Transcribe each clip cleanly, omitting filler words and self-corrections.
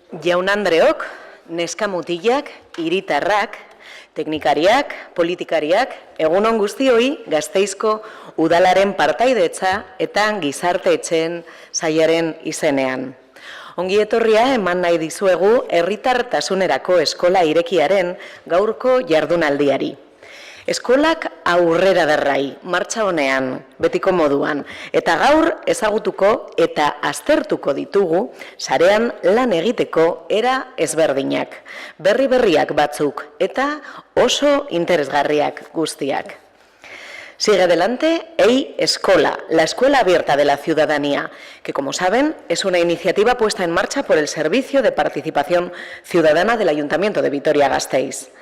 Jaun-andreok, neska-mutilak, hiritarrak, teknikariak, politikariak, egunon guztioi Gasteizko udalaren partaidetza eta gizarte etxeen sailaren izenean. Ongi etorria eman nahi dizuegu herritartasunerako eskola irekiaren gaurko jardunaldiari. Eskolak aurrera darrai, martxa honean, betiko moduan, eta gaur ezagutuko eta aztertuko ditugu sarean lan egiteko era ezberdinak, berriak batzuk eta oso interesgarriak guztiak. Sigue adelante EI Escola, la Escuela Abierta de la Ciudadanía, que como saben es una iniciativa puesta en marcha por el Servicio de Participación Ciudadana del Ayuntamiento de Vitoria-Gasteiz.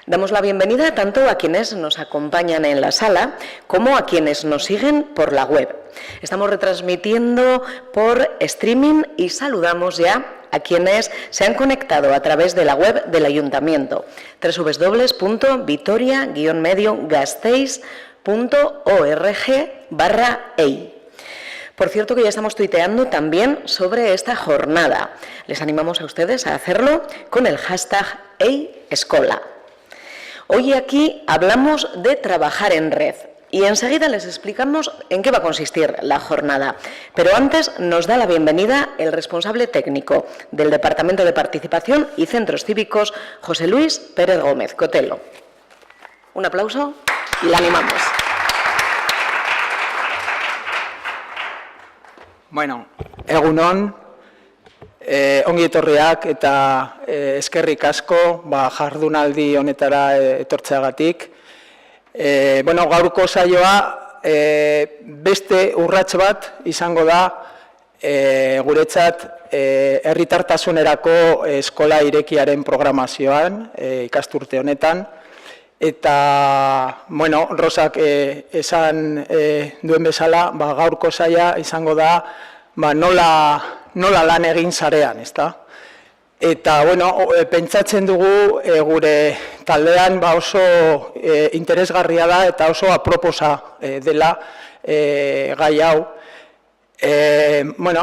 Damos la bienvenida tanto a quienes nos acompañan en la sala como a quienes nos siguen por la web. Estamos retransmitiendo por streaming y saludamos ya a quienes se han conectado a través de la web del Ayuntamiento, www.vitoria-gasteiz.org/EI. Por cierto que ya estamos tuiteando también sobre esta jornada. Les animamos a ustedes a hacerlo con el hashtag EIEscola. Hoy aquí hablamos de trabajar en red y enseguida les explicamos en qué va a consistir la jornada. Pero antes nos da la bienvenida el responsable técnico del Departamento de Participación y Centros Cívicos, José Luis Pérez Gómez Cotelo. Un aplauso y la animamos. Bueno, egunon. Ongi etorriak eta eskerrik asko jardunaldi honetara etortzeagatik. Gaurko saioa beste urrats bat izango da guretzat herritartasunerako eskola irekiaren programazioan ikasturte honetan. Eta, Rosak esan duen bezala, gaurko saia izango da nola lan egin sarean, ezta? Eta, pentsatzen dugu gure taldean oso interesgarria da eta oso aproposa dela gai hau.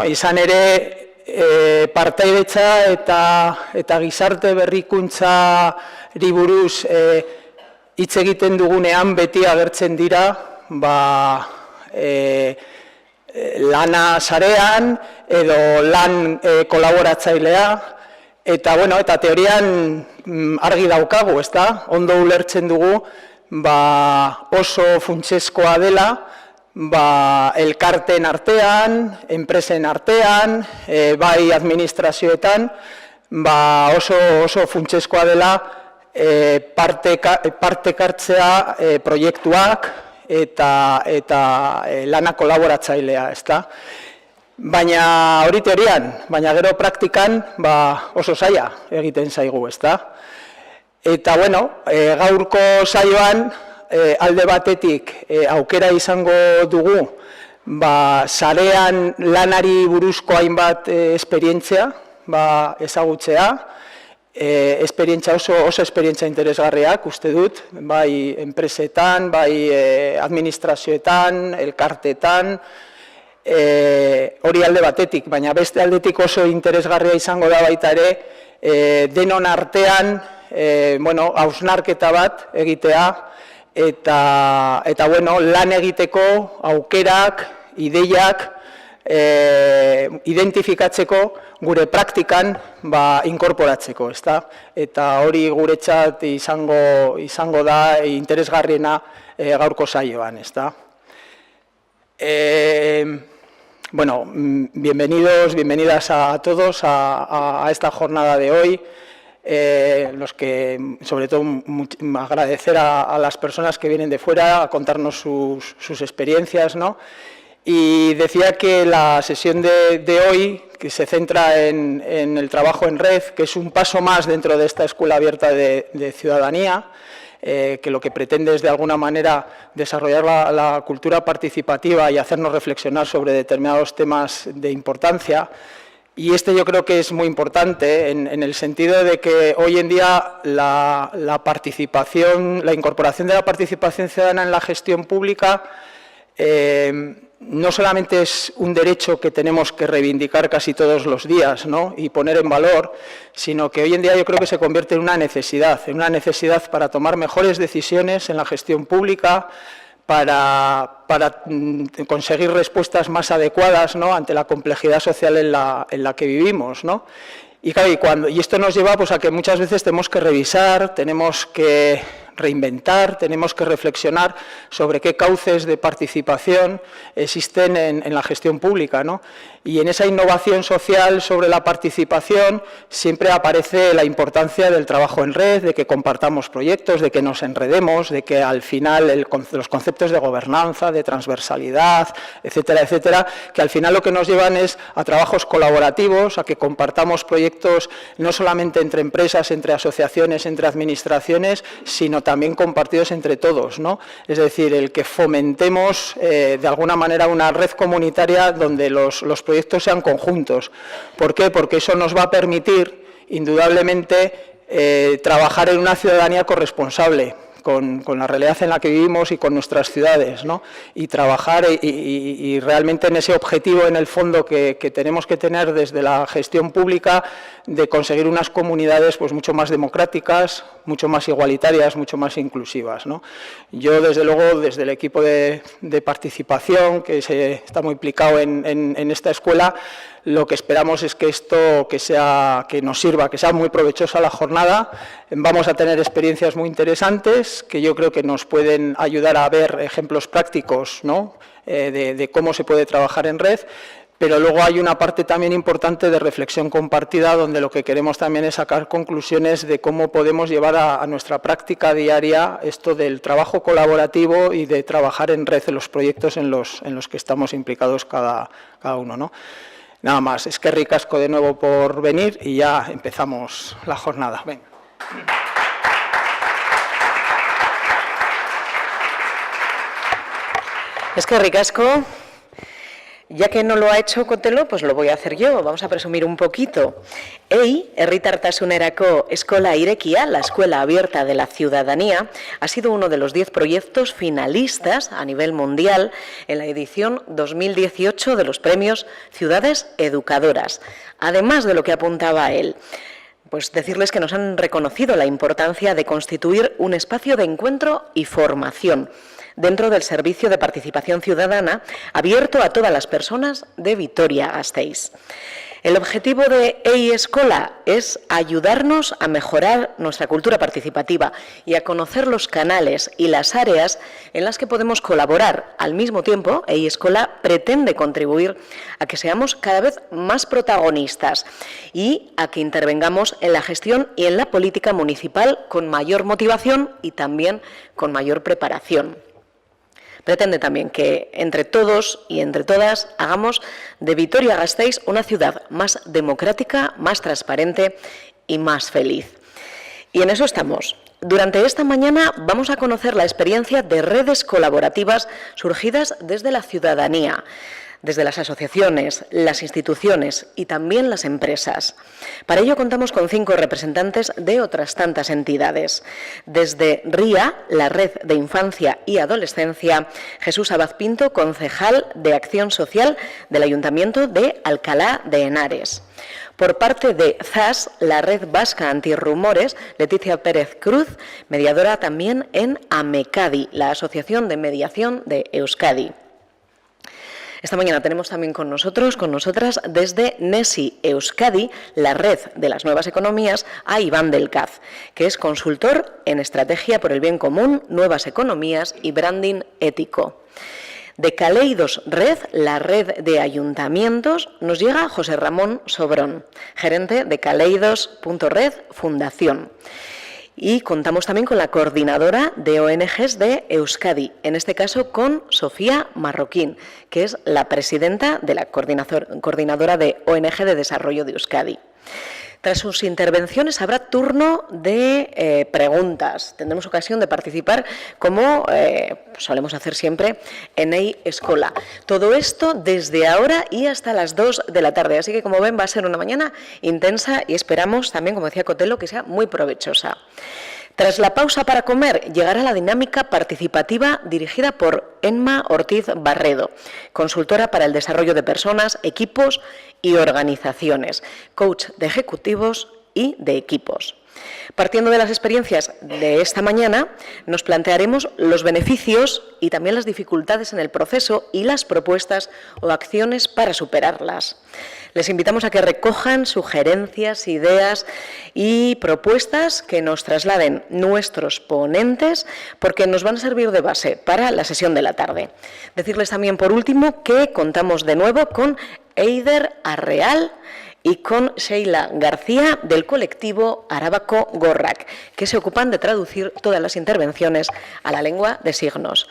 Izan ere partaidetza eta gizarte berrikuntzari buruz hitz egiten dugunean beti agertzen dira lana sarean edo lan kolaboratzailea eta teorian argi daukagu, ezta? Ondo ulertzen dugu oso funtsezkoa dela elkarteen artean, enpresen artean, bai administrazioetan, oso funtsezkoa dela parte hartzea proiektuak eta lana kolaboratzailea, ezta? Baina hori teorian, baina gero praktikan oso zaila egiten zaigu, ezta? Eta, gaurko saioan alde batetik aukera izango dugu sarean lanari buruzko hainbat esperientzia ezagutzea, oso esperientzia interesgarriak, uste dut, bai enpresetan, bai administrazioetan, elkartetan, hori alde batetik, baina beste aldetik oso interesgarria izango da baita ere, denon artean, hausnarketa bat egitea, eta lan egiteko aukerak, ideiak, identifikatzeko gure praktikan inkorporatzeko, ezta? Eta hori guretzat izango da interesgarriena gaurko saioan, ezta? Bienvenidas a todos a esta jornada de hoy. Los que, sobre todo, agradecer a las personas que vienen de fuera a contarnos sus experiencias, ¿no? Y decía que la sesión de hoy, que se centra en el trabajo en red, que es un paso más dentro de esta Escuela Abierta de Ciudadanía, que lo que pretende es de alguna manera desarrollar la cultura participativa y hacernos reflexionar sobre determinados temas de importancia. Y yo creo que es muy importante en el sentido de que hoy en día la participación, la incorporación de la participación ciudadana en la gestión pública no solamente es un derecho que tenemos que reivindicar casi todos los días, ¿no?, y poner en valor, sino que hoy en día yo creo que se convierte en una necesidad para tomar mejores decisiones en la gestión pública, para conseguir respuestas más adecuadas, ¿no?, ante la complejidad social en la que vivimos, ¿no? Y, claro, y esto nos lleva pues, a que muchas veces tenemos que revisar, tenemos que reinventar, tenemos que reflexionar sobre qué cauces de participación existen en la gestión pública, ¿no? Y en esa innovación social sobre la participación siempre aparece la importancia del trabajo en red, de que compartamos proyectos, de que nos enredemos, de que al final los conceptos de gobernanza, de transversalidad, etcétera, etcétera, que al final lo que nos llevan es a trabajos colaborativos, a que compartamos proyectos no solamente entre empresas, entre asociaciones, entre administraciones, sino también compartidos entre todos, ¿no? Es decir, el que fomentemos de alguna manera una red comunitaria donde los proyectos sean conjuntos. ¿Por qué? Porque eso nos va a permitir, indudablemente, trabajar en una ciudadanía corresponsable con la realidad en la que vivimos y con nuestras ciudades, ¿no? Y trabajar y realmente en ese objetivo, en el fondo, que tenemos que tener desde la gestión pública, de conseguir unas comunidades pues, mucho más democráticas, mucho más igualitarias, mucho más inclusivas, ¿no? Yo, desde luego, desde el equipo de participación, que está muy implicado en esta escuela, lo que esperamos es que esto que nos sirva, que sea muy provechosa la jornada. Vamos a tener experiencias muy interesantes que yo creo que nos pueden ayudar a ver ejemplos prácticos, ¿no?, de cómo se puede trabajar en red. Pero luego hay una parte también importante de reflexión compartida, donde lo que queremos también es sacar conclusiones de cómo podemos llevar a nuestra práctica diaria esto del trabajo colaborativo y de trabajar en red en los proyectos en los que estamos implicados cada uno, ¿no? Nada más, eskerrik asko de nuevo por venir y ya empezamos la jornada. Venga. Eskerrik asko. Ya que no lo ha hecho Cotelo, pues lo voy a hacer yo. Vamos a presumir un poquito. EI, Herritartasunerako Eskola Irekia, la escuela abierta de la ciudadanía, ha sido uno de los 10 proyectos finalistas a nivel mundial en la edición 2018 de los premios Ciudades Educadoras. Además de lo que apuntaba él, pues decirles que nos han reconocido la importancia de constituir un espacio de encuentro y formación dentro del Servicio de Participación Ciudadana abierto a todas las personas de Vitoria-Gasteiz. El objetivo de EI Escola es ayudarnos a mejorar nuestra cultura participativa y a conocer los canales y las áreas en las que podemos colaborar. Al mismo tiempo, EI Escola pretende contribuir a que seamos cada vez más protagonistas y a que intervengamos en la gestión y en la política municipal con mayor motivación y también con mayor preparación. Pretende también que entre todos y entre todas hagamos de Vitoria-Gasteiz una ciudad más democrática, más transparente y más feliz. Y en eso estamos. Durante esta mañana vamos a conocer la experiencia de redes colaborativas surgidas desde la ciudadanía, desde las asociaciones, las instituciones y también las empresas. Para ello contamos con 5 representantes de otras tantas entidades. Desde RIA, la Red de Infancia y Adolescencia, Jesús Abad Pinto, concejal de Acción Social del Ayuntamiento de Alcalá de Henares. Por parte de ZAS, la Red Vasca Antirrumores, Leticia Pérez Cruz, mediadora también en AMECADI, la Asociación de Mediación de Euskadi. Esta mañana tenemos también con nosotras, desde NESI Euskadi, la red de las nuevas economías, a Iván del Caz, que es consultor en estrategia por el bien común, nuevas economías y branding ético. De Caleidos Red, la red de ayuntamientos, nos llega José Ramón Sobrón, gerente de Caleidos.red Fundación. Y contamos también con la coordinadora de ONGs de Euskadi, en este caso con Sofía Marroquín, que es la presidenta de la coordinadora de ONG de Desarrollo de Euskadi. Tras sus intervenciones habrá turno de preguntas. Tendremos ocasión de participar, como solemos hacer siempre, en EI Escola. Todo esto desde ahora y hasta las 2 de la tarde. Así que, como ven, va a ser una mañana intensa y esperamos también, como decía Cotelo, que sea muy provechosa. Tras la pausa para comer, llegará la dinámica participativa dirigida por Emma Ortiz Barredo, consultora para el desarrollo de personas, equipos y organizaciones, coach de ejecutivos y de equipos. Partiendo de las experiencias de esta mañana, nos plantearemos los beneficios y también las dificultades en el proceso y las propuestas o acciones para superarlas. Les invitamos a que recojan sugerencias, ideas y propuestas que nos trasladen nuestros ponentes, porque nos van a servir de base para la sesión de la tarde. Decirles también, por último, que contamos de nuevo con Eider Arreal y con Sheila García del colectivo Arabako Gorrak, que se ocupan de traducir todas las intervenciones a la lengua de signos.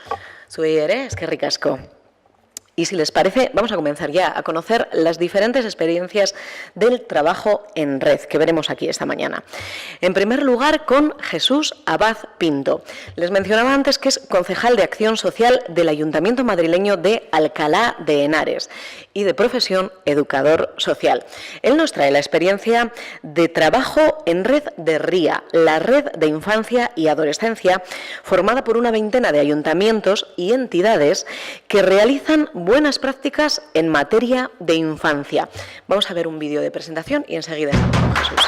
Zuei ere, eskerrik asko. Y si les parece, vamos a comenzar ya a conocer las diferentes experiencias del trabajo en red que veremos aquí esta mañana. En primer lugar, con Jesús Abad Pinto. Les mencionaba antes que es concejal de Acción Social del Ayuntamiento madrileño de Alcalá de Henares y de profesión educador social. Él nos trae la experiencia de trabajo en red de RIA, la Red de Infancia y Adolescencia, formada por una veintena de ayuntamientos y entidades que realizan buenas prácticas en materia de infancia. Vamos a ver un vídeo de presentación y enseguida estamos con Jesús.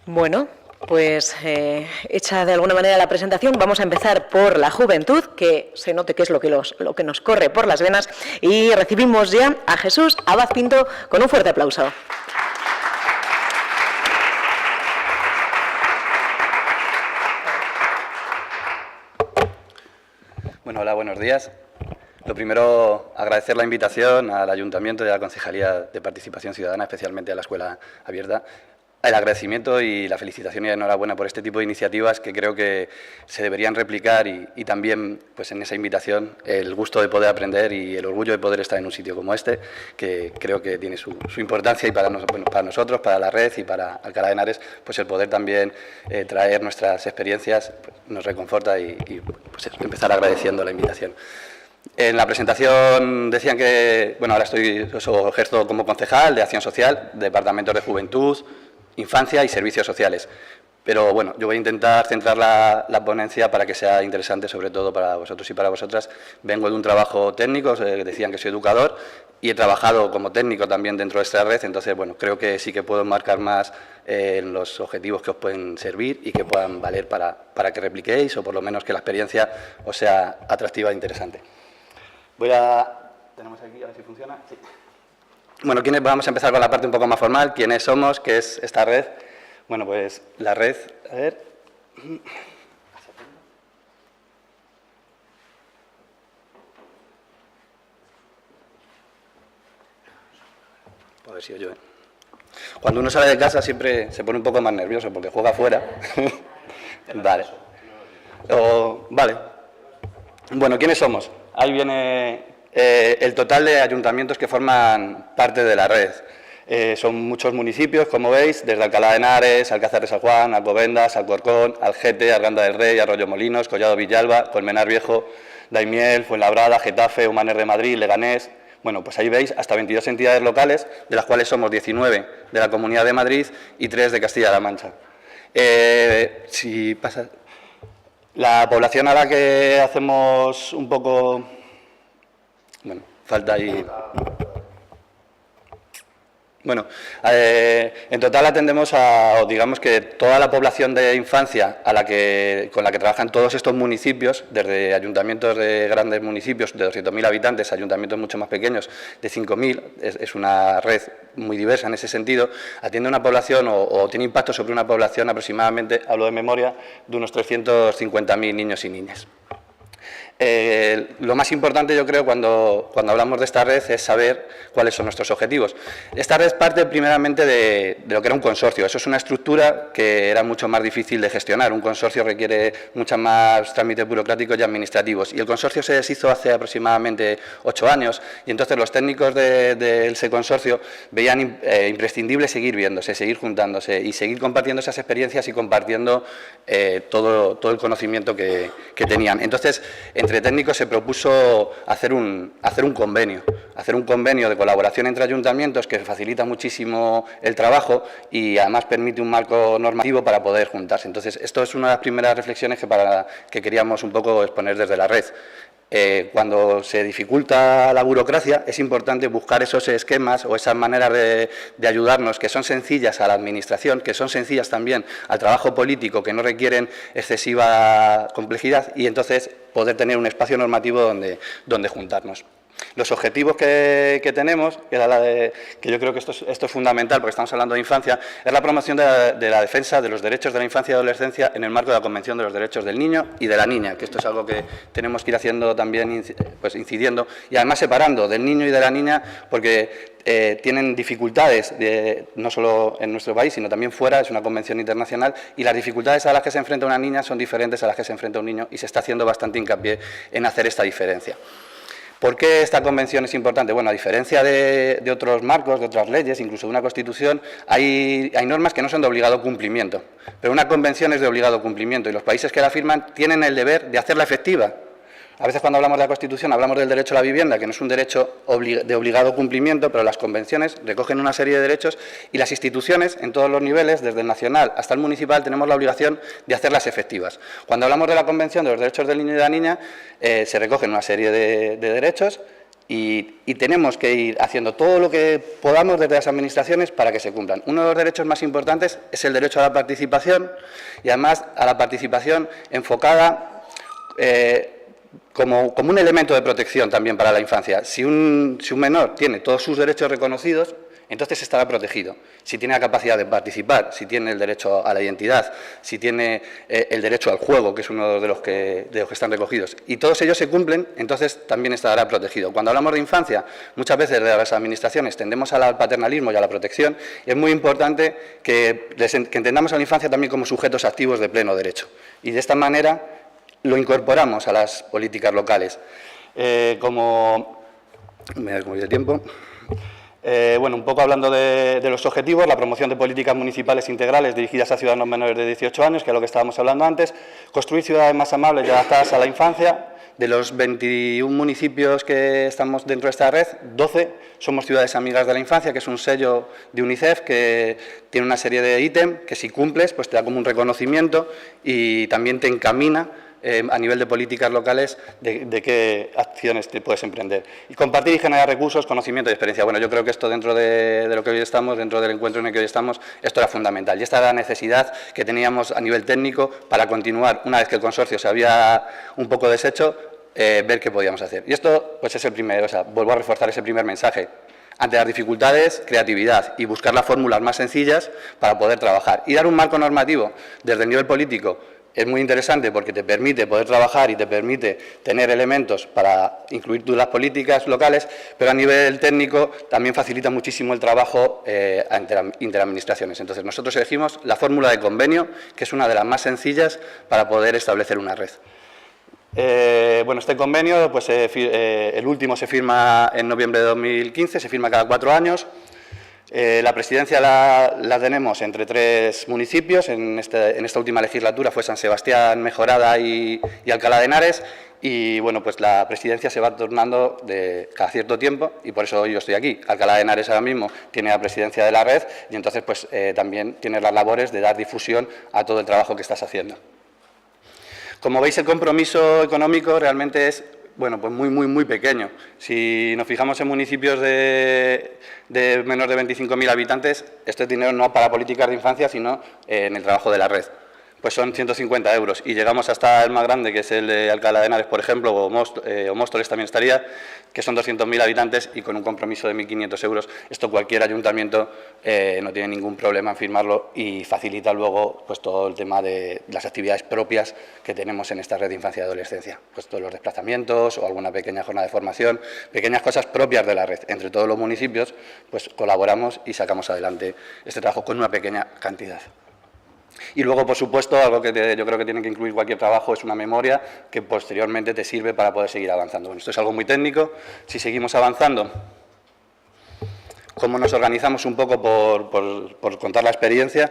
Bueno, pues hecha de alguna manera la presentación, vamos a empezar por la juventud, que se note que es lo que nos corre por las venas, y recibimos ya a Jesús Abad Pinto con un fuerte aplauso. Bueno, hola, buenos días. Lo primero, agradecer la invitación al Ayuntamiento y a la Concejalía de Participación Ciudadana, especialmente a la Escuela Abierta. El agradecimiento y la felicitación y enhorabuena por este tipo de iniciativas que creo que se deberían replicar y también, pues en esa invitación, el gusto de poder aprender y el orgullo de poder estar en un sitio como este, que creo que tiene su importancia y para nosotros, para la red y para Alcalá de Henares, pues el poder también traer nuestras experiencias pues, nos reconforta y pues empezar agradeciendo la invitación. En la presentación decían que, bueno, ahora ejerzo como concejal de Acción Social, Departamentos de Juventud, Infancia y Servicios Sociales. Pero bueno, yo voy a intentar centrar la ponencia para que sea interesante, sobre todo para vosotros y para vosotras. Vengo de un trabajo técnico, decían que soy educador, y he trabajado como técnico también dentro de esta red, entonces, bueno, creo que sí que puedo marcar más los objetivos que os pueden servir y que puedan valer para que repliquéis, o por lo menos que la experiencia os sea atractiva e interesante. Tenemos aquí, a ver si funciona. Sí. Bueno, vamos a empezar con la parte un poco más formal. ¿Quiénes somos? ¿Qué es esta red? Bueno, pues la red, a ver. A ver si oyo. Cuando uno sale de casa siempre se pone un poco más nervioso porque juega afuera. Vale. Vale. Bueno, ¿quiénes somos? Ahí viene el total de ayuntamientos que forman parte de la red. Son muchos municipios, como veis, desde Alcalá de Henares, Alcázar de San Juan, Alcobendas, Alcorcón, Algete, Arganda del Rey, Arroyomolinos, Collado Villalba, Colmenar Viejo, Daimiel, Fuenlabrada, Getafe, Humanes de Madrid, Leganés. Bueno, pues ahí veis hasta 22 entidades locales, de las cuales somos 19 de la Comunidad de Madrid y 3 de Castilla-La Mancha. Si pasa... La población a la que hacemos un poco... Bueno, falta ahí... Bueno, en total atendemos o digamos que toda la población de infancia con la que trabajan todos estos municipios, desde ayuntamientos de grandes municipios de 200.000 habitantes, ayuntamientos mucho más pequeños de 5.000, es una red muy diversa en ese sentido, atiende a una población o tiene impacto sobre una población aproximadamente, hablo de memoria, de unos 350.000 niños y niñas. Lo más importante, yo creo, cuando hablamos de esta red es saber cuáles son nuestros objetivos. Esta red parte primeramente de lo que era un consorcio. Eso es una estructura que era mucho más difícil de gestionar. Un consorcio requiere muchos más trámites burocráticos y administrativos. Y el consorcio se deshizo hace aproximadamente 8 años y entonces los técnicos de ese consorcio veían imprescindible seguir viéndose, seguir juntándose y seguir compartiendo esas experiencias y compartiendo todo el conocimiento que tenían. Entonces, entre técnicos se propuso hacer un convenio de colaboración entre ayuntamientos que facilita muchísimo el trabajo y además permite un marco normativo para poder juntarse. Entonces, esto es una de las primeras reflexiones que queríamos un poco exponer desde la red. Cuando se dificulta la burocracia, es importante buscar esos esquemas o esas maneras de ayudarnos que son sencillas a la administración, que son sencillas también al trabajo político, que no requieren excesiva complejidad y entonces poder tener un espacio normativo donde juntarnos. Los objetivos que tenemos, que yo creo que esto es fundamental porque estamos hablando de infancia, es la promoción de la defensa de los derechos de la infancia y adolescencia en el marco de la Convención de los Derechos del Niño y de la Niña, que esto es algo que tenemos que ir haciendo también, pues incidiendo, y además separando del niño y de la niña porque tienen dificultades, no solo en nuestro país, sino también fuera, es una convención internacional, y las dificultades a las que se enfrenta una niña son diferentes a las que se enfrenta un niño y se está haciendo bastante hincapié en hacer esta diferencia. ¿Por qué esta convención es importante? Bueno, a diferencia de otros marcos, de otras leyes, incluso de una Constitución, hay normas que no son de obligado cumplimiento, pero una convención es de obligado cumplimiento y los países que la firman tienen el deber de hacerla efectiva. A veces cuando hablamos de la Constitución hablamos del derecho a la vivienda, que no es un derecho de obligado cumplimiento, pero las convenciones recogen una serie de derechos y las instituciones, en todos los niveles, desde el nacional hasta el municipal, tenemos la obligación de hacerlas efectivas. Cuando hablamos de la Convención de los Derechos del Niño y de la Niña, se recogen una serie de derechos y tenemos que ir haciendo todo lo que podamos desde las administraciones para que se cumplan. Uno de los derechos más importantes es el derecho a la participación y además a la participación enfocada como un elemento de protección también para la infancia. Si un menor tiene todos sus derechos reconocidos, entonces estará protegido. Si tiene la capacidad de participar, si tiene el derecho a la identidad, si tiene el derecho al juego, que es uno de los que están recogidos, y todos ellos se cumplen, entonces también estará protegido. Cuando hablamos de infancia, muchas veces de las administraciones tendemos al paternalismo y a la protección, y es muy importante que entendamos a la infancia también como sujetos activos de pleno derecho. Y de esta manera lo incorporamos a las políticas locales. Me voy de tiempo. Bueno, un poco hablando de los objetivos, la promoción de políticas municipales integrales dirigidas a ciudadanos menores de 18 años, que es lo que estábamos hablando antes, construir ciudades más amables y adaptadas a la infancia, De los 21 municipios que estamos dentro de esta red, 12 somos ciudades amigas de la infancia, que es un sello de UNICEF que tiene una serie de ítems que si cumples pues te da como un reconocimiento y también te encamina a nivel de políticas locales de qué acciones te puedes emprender. Y compartir y generar recursos, conocimiento y experiencia. Bueno, yo creo que esto dentro de lo que hoy estamos, dentro del encuentro en el que hoy estamos, esto era fundamental. Y esta era la necesidad que teníamos a nivel técnico para continuar, una vez que el consorcio se había un poco deshecho, ver qué podíamos hacer. Y esto pues es el primero, o sea, vuelvo a reforzar ese primer mensaje. Ante las dificultades, creatividad y buscar las fórmulas más sencillas para poder trabajar. Y dar un marco normativo desde el nivel político es muy interesante porque te permite poder trabajar y te permite tener elementos para incluir tú las políticas locales, pero a nivel técnico también facilita muchísimo el trabajo interadministraciones. Entonces, nosotros elegimos la fórmula de convenio, que es una de las más sencillas para poder establecer una red. Bueno, este convenio, pues el último se firma en noviembre de 2015, se firma cada 4 años. La presidencia la tenemos entre 3 municipios, en esta última legislatura fue San Sebastián, Mejorada y Alcalá de Henares, y bueno, pues la presidencia se va tornando cada cierto tiempo y por eso yo estoy aquí. Alcalá de Henares ahora mismo tiene la presidencia de la red y entonces pues también tiene las labores de dar difusión a todo el trabajo que estás haciendo. Como veis, el compromiso económico realmente es bueno, pues muy pequeño. Si nos fijamos en municipios de menos de 25.000 habitantes, este dinero no para políticas de infancia, sino en el trabajo de la red. Pues son 150 euros y llegamos hasta el más grande, que es el de Alcalá de Henares, por ejemplo, o Móstoles también estaría, que son 200.000 habitantes y con un compromiso de 1.500 euros. Esto cualquier ayuntamiento no tiene ningún problema en firmarlo y facilita luego pues, todo el tema de las actividades propias que tenemos en esta red de infancia y adolescencia. Pues todos los desplazamientos o alguna pequeña jornada de formación, pequeñas cosas propias de la red. Entre todos los municipios pues colaboramos y sacamos adelante este trabajo con una pequeña cantidad. Y luego, por supuesto, algo que yo creo que tiene que incluir cualquier trabajo es una memoria que posteriormente te sirve para poder seguir avanzando. Bueno, esto es algo muy técnico. Si seguimos avanzando, ¿cómo nos organizamos un poco por contar la experiencia?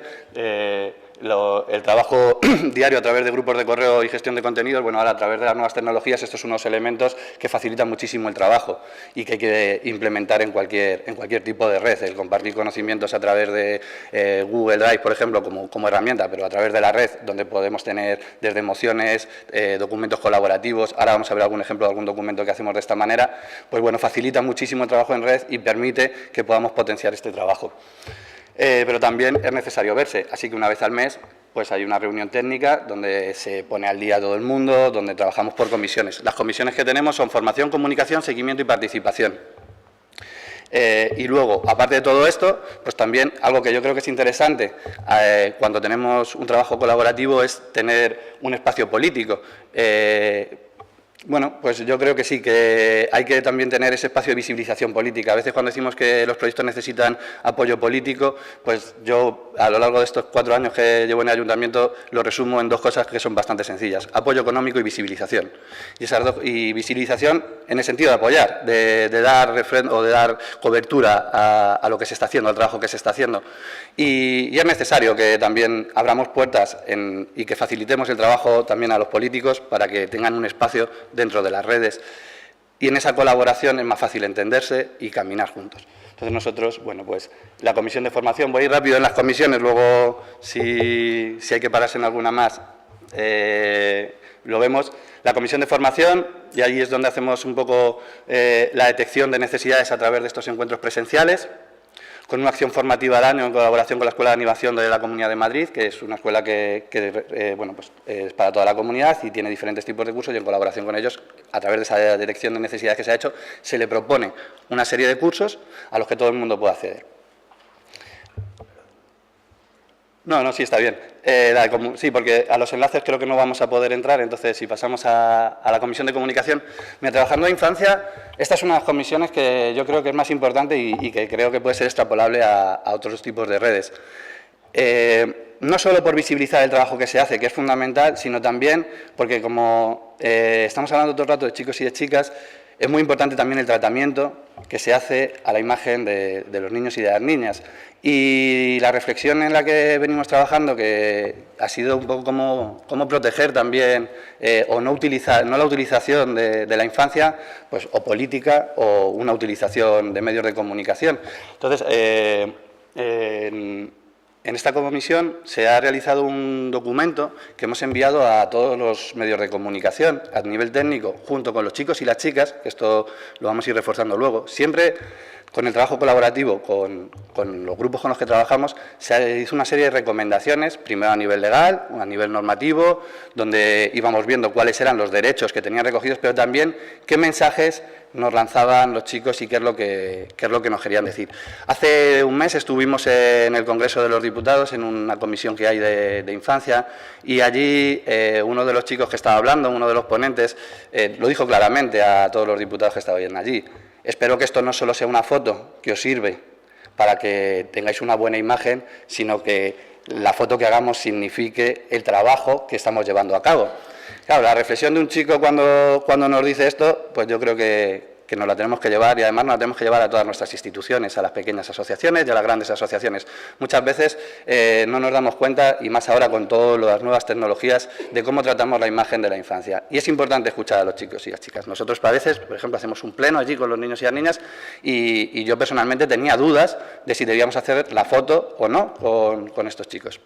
El trabajo diario a través de grupos de correo y gestión de contenidos, bueno, ahora a través de las nuevas tecnologías, estos son unos elementos que facilitan muchísimo el trabajo y que hay que implementar en cualquier tipo de red. El compartir conocimientos a través de Google Drive, por ejemplo, como herramienta, pero a través de la red, donde podemos tener desde mociones, documentos colaborativos. Ahora vamos a ver algún ejemplo de algún documento que hacemos de esta manera. Pues bueno, facilita muchísimo el trabajo en red y permite que podamos potenciar este trabajo. Pero también es necesario verse, así que una vez al mes pues hay una reunión técnica donde se pone al día todo el mundo, donde trabajamos por comisiones. Las comisiones que tenemos son formación, comunicación, seguimiento y participación. Y luego, aparte de todo esto, pues también algo que yo creo que es interesante cuando tenemos un trabajo colaborativo es tener un espacio político. Bueno, pues yo creo que sí, que hay que también tener ese espacio de visibilización política. A veces cuando decimos que los proyectos necesitan apoyo político, pues yo a lo largo de estos 4 años que llevo en el ayuntamiento lo resumo en 2 cosas que son bastante sencillas: apoyo económico y visibilización. Y visibilización en el sentido de apoyar, de dar cobertura a lo que se está haciendo, al trabajo que se está haciendo. Y es necesario que también abramos puertas y que facilitemos el trabajo también a los políticos para que tengan un espacio dentro de las redes, y en esa colaboración es más fácil entenderse y caminar juntos. Entonces nosotros, bueno, pues la comisión de formación, voy a ir rápido en las comisiones, luego si hay que pararse en alguna más, lo vemos. La comisión de formación, y ahí es donde hacemos un poco la detección de necesidades a través de estos encuentros presenciales, con una acción formativa al año en colaboración con la Escuela de Animación de la Comunidad de Madrid, que es una escuela que bueno, pues, es para toda la comunidad y tiene diferentes tipos de cursos, y en colaboración con ellos, a través de esa detección de necesidades que se ha hecho, se le propone una serie de cursos a los que todo el mundo puede acceder. No, sí, está bien. Sí, porque a los enlaces creo que no vamos a poder entrar, entonces si pasamos a la comisión de comunicación. Mira, trabajando en infancia, esta es una de las comisiones que yo creo que es más importante y que creo que puede ser extrapolable a otros tipos de redes. No solo por visibilizar el trabajo que se hace, que es fundamental, sino también porque como estamos hablando todo el rato de chicos y de chicas, es muy importante también el tratamiento que se hace a la imagen de los niños y de las niñas. Y la reflexión en la que venimos trabajando, que ha sido un poco cómo proteger también o no la utilización de la infancia, pues o política o una utilización de medios de comunicación. Entonces, en esta comisión se ha realizado un documento que hemos enviado a todos los medios de comunicación a nivel técnico, junto con los chicos y las chicas, que esto lo vamos a ir reforzando luego. Siempre con el trabajo colaborativo con los grupos con los que trabajamos, se hizo una serie de recomendaciones, primero a nivel legal, a nivel normativo, donde íbamos viendo cuáles eran los derechos que tenían recogidos, pero también qué mensajes nos lanzaban los chicos y qué es lo que nos querían decir. Hace un mes estuvimos en el Congreso de los Diputados, en una comisión que hay de infancia, y allí uno de los chicos que estaba hablando, uno de los ponentes, lo dijo claramente a todos los diputados que estaban allí. Espero que esto no solo sea una foto que os sirve para que tengáis una buena imagen, sino que la foto que hagamos signifique el trabajo que estamos llevando a cabo. Claro, la reflexión de un chico cuando nos dice esto, pues yo creo que nos la tenemos que llevar, y además nos la tenemos que llevar a todas nuestras instituciones, a las pequeñas asociaciones y a las grandes asociaciones. Muchas veces no nos damos cuenta, y más ahora con todas las nuevas tecnologías, de cómo tratamos la imagen de la infancia. Y es importante escuchar a los chicos y las chicas. Nosotros a veces, por ejemplo, hacemos un pleno allí con los niños y las niñas, y yo personalmente tenía dudas de si debíamos hacer la foto o no con estos chicos.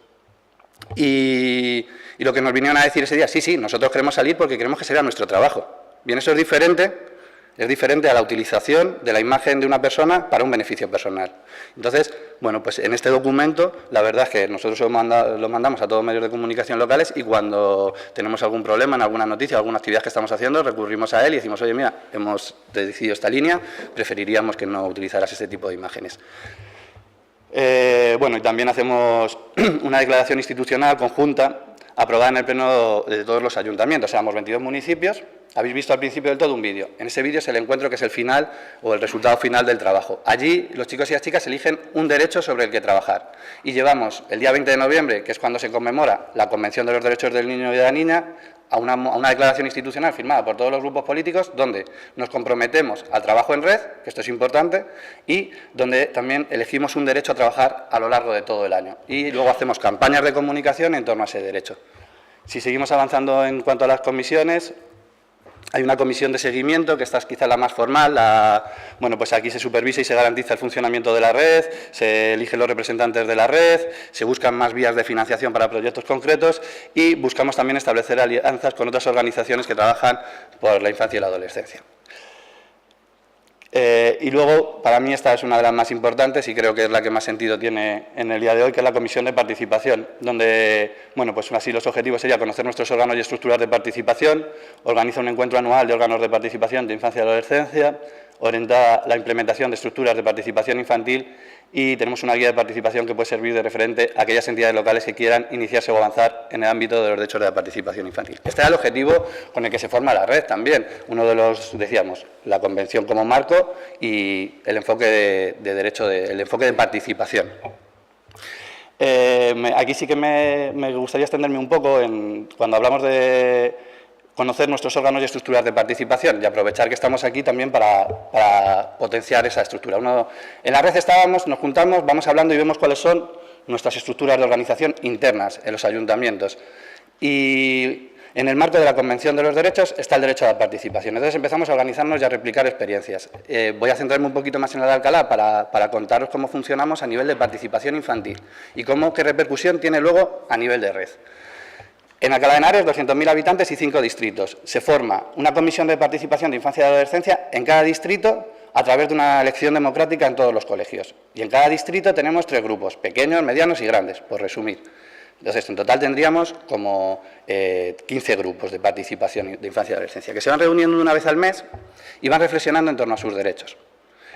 Y lo que nos vinieron a decir ese día, sí, nosotros queremos salir porque queremos que sea nuestro trabajo. Bien, eso es diferente a la utilización de la imagen de una persona para un beneficio personal. Entonces, bueno, pues en este documento, la verdad es que nosotros lo mandamos a todos los medios de comunicación locales, y cuando tenemos algún problema en alguna noticia, alguna actividad que estamos haciendo, recurrimos a él y decimos, oye, mira, hemos decidido esta línea, preferiríamos que no utilizaras este tipo de imágenes. Bueno, y también hacemos una declaración institucional conjunta aprobada en el pleno de todos los ayuntamientos. Éramos 22 municipios. Habéis visto al principio del todo un vídeo. En ese vídeo es el encuentro que es el final o el resultado final del trabajo. Allí los chicos y las chicas eligen un derecho sobre el que trabajar. Y llevamos el día 20 de noviembre, que es cuando se conmemora la Convención de los Derechos del Niño y de la Niña, a una declaración institucional firmada por todos los grupos políticos, donde nos comprometemos al trabajo en red, que esto es importante, y donde también elegimos un derecho a trabajar a lo largo de todo el año. Y luego hacemos campañas de comunicación en torno a ese derecho. Si seguimos avanzando en cuanto a las comisiones, hay una comisión de seguimiento, que esta es quizá la más formal. Bueno, pues aquí se supervisa y se garantiza el funcionamiento de la red, se eligen los representantes de la red, se buscan más vías de financiación para proyectos concretos, y buscamos también establecer alianzas con otras organizaciones que trabajan por la infancia y la adolescencia. Y luego, para mí, esta es una de las más importantes y creo que es la que más sentido tiene en el día de hoy, que es la comisión de participación, donde, bueno, pues así los objetivos serían conocer nuestros órganos y estructuras de participación, organiza un encuentro anual de órganos de participación de infancia y adolescencia, orienta la implementación de estructuras de participación infantil, y tenemos una guía de participación que puede servir de referente a aquellas entidades locales que quieran iniciarse o avanzar en el ámbito de los derechos de la participación infantil. Este es el objetivo con el que se forma la red también. Uno de los, decíamos, la convención como marco y el enfoque el enfoque de participación. Aquí sí que me gustaría extenderme un poco cuando hablamos de conocer nuestros órganos y estructuras de participación, y aprovechar que estamos aquí también para potenciar esa estructura. En la red nos juntamos, vamos hablando y vemos cuáles son nuestras estructuras de organización internas en los ayuntamientos. Y en el marco de la Convención de los Derechos está el derecho a la participación. Entonces empezamos a organizarnos y a replicar experiencias. Voy a centrarme un poquito más en la de Alcalá para contaros cómo funcionamos a nivel de participación infantil y qué repercusión tiene luego a nivel de red. En Alcalá de Henares, 200.000 habitantes y 5 distritos. Se forma una comisión de participación de infancia y adolescencia en cada distrito a través de una elección democrática en todos los colegios. Y en cada distrito tenemos 3 grupos, pequeños, medianos y grandes, por resumir. Entonces, en total tendríamos como 15 grupos de participación de infancia y adolescencia, que se van reuniendo una vez al mes y van reflexionando en torno a sus derechos.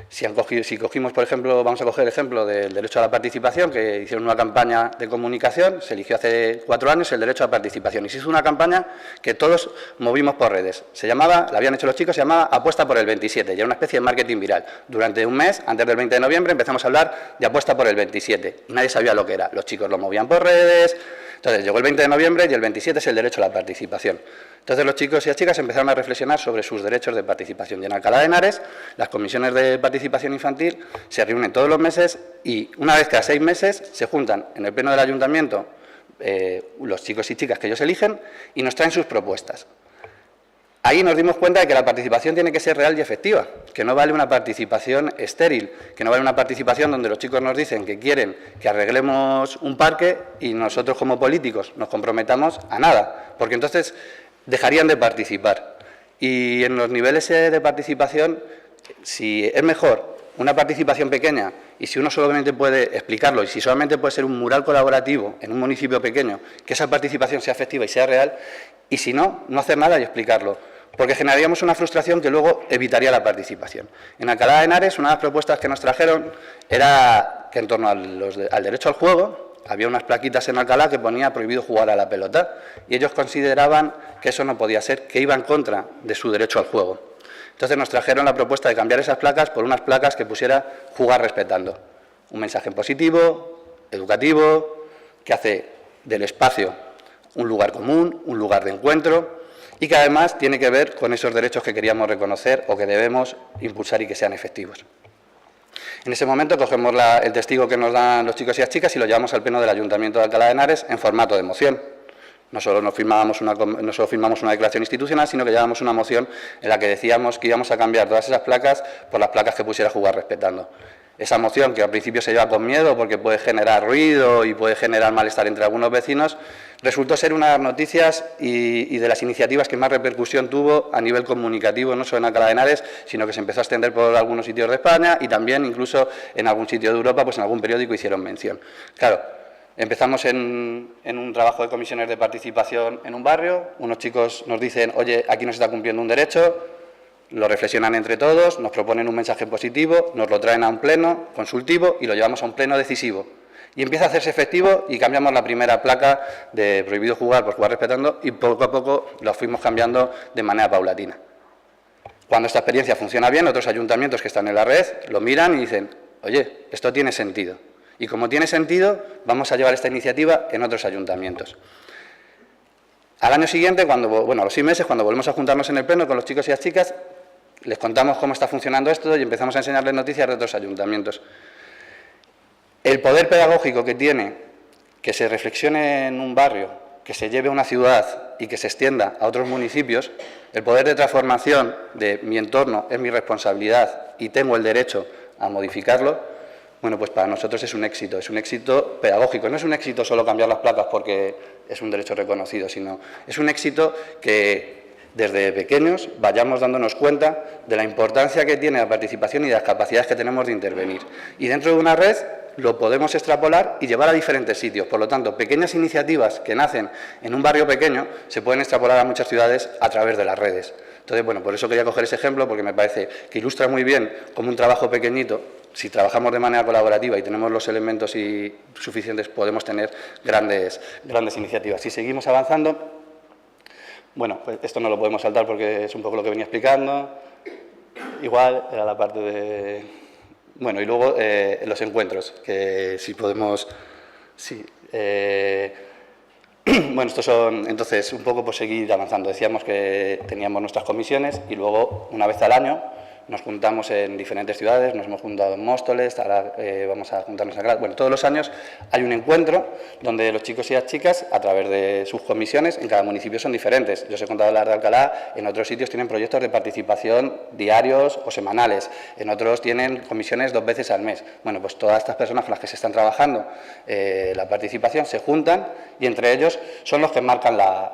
Si cogimos, por ejemplo, vamos a coger el ejemplo del derecho a la participación, que hicieron una campaña de comunicación, se eligió hace 4 años el derecho a la participación, y se hizo una campaña que todos movimos por redes. La habían hecho los chicos, se llamaba Apuesta por el 27, y era una especie de marketing viral. Durante un mes, antes del 20 de noviembre, empezamos a hablar de Apuesta por el 27, y nadie sabía lo que era. Los chicos lo movían por redes, Entonces, llegó el 20 de noviembre y el 27 es el derecho a la participación. Entonces, los chicos y las chicas empezaron a reflexionar sobre sus derechos de participación. Y en Alcalá de Henares, las comisiones de participación infantil se reúnen todos los meses y una vez cada 6 meses se juntan en el pleno del ayuntamiento los chicos y chicas que ellos eligen y nos traen sus propuestas. Ahí nos dimos cuenta de que la participación tiene que ser real y efectiva, que no vale una participación estéril, que no vale una participación donde los chicos nos dicen que quieren que arreglemos un parque y nosotros como políticos nos comprometamos a nada, porque entonces dejarían de participar. Y en los niveles de participación, si es mejor una participación pequeña y si uno solamente puede explicarlo y si solamente puede ser un mural colaborativo en un municipio pequeño, que esa participación sea efectiva y sea real, y si no, no hacer nada y explicarlo, porque generaríamos una frustración que luego evitaría la participación. En Alcalá de Henares, una de las propuestas que nos trajeron era que en torno al derecho al juego había unas plaquitas en Alcalá que ponía prohibido jugar a la pelota y ellos consideraban que eso no podía ser, que iba en contra de su derecho al juego. Entonces nos trajeron la propuesta de cambiar esas placas por unas placas que pusiera jugar respetando. Un mensaje positivo, educativo, que hace del espacio un lugar común, un lugar de encuentro y que además tiene que ver con esos derechos que queríamos reconocer o que debemos impulsar y que sean efectivos. En ese momento cogemos el testigo que nos dan los chicos y las chicas y lo llevamos al pleno del Ayuntamiento de Alcalá de Henares en formato de moción. No solo firmamos una declaración institucional, sino que llevábamos una moción en la que decíamos que íbamos a cambiar todas esas placas por las placas que pusiera jugar respetando. Esa moción, que al principio se lleva con miedo porque puede generar ruido y puede generar malestar entre algunos vecinos, resultó ser una de las noticias y de las iniciativas que más repercusión tuvo a nivel comunicativo, no solo en Alcalá de Henares, sino que se empezó a extender por algunos sitios de España y también incluso en algún sitio de Europa, pues en algún periódico hicieron mención. Claro, empezamos en un trabajo de comisiones de participación en un barrio, unos chicos nos dicen, oye, aquí no se está cumpliendo un derecho, lo reflexionan entre todos, nos proponen un mensaje positivo, nos lo traen a un pleno consultivo y lo llevamos a un pleno decisivo. Y empieza a hacerse efectivo y cambiamos la primera placa de prohibido jugar por jugar respetando y poco a poco lo fuimos cambiando de manera paulatina. Cuando esta experiencia funciona bien, otros ayuntamientos que están en la red lo miran y dicen, oye, esto tiene sentido. Y como tiene sentido, vamos a llevar esta iniciativa en otros ayuntamientos. Al año siguiente, a los 6 meses, cuando volvemos a juntarnos en el pleno con los chicos y las chicas, les contamos cómo está funcionando esto y empezamos a enseñarles noticias de otros ayuntamientos. El poder pedagógico que tiene que se reflexione en un barrio, que se lleve a una ciudad y que se extienda a otros municipios, el poder de transformación de mi entorno es mi responsabilidad y tengo el derecho a modificarlo, bueno, pues para nosotros es un éxito pedagógico. No es un éxito solo cambiar las placas porque es un derecho reconocido, sino es un éxito que desde pequeños vayamos dándonos cuenta de la importancia que tiene la participación y de las capacidades que tenemos de intervenir. Y dentro de una red lo podemos extrapolar y llevar a diferentes sitios. Por lo tanto, pequeñas iniciativas que nacen en un barrio pequeño se pueden extrapolar a muchas ciudades a través de las redes. Entonces, bueno, por eso quería coger ese ejemplo, porque me parece que ilustra muy bien cómo un trabajo pequeñito, si trabajamos de manera colaborativa y tenemos los elementos suficientes, podemos tener grandes iniciativas. Si seguimos avanzando, bueno, pues esto no lo podemos saltar porque es un poco lo que venía explicando. Igual era la parte de... Bueno, y luego los encuentros, que si podemos... Sí, bueno, estos son, entonces, un poco por seguir avanzando. Decíamos que teníamos nuestras comisiones y luego, una vez al año, nos juntamos en diferentes ciudades, nos hemos juntado en Móstoles, ahora vamos a juntarnos acá. Bueno, todos los años hay un encuentro donde los chicos y las chicas, a través de sus comisiones, en cada municipio son diferentes. Yo os he contado las de Alcalá, en otros sitios tienen proyectos de participación diarios o semanales, en otros tienen comisiones 2 veces al mes. Bueno, pues todas estas personas con las que se están trabajando la participación se juntan y entre ellos son los que marcan la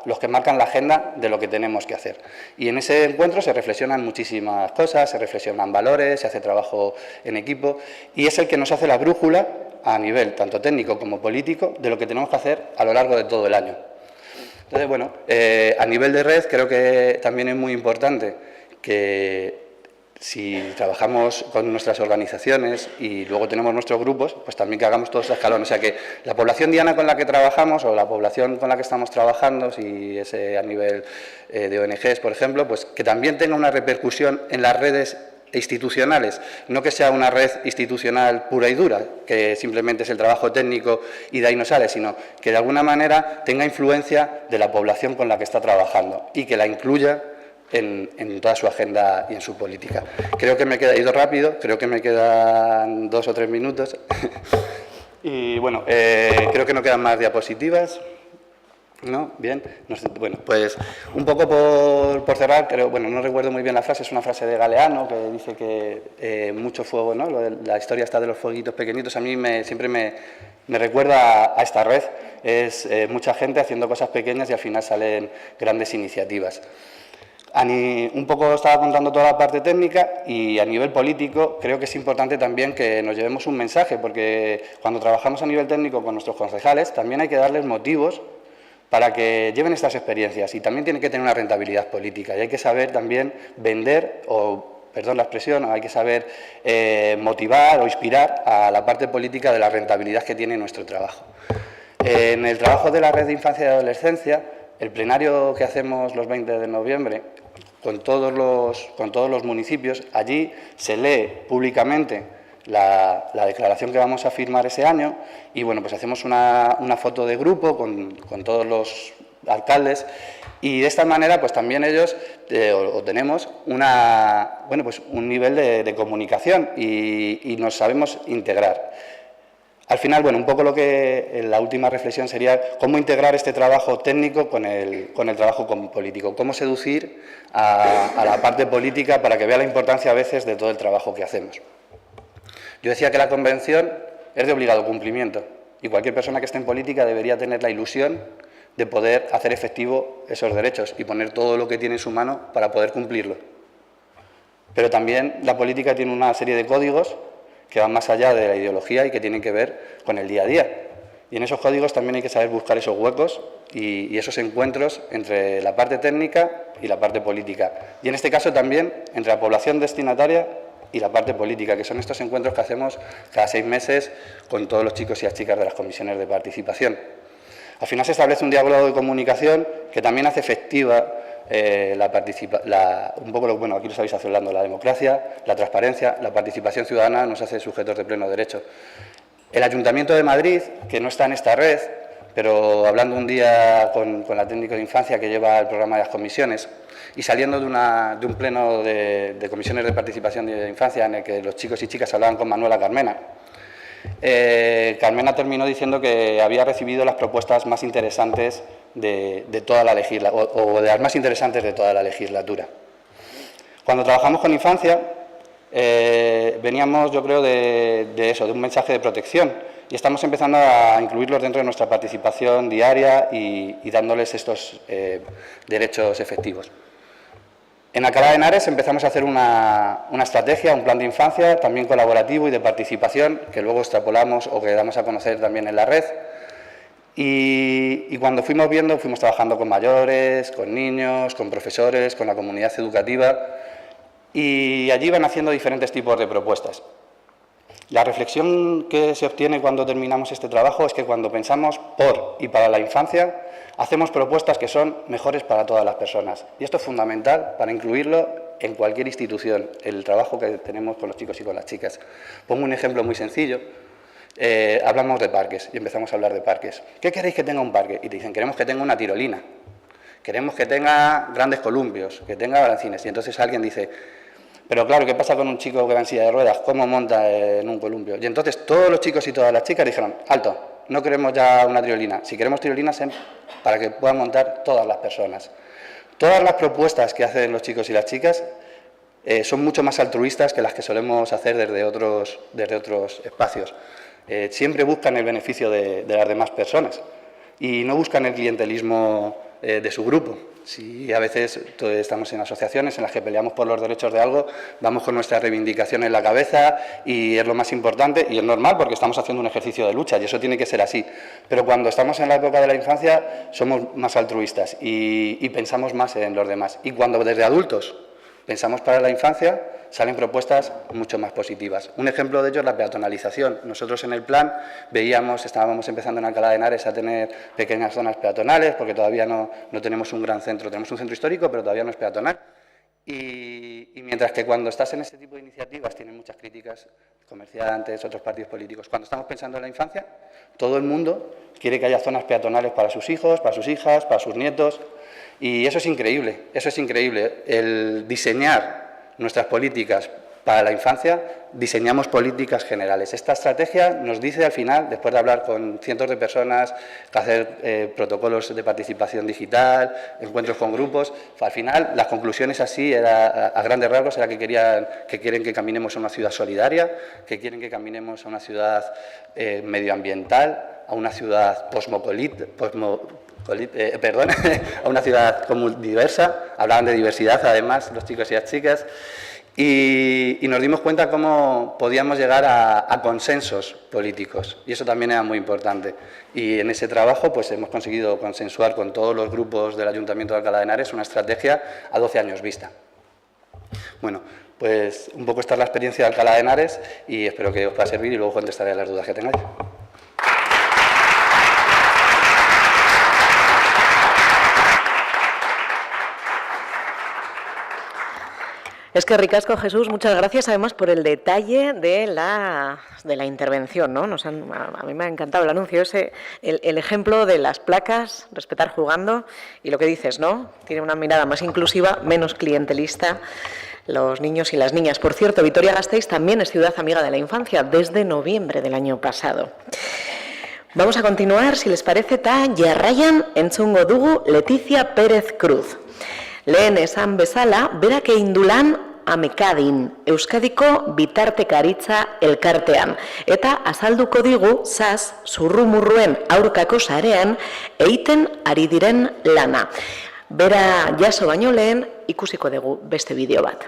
agenda de lo que tenemos que hacer. Y en ese encuentro se reflexionan muchísimas cosas, se reflexionan valores, se hace trabajo en equipo y es el que nos hace la brújula a nivel tanto técnico como político de lo que tenemos que hacer a lo largo de todo el año. Entonces, bueno, a nivel de red creo que también es muy importante que si trabajamos con nuestras organizaciones y luego tenemos nuestros grupos, pues también que hagamos todos los escalones. O sea, que la población diana con la que trabajamos o la población con la que estamos trabajando, si es a nivel de ONGs, por ejemplo, pues que también tenga una repercusión en las redes institucionales, no que sea una red institucional pura y dura, que simplemente es el trabajo técnico y de ahí no sale, sino que de alguna manera tenga influencia de la población con la que está trabajando y que la incluya en toda su agenda y en su política. Creo que he ido rápido, creo que me quedan 2 o 3 minutos y bueno, creo que no quedan más diapositivas. ¿No? Bien. No sé, bueno, pues un poco por cerrar, creo, bueno, no recuerdo muy bien la frase, es una frase de Galeano que dice que mucho fuego, ¿no? La historia está de los fueguitos pequeñitos. A mí siempre me recuerda a esta red. Es mucha gente haciendo cosas pequeñas y al final salen grandes iniciativas. Un poco estaba contando toda la parte técnica y a nivel político creo que es importante también que nos llevemos un mensaje, porque cuando trabajamos a nivel técnico con nuestros concejales también hay que darles motivos para que lleven estas experiencias y también tiene que tener una rentabilidad política y hay que saber también vender, perdón la expresión, hay que saber motivar o inspirar a la parte política de la rentabilidad que tiene nuestro trabajo. En el trabajo de la Red de Infancia y Adolescencia, el plenario que hacemos los 20 de noviembre con todos los municipios, allí se lee públicamente la declaración que vamos a firmar ese año y bueno, pues hacemos una foto de grupo con todos los alcaldes y de esta manera pues también ellos tenemos un nivel de comunicación y nos sabemos integrar. Al final, bueno, un poco la última reflexión sería cómo integrar este trabajo técnico con el trabajo político, cómo seducir a la parte política para que vea la importancia a veces de todo el trabajo que hacemos. Yo decía que la Convención es de obligado cumplimiento y cualquier persona que esté en política debería tener la ilusión de poder hacer efectivo esos derechos y poner todo lo que tiene en su mano para poder cumplirlo. Pero también la política tiene una serie de códigos que van más allá de la ideología y que tienen que ver con el día a día. Y en esos códigos también hay que saber buscar esos huecos y esos encuentros entre la parte técnica y la parte política. Y en este caso también entre la población destinataria y la parte política, que son estos encuentros que hacemos cada 6 meses con todos los chicos y las chicas de las comisiones de participación. Al final se establece un diálogo de comunicación que también hace efectiva aquí lo estáis hablando, la democracia, la transparencia, la participación ciudadana nos hace sujetos de pleno derecho. El Ayuntamiento de Madrid, que no está en esta red, pero hablando un día con la técnico de infancia que lleva el programa de las comisiones y saliendo de un pleno de comisiones de participación de infancia en el que los chicos y chicas hablaban con Manuela Carmena, Carmena terminó diciendo que había recibido las propuestas más interesantes de toda la legislatura, o de las más interesantes de toda la legislatura. Cuando trabajamos con infancia, veníamos, yo creo, de un mensaje de protección y estamos empezando a incluirlos dentro de nuestra participación diaria y dándoles estos derechos efectivos. En Alcalá de Henares empezamos a hacer una estrategia, un plan de infancia también colaborativo y de participación que luego extrapolamos o que damos a conocer también en la red. Y cuando fuimos trabajando con mayores, con niños, con profesores, con la comunidad educativa y allí van haciendo diferentes tipos de propuestas. La reflexión que se obtiene cuando terminamos este trabajo es que cuando pensamos por y para la infancia, hacemos propuestas que son mejores para todas las personas. Y esto es fundamental para incluirlo en cualquier institución, el trabajo que tenemos con los chicos y con las chicas. Pongo un ejemplo muy sencillo. Hablamos de parques y empezamos a hablar de parques. ¿Qué queréis que tenga un parque? Y te dicen, queremos que tenga una tirolina, queremos que tenga grandes columpios, que tenga balancines. Y entonces alguien dice, pero claro, ¿qué pasa con un chico que va en silla de ruedas? ¿Cómo monta en un columpio? Y entonces todos los chicos y todas las chicas dijeron, alto, no queremos ya una tirolina. Si queremos tirolinas para que puedan montar todas las personas. Todas las propuestas que hacen los chicos y las chicas son mucho más altruistas que las que solemos hacer desde otros espacios. Siempre buscan el beneficio de las demás personas y no buscan el clientelismo de su grupo. Si a veces estamos en asociaciones en las que peleamos por los derechos de algo, vamos con nuestra reivindicación en la cabeza y es lo más importante y es normal porque estamos haciendo un ejercicio de lucha y eso tiene que ser así. Pero cuando estamos en la época de la infancia somos más altruistas y pensamos más en los demás. Y cuando desde adultos pensamos para la infancia, salen propuestas mucho más positivas. Un ejemplo de ello es la peatonalización. Nosotros en el plan estábamos empezando en Alcalá de Henares a tener pequeñas zonas peatonales, porque todavía no tenemos un gran centro. Tenemos un centro histórico, pero todavía no es peatonal. Y mientras que cuando estás en este tipo de iniciativas tienen muchas críticas, comerciantes, otros partidos políticos, cuando estamos pensando en la infancia, todo el mundo quiere que haya zonas peatonales para sus hijos, para sus hijas, para sus nietos, y eso es increíble, El diseñar nuestras políticas para la infancia, diseñamos políticas generales. Esta estrategia nos dice al final, después de hablar con cientos de personas, hacer protocolos de participación digital, encuentros con grupos, al final las conclusiones así, a grandes rasgos, era que quieren que caminemos a una ciudad solidaria, que quieren que caminemos a una ciudad medioambiental, a una ciudad a una ciudad diversa. Hablaban de diversidad, además, los chicos y las chicas. Y nos dimos cuenta cómo podíamos llegar a consensos políticos, y eso también era muy importante. Y en ese trabajo pues hemos conseguido consensuar con todos los grupos del Ayuntamiento de Alcalá de Henares una estrategia a 12 años vista. Bueno, pues un poco esta es la experiencia de Alcalá de Henares y espero que os pueda servir y luego contestaré a las dudas que tengáis. Es que ricasco, Jesús, muchas gracias además por el detalle de la intervención, ¿no? A mí me ha encantado el anuncio ese, el ejemplo de las placas, respetar jugando, y lo que dices, ¿no? Tiene una mirada más inclusiva, menos clientelista, los niños y las niñas. Por cierto, Vitoria-Gasteiz también es ciudad amiga de la infancia desde noviembre del año pasado. Vamos a continuar, si les parece, eta jarraian entzungo dugu Leticia Pérez Cruz. Lehen esan bezala, berak egin du lan Amekadin, Euskadiko bitartekaritza elkartean, eta azalduko digu SAS zurrumurruen aurkako sarean egiten ari diren lana. Bera jaso baino lehen ikusiko dugu beste bideo bat.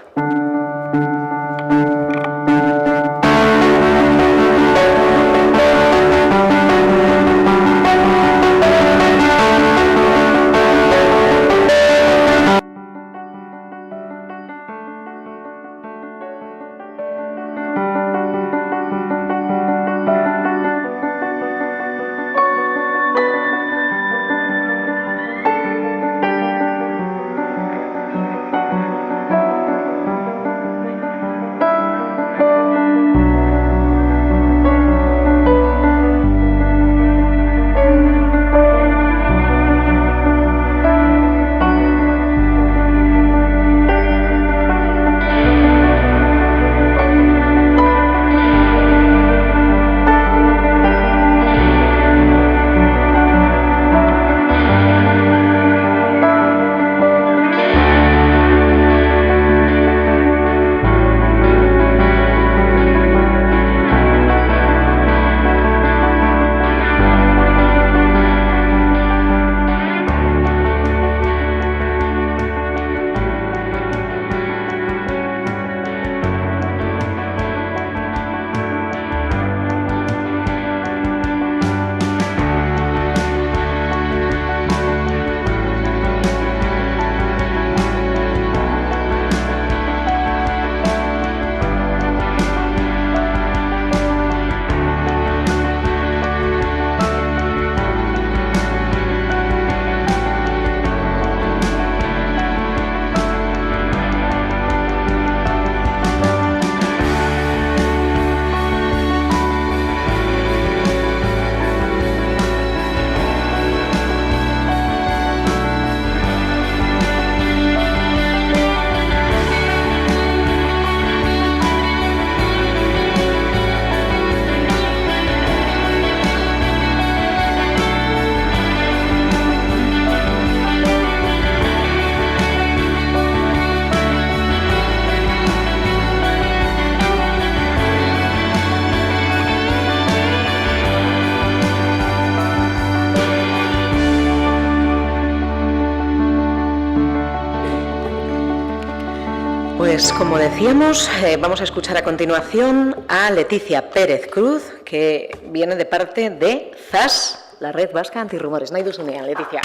Pues como decíamos, vamos a escuchar a continuación a Leticia Pérez Cruz, que viene de parte de ZAS, la Red Vasca Antirrumores. Nahi duzunean, Leticia.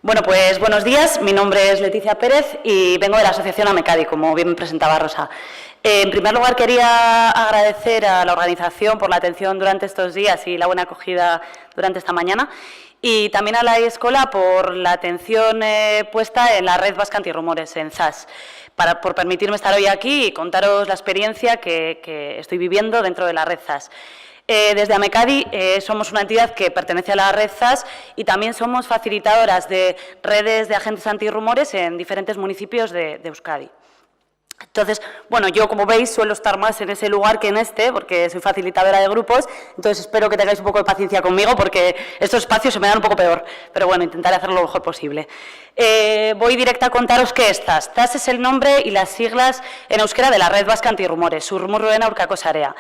Bueno, pues buenos días. Mi nombre es Leticia Pérez y vengo de la Asociación Amecadi, como bien me presentaba Rosa. En primer lugar, quería agradecer a la organización por la atención durante estos días y la buena acogida durante esta mañana. y también a la Escola por la atención puesta en la Red Vasca Antirrumores, en ZAS, por permitirme estar hoy aquí y contaros la experiencia que estoy viviendo dentro de la Red ZAS. Desde Amecadi somos una entidad que pertenece a la Red ZAS y también somos facilitadoras de redes de agentes antirrumores en diferentes municipios de Euskadi. Entonces, bueno, yo, como veis, suelo estar más en ese lugar que en este, porque soy facilitadora de grupos, entonces espero que tengáis un poco de paciencia conmigo, porque estos espacios se me dan un poco peor, pero bueno, intentaré hacerlo lo mejor posible. Voy directa a contaros qué es ZAS. ZAS es el nombre y las siglas en euskera de la Red Vasca Antirrumores, Zurrumurruen Aurkako Sarea.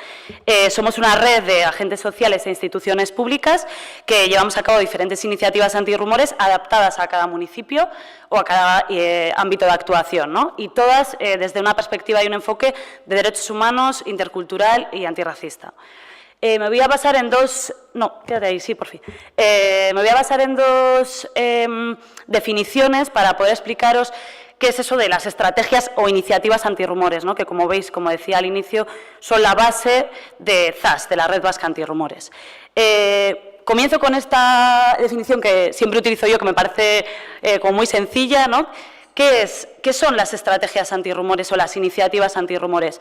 Somos una red de agentes sociales e instituciones públicas que llevamos a cabo diferentes iniciativas antirrumores adaptadas a cada municipio o a cada ámbito de actuación, ¿no? Y todas desde una perspectiva y un enfoque de derechos humanos, intercultural y antirracista. Me voy a basar en dos... No, quédate ahí, sí, por fin. Me voy a basar en dos definiciones para poder explicaros qué es eso de las estrategias o iniciativas antirrumores, ¿no? Que, como veis, como decía al inicio, son la base de ZAS, de la Red Vasca Antirrumores. Comienzo con esta definición que siempre utilizo yo, que me parece como muy sencilla, ¿no? ¿Qué son las estrategias antirrumores o las iniciativas antirrumores?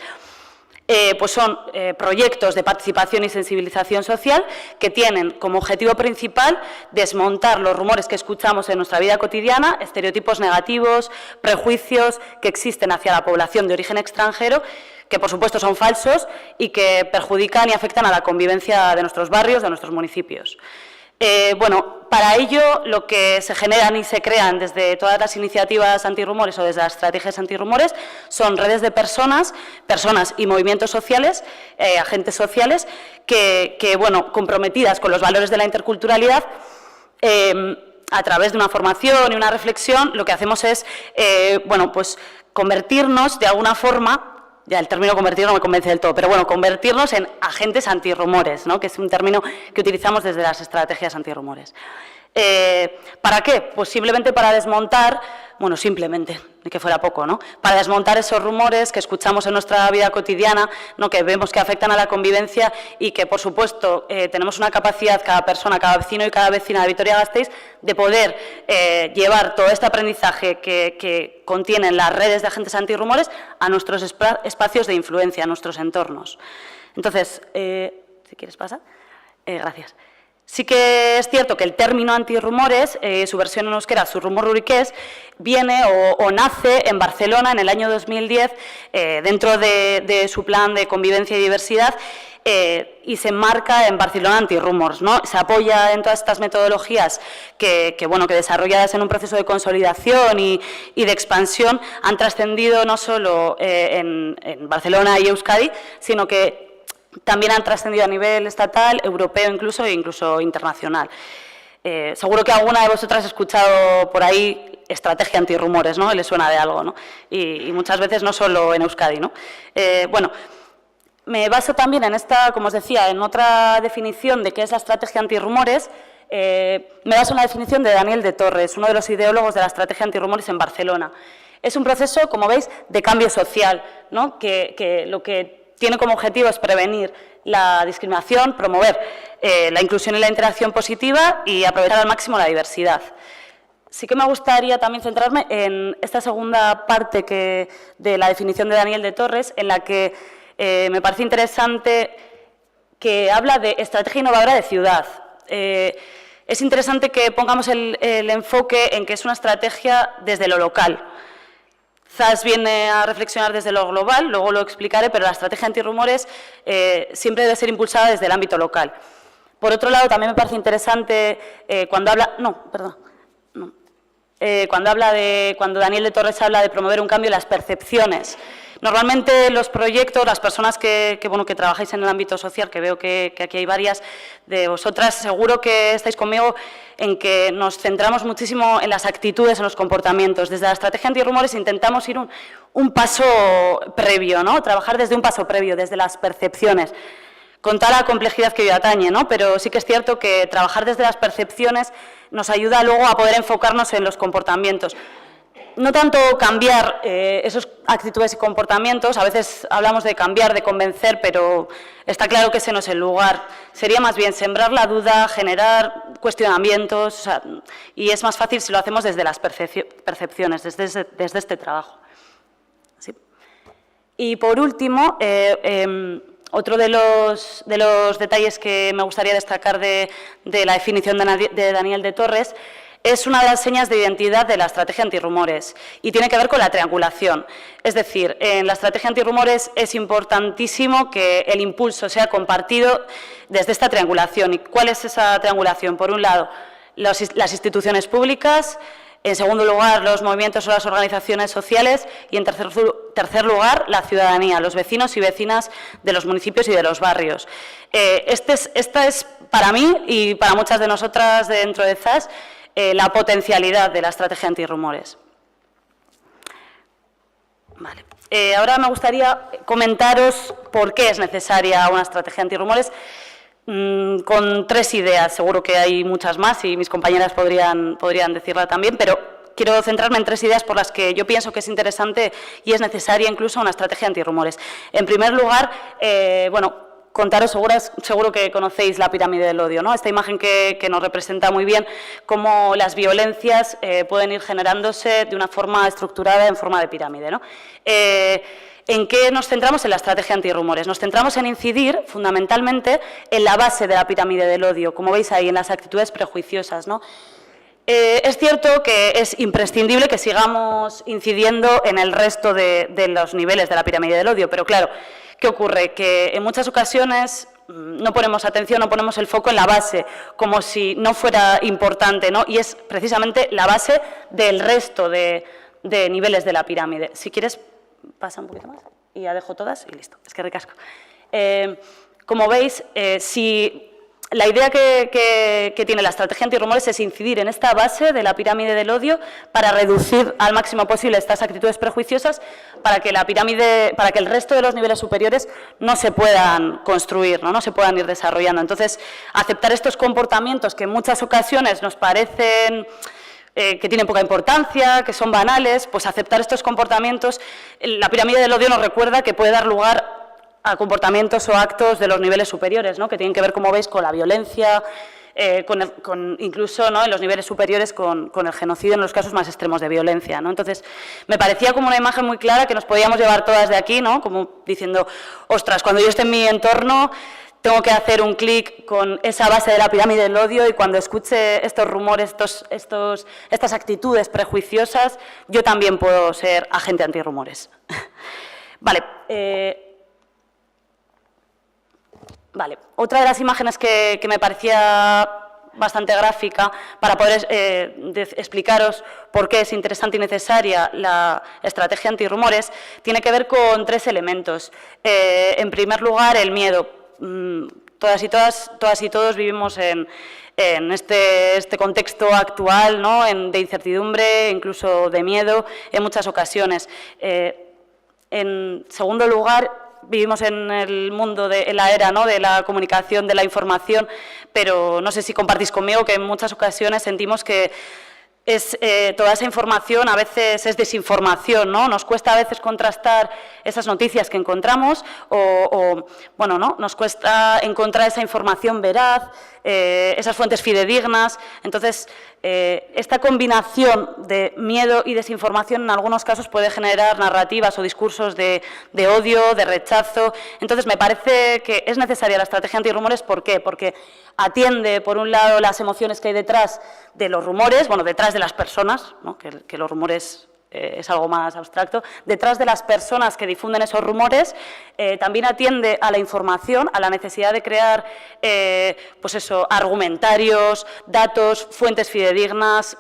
Pues son proyectos de participación y sensibilización social que tienen como objetivo principal desmontar los rumores que escuchamos en nuestra vida cotidiana, estereotipos negativos, prejuicios que existen hacia la población de origen extranjero, que por supuesto son falsos y que perjudican y afectan a la convivencia de nuestros barrios, de nuestros municipios. Bueno, para ello lo que se generan y se crean desde todas las iniciativas antirrumores o desde las estrategias antirrumores son redes de personas y movimientos sociales, agentes sociales, que bueno, comprometidas con los valores de la interculturalidad, a través de una formación y una reflexión, lo que hacemos es, bueno, pues convertirnos de alguna forma. Ya el término convertir no me convence del todo, pero bueno, convertirnos en agentes antirrumores, ¿no? Que es un término que utilizamos desde las estrategias antirrumores. ¿Para qué? Pues simplemente para desmontar, bueno, simplemente, ni que fuera poco, ¿no? Para desmontar esos rumores que escuchamos en nuestra vida cotidiana, ¿no? Que vemos que afectan a la convivencia y que, por supuesto, tenemos una capacidad, cada persona, cada vecino y cada vecina de Vitoria-Gasteiz, de poder llevar todo este aprendizaje que contienen las redes de agentes antirrumores a nuestros espacios de influencia, a nuestros entornos. Entonces, si quieres pasar. Gracias. Sí que es cierto que el término antirrumores, su versión en euskera, zurrumurrurikez, viene o nace en Barcelona en el año 2010, dentro de su plan de convivencia y diversidad, y se enmarca en Barcelona Antirrumors, ¿no? Se apoya en todas estas metodologías que desarrolladas en un proceso de consolidación y de expansión han trascendido no solo en Barcelona y Euskadi, sino que también han trascendido a nivel estatal, europeo incluso internacional. Seguro que alguna de vosotras ha escuchado por ahí estrategia antirrumores, ¿no? Le suena de algo, ¿no? Y muchas veces no solo en Euskadi, ¿no? Bueno, me baso también en esta, como os decía, en otra definición de qué es la estrategia antirrumores. Me baso en la definición de Daniel de Torres, uno de los ideólogos de la estrategia antirrumores en Barcelona. Es un proceso, como veis, de cambio social, ¿no? Que lo que tiene como objetivo es prevenir la discriminación, promover la inclusión y la interacción positiva y aprovechar al máximo la diversidad. Sí que me gustaría también centrarme en esta segunda parte de la definición de Daniel de Torres, en la que me parece interesante que habla de estrategia innovadora de ciudad. Es interesante que pongamos el enfoque en que es una estrategia desde lo local. ZAS viene a reflexionar desde lo global, luego lo explicaré, pero la estrategia antirrumores siempre debe ser impulsada desde el ámbito local. Por otro lado, también me parece interesante cuando Daniel de Torres habla de promover un cambio en las percepciones. Normalmente los proyectos, las personas que trabajáis en el ámbito social, que veo que aquí hay varias de vosotras, seguro que estáis conmigo en que nos centramos muchísimo en las actitudes, en los comportamientos. Desde la estrategia antirrumores intentamos ir un paso previo, ¿no? Trabajar desde un paso previo, desde las percepciones, con toda la complejidad que hoy atañe, ¿no? Pero sí que es cierto que trabajar desde las percepciones nos ayuda luego a poder enfocarnos en los comportamientos. no tanto cambiar esos actitudes y comportamientos, a veces hablamos de cambiar, de convencer, pero está claro que ese no es el lugar. Sería más bien sembrar la duda, generar cuestionamientos, o sea, y es más fácil si lo hacemos desde las percepciones, desde este trabajo. ¿Sí? Y por último, otro de los detalles que me gustaría destacar de la definición de Daniel de Torres es una de las señas de identidad de la estrategia antirrumores y tiene que ver con la triangulación. Es decir, en la estrategia antirrumores es importantísimo que el impulso sea compartido desde esta triangulación. ¿Y cuál es esa triangulación? Por un lado, las instituciones públicas, en segundo lugar, los movimientos o las organizaciones sociales y, en tercer lugar, la ciudadanía, los vecinos y vecinas de los municipios y de los barrios. Esta es, para mí y para muchas de nosotras dentro de ZAS, la potencialidad de la estrategia antirrumores. Vale. Ahora me gustaría comentaros por qué es necesaria una estrategia antirrumores con 3 ideas. Seguro que hay muchas más y mis compañeras podrían decirla también, pero quiero centrarme en 3 ideas por las que yo pienso que es interesante y es necesaria incluso una estrategia antirrumores. En primer lugar, contaros, seguro que conocéis la pirámide del odio, ¿no? Esta imagen que nos representa muy bien cómo las violencias pueden ir generándose de una forma estructurada en forma de pirámide, ¿no? ¿En qué nos centramos en la estrategia antirrumores? Nos centramos en incidir fundamentalmente en la base de la pirámide del odio, como veis ahí, en las actitudes prejuiciosas, ¿no? Es cierto que es imprescindible que sigamos incidiendo en el resto de los niveles de la pirámide del odio, pero claro, ¿qué ocurre? Que en muchas ocasiones no ponemos atención, no ponemos el foco en la base, como si no fuera importante, ¿no? Y es precisamente la base del resto de niveles de la pirámide. Si quieres, pasa un poquito más y ya dejo todas y listo. Es que ricasco. Como veis, si la idea que tiene la estrategia antirrumores es incidir en esta base de la pirámide del odio para reducir al máximo posible estas actitudes prejuiciosas para que el resto de los niveles superiores no se puedan construir, no se puedan ir desarrollando. Entonces, aceptar estos comportamientos que en muchas ocasiones nos parecen que tienen poca importancia, que son banales, pues aceptar estos comportamientos, la pirámide del odio nos recuerda que puede dar lugar a comportamientos o actos de los niveles superiores, ¿no? Que tienen que ver, como veis, con la violencia, incluso, ¿no?, en los niveles superiores con el genocidio en los casos más extremos de violencia, ¿no? Entonces, me parecía como una imagen muy clara que nos podíamos llevar todas de aquí, ¿no? Como diciendo, ostras, cuando yo esté en mi entorno tengo que hacer un clic con esa base de la pirámide del odio y cuando escuche estos rumores, estas actitudes prejuiciosas, yo también puedo ser agente antirrumores. Vale. Vale, otra de las imágenes que me parecía bastante gráfica para poder explicaros por qué es interesante y necesaria la estrategia antirrumores tiene que ver con 3 elementos. En primer lugar, el miedo. Todas y todos vivimos en este contexto actual, ¿no?, de incertidumbre, incluso de miedo en muchas ocasiones. En segundo lugar, vivimos en el mundo, en la era, ¿no?, de la comunicación, de la información, pero no sé si compartís conmigo que en muchas ocasiones sentimos que toda esa información a veces es desinformación, ¿no? Nos cuesta a veces contrastar esas noticias que encontramos bueno, ¿no?, nos cuesta encontrar esa información veraz, esas fuentes fidedignas. Entonces, esta combinación de miedo y desinformación en algunos casos puede generar narrativas o discursos de odio, de rechazo. Entonces, me parece que es necesaria la estrategia antirrumores. ¿Por qué? Porque atiende, por un lado, las emociones que hay detrás de los rumores, bueno, detrás de las personas, ¿no?, que los rumores es algo más abstracto, detrás de las personas que difunden esos rumores, también atiende a la información, a la necesidad de crear, pues eso, argumentarios, datos, fuentes fidedignas,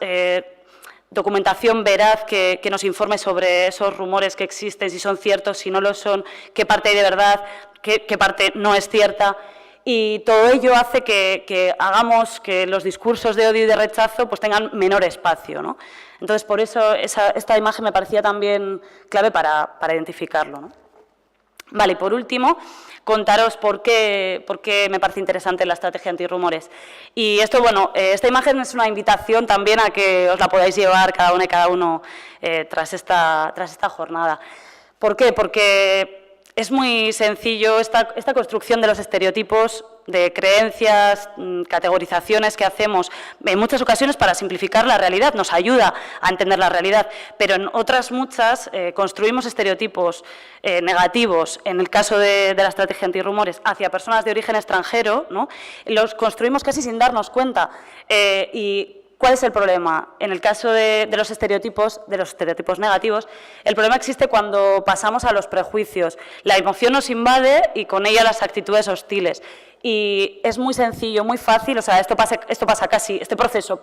documentación veraz que nos informe sobre esos rumores que existen, si son ciertos, si no lo son, qué parte hay de verdad, qué parte no es cierta. Y todo ello hace que hagamos que los discursos de odio y de rechazo pues tengan menor espacio, ¿no? Entonces, por eso esta imagen me parecía también clave para identificarlo, ¿no? Vale, y por último, contaros por qué me parece interesante la estrategia antirrumores. Y esto, bueno, esta imagen es una invitación también a que os la podáis llevar cada una y cada uno tras esta jornada. ¿Por qué? Porque es muy sencillo esta construcción de los estereotipos, de creencias, categorizaciones que hacemos en muchas ocasiones para simplificar la realidad, nos ayuda a entender la realidad, pero en otras muchas construimos estereotipos negativos, en el caso de la estrategia antirrumores, hacia personas de origen extranjero, ¿no? Los construimos casi sin darnos cuenta. Y ¿cuál es el problema? En el caso de los estereotipos negativos, el problema existe cuando pasamos a los prejuicios. La emoción nos invade y con ella las actitudes hostiles. Y es muy sencillo, muy fácil, o sea, este proceso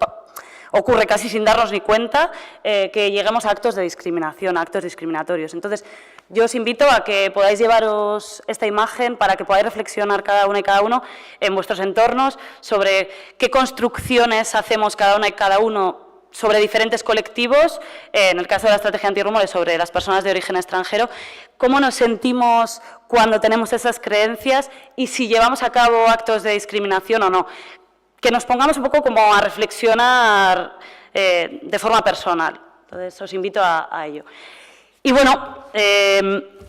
ocurre casi sin darnos ni cuenta, que lleguemos a actos de discriminación, a actos discriminatorios. Entonces, yo os invito a que podáis llevaros esta imagen para que podáis reflexionar cada una y cada uno en vuestros entornos sobre qué construcciones hacemos cada una y cada uno sobre diferentes colectivos, en el caso de la estrategia antirrumores sobre las personas de origen extranjero, cómo nos sentimos cuando tenemos esas creencias y si llevamos a cabo actos de discriminación o no. Que nos pongamos un poco como a reflexionar de forma personal. Entonces, os invito a ello. Y bueno,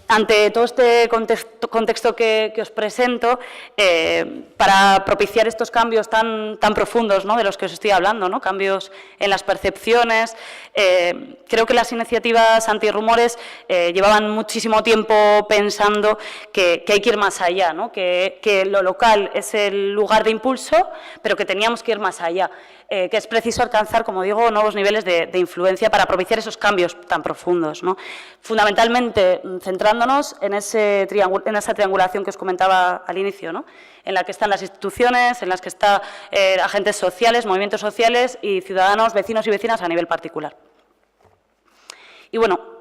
ante todo este contexto que os presento, para propiciar estos cambios tan profundos, ¿no?, de los que os estoy hablando, ¿no?, cambios en las percepciones, creo que las iniciativas antirrumores llevaban muchísimo tiempo pensando que hay que ir más allá, ¿no?, que lo local es el lugar de impulso, pero que teníamos que ir más allá. Que es preciso alcanzar, como digo, nuevos niveles de influencia para propiciar esos cambios tan profundos, ¿no? Fundamentalmente, centrándonos en esa triangulación que os comentaba al inicio, ¿no?, en la que están las instituciones, en las que están agentes sociales, movimientos sociales y ciudadanos, vecinos y vecinas a nivel particular. Y bueno,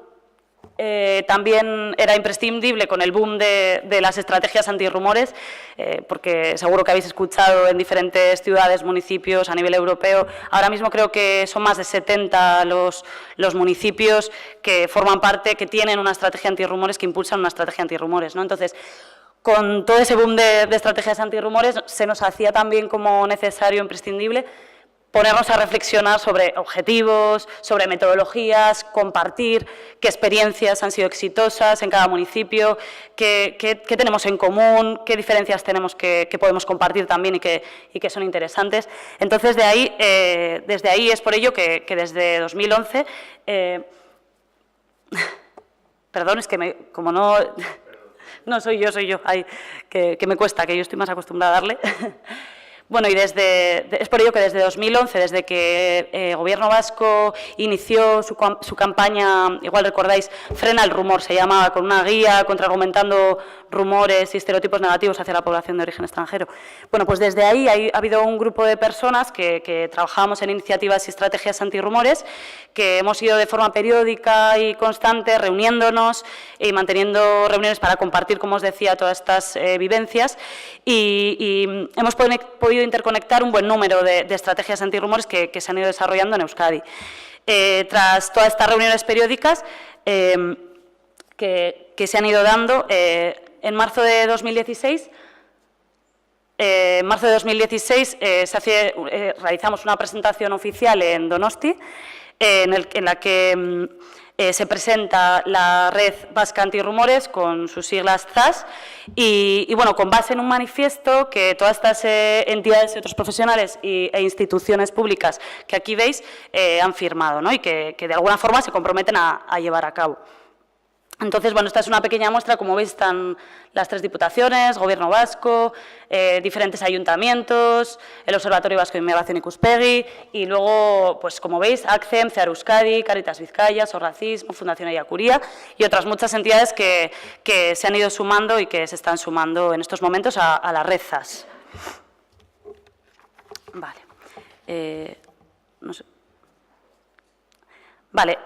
también era imprescindible con el boom de las estrategias antirrumores, porque seguro que habéis escuchado en diferentes ciudades, municipios a nivel europeo. Ahora mismo creo que son más de 70 los municipios que forman parte, que tienen una estrategia antirrumores, que impulsan una estrategia antirrumores, ¿no? Entonces, con todo ese boom de estrategias antirrumores, se nos hacía también como necesario, imprescindible, ponernos a reflexionar sobre objetivos, sobre metodologías, compartir qué experiencias han sido exitosas en cada municipio, qué tenemos en común, qué diferencias tenemos que podemos compartir también y que son interesantes. Entonces, desde ahí es por ello que desde 2011... perdón, es que como no... No, soy yo, ay, que me cuesta, que yo estoy más acostumbrada a darle... Bueno, y es por ello que desde 2011, desde que el Gobierno vasco inició su campaña, igual recordáis, Frena el rumor, se llamaba, con una guía contraargumentando rumores y estereotipos negativos hacia la población de origen extranjero. Bueno, pues desde ahí ha habido un grupo de personas que trabajamos en iniciativas y estrategias antirrumores, que hemos ido de forma periódica y constante reuniéndonos y manteniendo reuniones para compartir, como os decía, todas estas vivencias y hemos podido interconectar un buen número de estrategias antirrumores que se han ido desarrollando en Euskadi. Tras todas estas reuniones periódicas que se han ido dando, en marzo de 2016 realizamos una presentación oficial en Donosti, en la que se presenta la Red Vasca Antirrumores con sus siglas ZAS y bueno, con base en un manifiesto que todas estas entidades y otros profesionales e instituciones públicas que aquí veis han firmado, ¿no?, y que de alguna forma se comprometen a llevar a cabo. Entonces, bueno, esta es una pequeña muestra, como veis están las 3 diputaciones, Gobierno vasco, diferentes ayuntamientos, el Observatorio Vasco de Inmigración Ikuspegi y luego, pues como veis, ACCEM, CEAR Euskadi, Caritas Vizcaya, Sorracismo, Fundación Ayacuría y otras muchas entidades que se han ido sumando y que se están sumando en estos momentos a la red ZAS. Vale. No sé. Vale,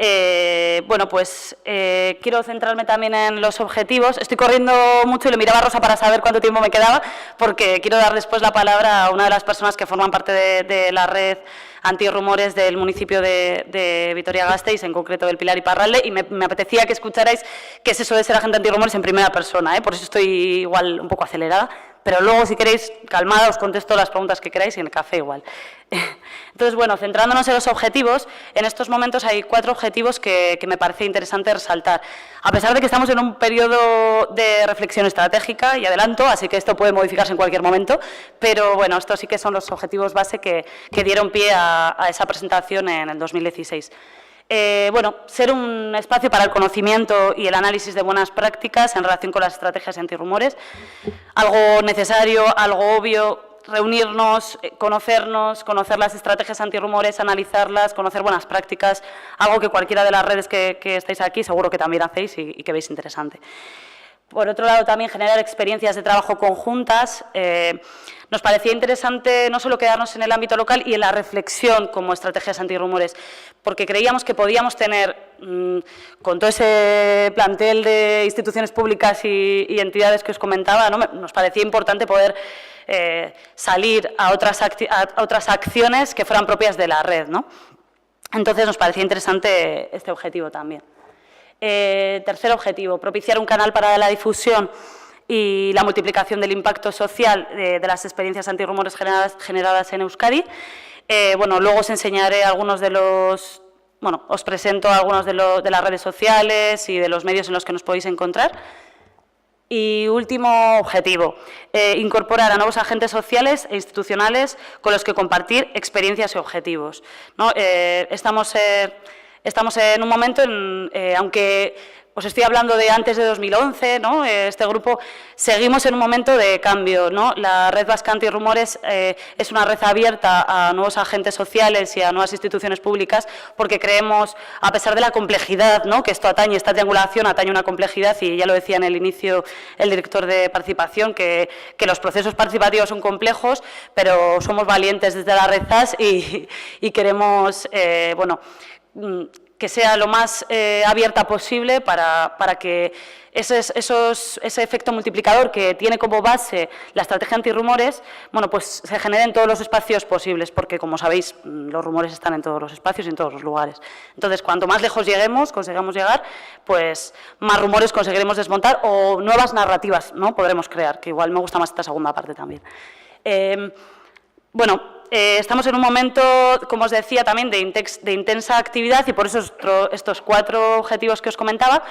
bueno, pues quiero centrarme también en los objetivos. Estoy corriendo mucho y le miraba a Rosa para saber cuánto tiempo me quedaba, porque quiero dar después la palabra a una de las personas que forman parte de la red antirrumores del municipio de Vitoria-Gasteiz, en concreto del Pilar y Parralde, y me apetecía que escucharais qué es eso de ser agente antirrumores en primera persona, por eso estoy igual un poco acelerada, pero luego, si queréis, calmada, os contesto las preguntas que queráis y en el café igual. Entonces, bueno, centrándonos en los objetivos, en estos momentos hay 4 objetivos que me parece interesante resaltar. A pesar de que estamos en un periodo de reflexión estratégica y adelanto, así que esto puede modificarse en cualquier momento, pero bueno, estos sí que son los objetivos base que dieron pie a esa presentación en el 2016. Bueno, ser un espacio para el conocimiento y el análisis de buenas prácticas en relación con las estrategias antirrumores, algo necesario, algo obvio, reunirnos, conocer las estrategias antirrumores, analizarlas, conocer buenas prácticas, algo que cualquiera de las redes que estáis aquí seguro que también hacéis y que veis interesante. Por otro lado, también generar experiencias de trabajo conjuntas. Nos parecía interesante no solo quedarnos en el ámbito local y en la reflexión como estrategias antirrumores, porque creíamos que podíamos tener, con todo ese plantel de instituciones públicas y entidades que os comentaba, ¿no? Nos parecía importante poder salir a otras acciones que fueran propias de la red, ¿no? Entonces, nos parecía interesante este objetivo también. Tercer objetivo, propiciar un canal para la difusión y la multiplicación del impacto social de las experiencias antirrumores generadas en Euskadi. Bueno, luego os enseñaré algunos de los, bueno, os presento algunos de las redes sociales y de los medios en los que nos podéis encontrar. Y último objetivo, incorporar a nuevos agentes sociales e institucionales con los que compartir experiencias y objetivos, ¿no? Estamos en un momento, aunque os estoy hablando de antes de 2011, ¿no? Este grupo, seguimos en un momento de cambio, ¿no? La Red Vasca Antirrumores es una red abierta a nuevos agentes sociales y a nuevas instituciones públicas, porque creemos, a pesar de la complejidad, ¿no? Que esto atañe, esta triangulación atañe una complejidad, y ya lo decía en el inicio el director de participación, que los procesos participativos son complejos, pero somos valientes desde la Red ZAS y queremos, bueno, que sea lo más abierta posible para que ese efecto multiplicador que tiene como base la estrategia antirrumores, bueno, pues se genere en todos los espacios posibles, porque, como sabéis, los rumores están en todos los espacios y en todos los lugares. Entonces, cuanto más lejos consigamos llegar, pues más rumores conseguiremos desmontar o nuevas narrativas, ¿no? Podremos crear, que igual me gusta más esta segunda parte también. Bueno, estamos en un momento, como os decía, también de intensa actividad, y por eso estos 4 objetivos que os comentaba,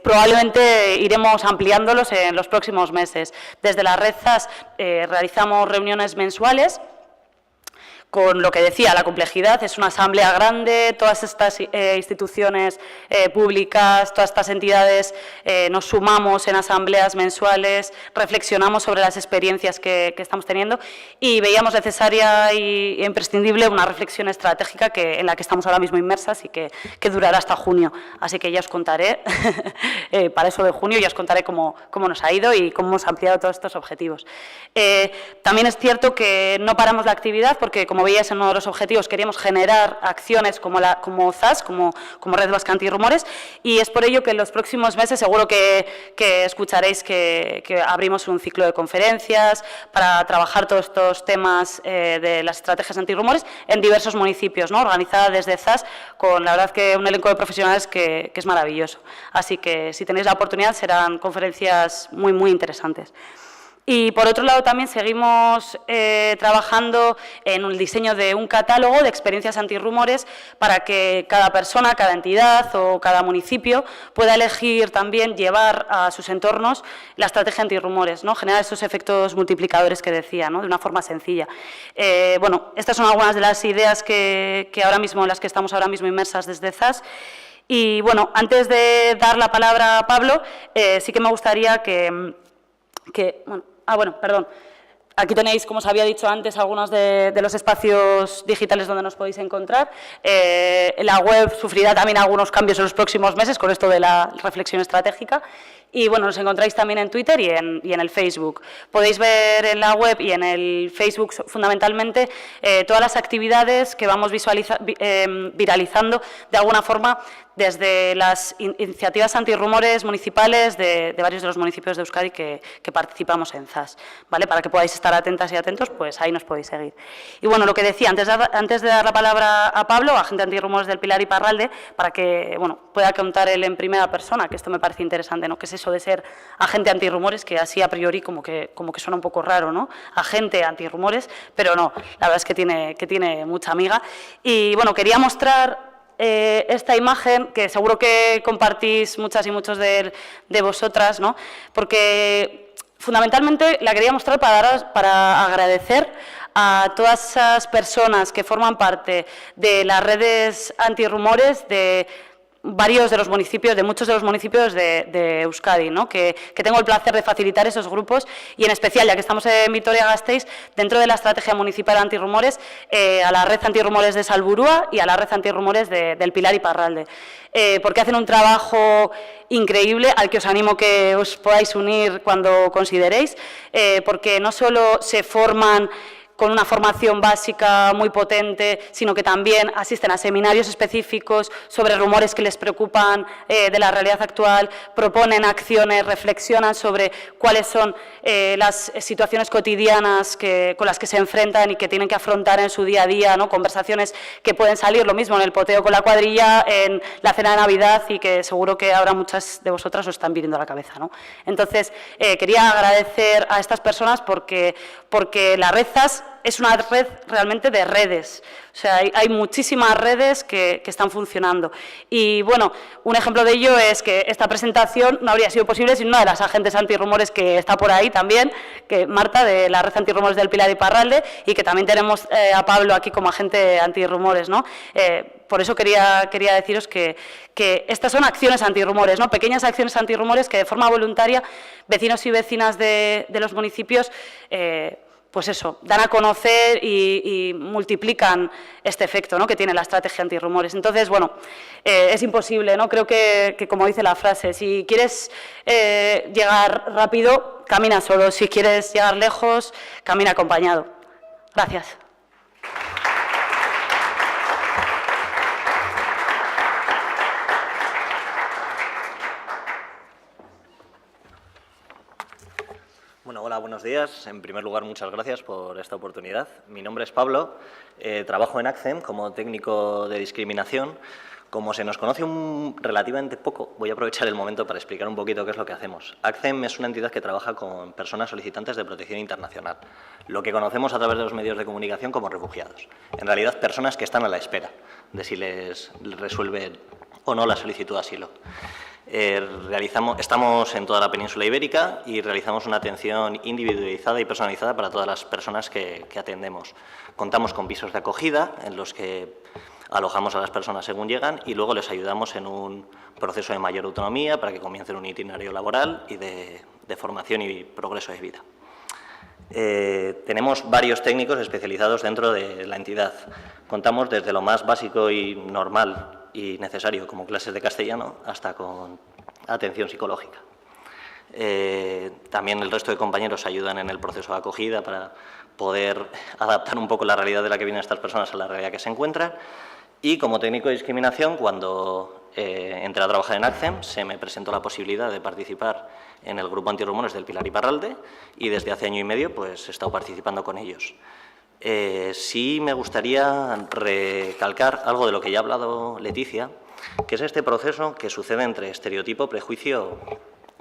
probablemente iremos ampliándolos en los próximos meses. Desde la Red ZAS realizamos reuniones mensuales. Con lo que decía, la complejidad, es una asamblea grande, todas estas instituciones públicas, todas estas entidades nos sumamos en asambleas mensuales, reflexionamos sobre las experiencias que estamos teniendo y veíamos necesaria e imprescindible una reflexión estratégica en la que estamos ahora mismo inmersas y que durará hasta junio. Así que ya os contaré, para eso de junio, ya os contaré cómo nos ha ido y cómo hemos ampliado todos estos objetivos. También es cierto que no paramos la actividad porque, como veíais en uno de los objetivos, queríamos generar acciones como ZAS, como Red Vasca Antirrumores, y es por ello que en los próximos meses seguro que escucharéis que abrimos un ciclo de conferencias para trabajar todos estos temas de las estrategias antirrumores en diversos municipios, ¿no? Organizada desde ZAS, con la verdad que un elenco de profesionales que es maravilloso. Así que, si tenéis la oportunidad, serán conferencias muy, muy interesantes. Y, por otro lado, también seguimos trabajando en el diseño de un catálogo de experiencias antirrumores para que cada persona, cada entidad o cada municipio pueda elegir también llevar a sus entornos la estrategia antirrumores, ¿no? Generar esos efectos multiplicadores que decía, ¿no? De una forma sencilla. Bueno, estas son algunas de las ideas en las que estamos ahora mismo inmersas desde ZAS. Y, bueno, antes de dar la palabra a Pablo, sí que me gustaría Aquí tenéis, como os había dicho antes, algunos de los espacios digitales donde nos podéis encontrar. La web sufrirá también algunos cambios en los próximos meses con esto de la reflexión estratégica. Y bueno, nos encontráis también en Twitter y en el Facebook. Podéis ver en la web y en el Facebook fundamentalmente todas las actividades que vamos viralizando de alguna forma desde las iniciativas antirrumores municipales de varios de los municipios de Euskadi que participamos en ZAS, ¿vale? Para que podáis estar atentas y atentos, pues ahí nos podéis seguir. Y bueno, lo que decía, antes de dar la palabra a Pablo, agente antirrumores del Pilar y Parralde, para que bueno, pueda contar él en primera persona, que esto me parece interesante, ¿no? Que es eso de ser agente antirrumores, que así a priori como que suena un poco raro, ¿no? Agente antirrumores, pero no, la verdad es que tiene mucha amiga. Y bueno, quería mostrar esta imagen, que seguro que compartís muchas y muchos de vosotras, ¿no? Porque fundamentalmente la quería mostrar para agradecer a todas esas personas que forman parte de las redes antirrumores de varios de los municipios, de muchos de los municipios de Euskadi, ¿no? Que tengo el placer de facilitar esos grupos y en especial, ya que estamos en Vitoria-Gasteiz, dentro de la estrategia municipal antirrumores, a la red antirrumores de Salburua y a la red antirrumores del Pilar y Parralde, porque hacen un trabajo increíble al que os animo que os podáis unir cuando consideréis, porque no solo se forman con una formación básica muy potente, sino que también asisten a seminarios específicos sobre rumores que les preocupan de la realidad actual, proponen acciones, reflexionan sobre cuáles son las situaciones cotidianas con las que se enfrentan y que tienen que afrontar en su día a día, ¿no? Conversaciones que pueden salir, lo mismo en el poteo con la cuadrilla, en la cena de Navidad y que seguro que ahora muchas de vosotras os están viniendo a la cabeza, ¿no? Entonces, quería agradecer a estas personas porque la red ZAS es una red realmente de redes, o sea, hay muchísimas redes que están funcionando. Y bueno, un ejemplo de ello es que esta presentación no habría sido posible sin una de las agentes antirrumores que está por ahí también, que Marta, de la red antirrumores del Pilar y Parralde, y que también tenemos a Pablo aquí como agente antirrumores, ¿no? Por eso quería deciros que estas son acciones antirrumores, ¿no? Pequeñas acciones antirrumores que de forma voluntaria vecinos y vecinas de los municipios pues eso, dan a conocer y multiplican este efecto, ¿no? Que tiene la estrategia antirrumores. Entonces, bueno, es imposible, ¿no? Creo que como dice la frase, si quieres llegar rápido, camina solo. Si quieres llegar lejos, camina acompañado. Gracias. Bueno, hola, buenos días. En primer lugar, muchas gracias por esta oportunidad. Mi nombre es Pablo, trabajo en ACCEM como técnico de discriminación. Como se nos conoce relativamente poco, voy a aprovechar el momento para explicar un poquito qué es lo que hacemos. ACCEM es una entidad que trabaja con personas solicitantes de protección internacional, lo que conocemos a través de los medios de comunicación como refugiados. En realidad, personas que están a la espera de si les resuelven o no la solicitud de asilo. Estamos en toda la península ibérica y realizamos una atención individualizada y personalizada para todas las personas que atendemos. Contamos con pisos de acogida en los que alojamos a las personas según llegan y luego les ayudamos en un proceso de mayor autonomía para que comiencen un itinerario laboral y de formación y progreso de vida. Tenemos varios técnicos especializados dentro de la entidad. Contamos desde lo más básico y normal y necesario, como clases de castellano, hasta con atención psicológica. También el resto de compañeros ayudan en el proceso de acogida para poder adaptar un poco la realidad de la que vienen estas personas a la realidad que se encuentran. Y como técnico de discriminación, cuando entré a trabajar en ACCEM, se me presentó la posibilidad de participar en el grupo antirrumores del Pilar y Parralde y desde hace año y medio pues, he estado participando con ellos. Sí me gustaría recalcar algo de lo que ya ha hablado Leticia, que es este proceso que sucede entre estereotipo, prejuicio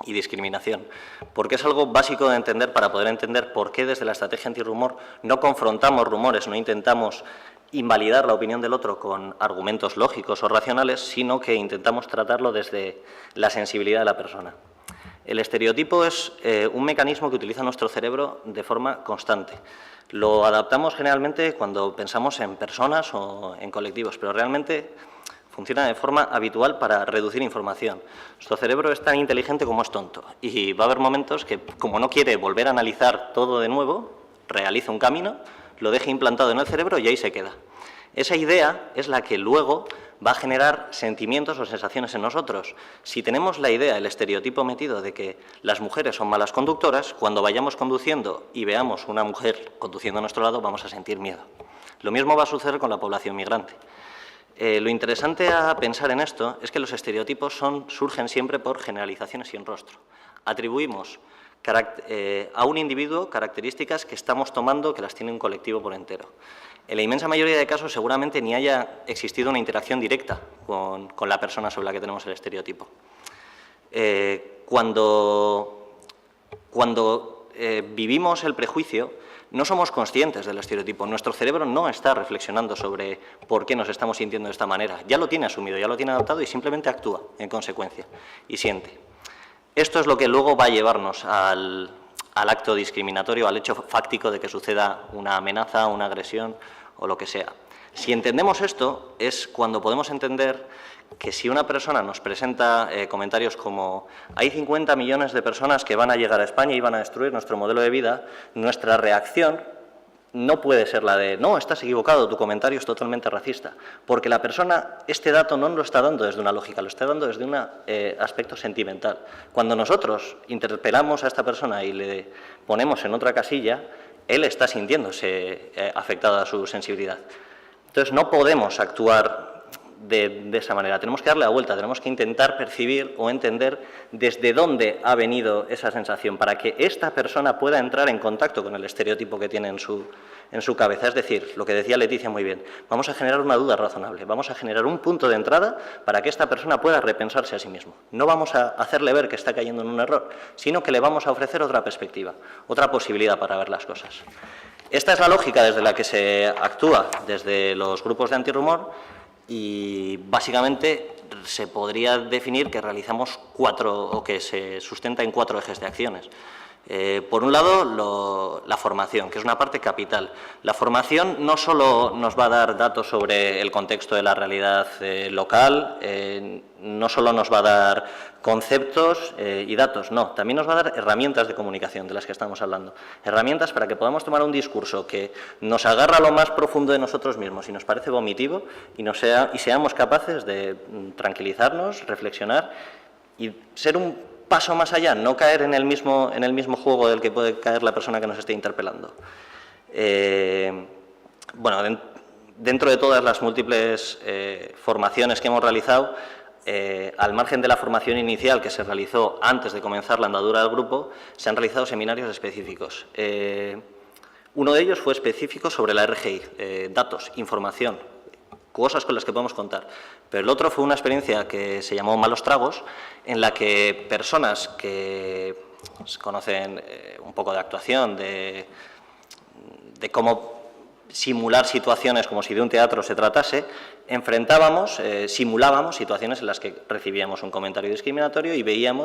y discriminación, porque es algo básico de entender para poder entender por qué desde la estrategia antirrumor no confrontamos rumores, no intentamos invalidar la opinión del otro con argumentos lógicos o racionales, sino que intentamos tratarlo desde la sensibilidad de la persona. El estereotipo es un mecanismo que utiliza nuestro cerebro de forma constante. Lo adaptamos generalmente cuando pensamos en personas o en colectivos, pero realmente funciona de forma habitual para reducir información. Nuestro cerebro es tan inteligente como es tonto y va a haber momentos que, como no quiere volver a analizar todo de nuevo, realice un camino, lo deje implantado en el cerebro y ahí se queda. Esa idea es la que luego va a generar sentimientos o sensaciones en nosotros. Si tenemos la idea, el estereotipo metido de que las mujeres son malas conductoras, cuando vayamos conduciendo y veamos una mujer conduciendo a nuestro lado, vamos a sentir miedo. Lo mismo va a suceder con la población migrante. Lo interesante a pensar en esto es que los estereotipos surgen siempre por generalizaciones sin rostro. Atribuimos a un individuo características que estamos tomando que las tiene un colectivo por entero. En la inmensa mayoría de casos seguramente ni haya existido una interacción directa con la persona sobre la que tenemos el estereotipo. Cuando vivimos el prejuicio, no somos conscientes del estereotipo. Nuestro cerebro no está reflexionando sobre por qué nos estamos sintiendo de esta manera. Ya lo tiene asumido, ya lo tiene adaptado y simplemente actúa en consecuencia y siente. Esto es lo que luego va a llevarnos al acto discriminatorio, al hecho fáctico de que suceda una amenaza, una agresión o lo que sea. Si entendemos esto, es cuando podemos entender que si una persona nos presenta comentarios como hay 50 millones de personas que van a llegar a España y van a destruir nuestro modelo de vida, nuestra reacción no puede ser la de no, estás equivocado, tu comentario es totalmente racista, porque la persona este dato no lo está dando desde una lógica, lo está dando desde un aspecto sentimental. Cuando nosotros interpelamos a esta persona y le ponemos en otra casilla, él está sintiéndose afectado a su sensibilidad. Entonces no podemos actuar de esa manera, tenemos que darle la vuelta, tenemos que intentar percibir o entender desde dónde ha venido esa sensación para que esta persona pueda entrar en contacto con el estereotipo que tiene en su cabeza. Es decir, lo que decía Leticia muy bien, vamos a generar una duda razonable, vamos a generar un punto de entrada para que esta persona pueda repensarse a sí mismo. No vamos a hacerle ver que está cayendo en un error, sino que le vamos a ofrecer otra perspectiva, otra posibilidad para ver las cosas. Esta es la lógica desde la que se actúa desde los grupos de antirrumor. Y básicamente se podría definir que realizamos que se sustenta en 4 ejes de acciones. Por un lado, la formación, que es una parte capital. La formación no solo nos va a dar datos sobre el contexto de la realidad local, no solo nos va a dar conceptos y datos, no, también nos va a dar herramientas de comunicación de las que estamos hablando. Herramientas para que podamos tomar un discurso que nos agarra a lo más profundo de nosotros mismos y nos parece vomitivo y seamos capaces de tranquilizarnos, reflexionar y ser un paso más allá, no caer en el mismo juego del que puede caer la persona que nos esté interpelando. Bueno, dentro de todas las múltiples formaciones que hemos realizado, al margen de la formación inicial que se realizó antes de comenzar la andadura del grupo, se han realizado seminarios específicos. Uno de ellos fue específico sobre la RGI, datos, información, cosas con las que podemos contar. Pero el otro fue una experiencia que se llamó Malos Tragos, en la que personas que conocen un poco de actuación, de cómo simular situaciones como si de un teatro se tratase, simulábamos situaciones en las que recibíamos un comentario discriminatorio y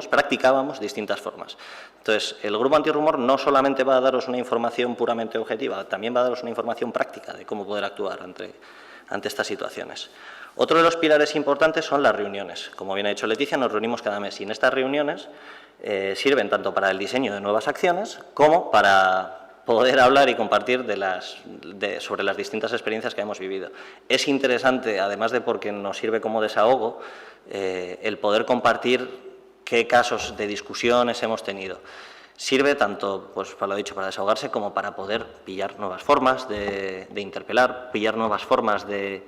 practicábamos distintas formas. Entonces, el grupo antirrumor no solamente va a daros una información puramente objetiva, también va a daros una información práctica de cómo poder actuar ante estas situaciones. Otro de los pilares importantes son las reuniones. Como bien ha dicho Leticia, nos reunimos cada mes y en estas reuniones sirven tanto para el diseño de nuevas acciones como para poder hablar y compartir sobre las distintas experiencias que hemos vivido. Es interesante, además de porque nos sirve como desahogo, el poder compartir qué casos de discusiones hemos tenido. Sirve tanto, pues para lo dicho, para desahogarse como para poder pillar nuevas formas de interpelar, pillar nuevas formas de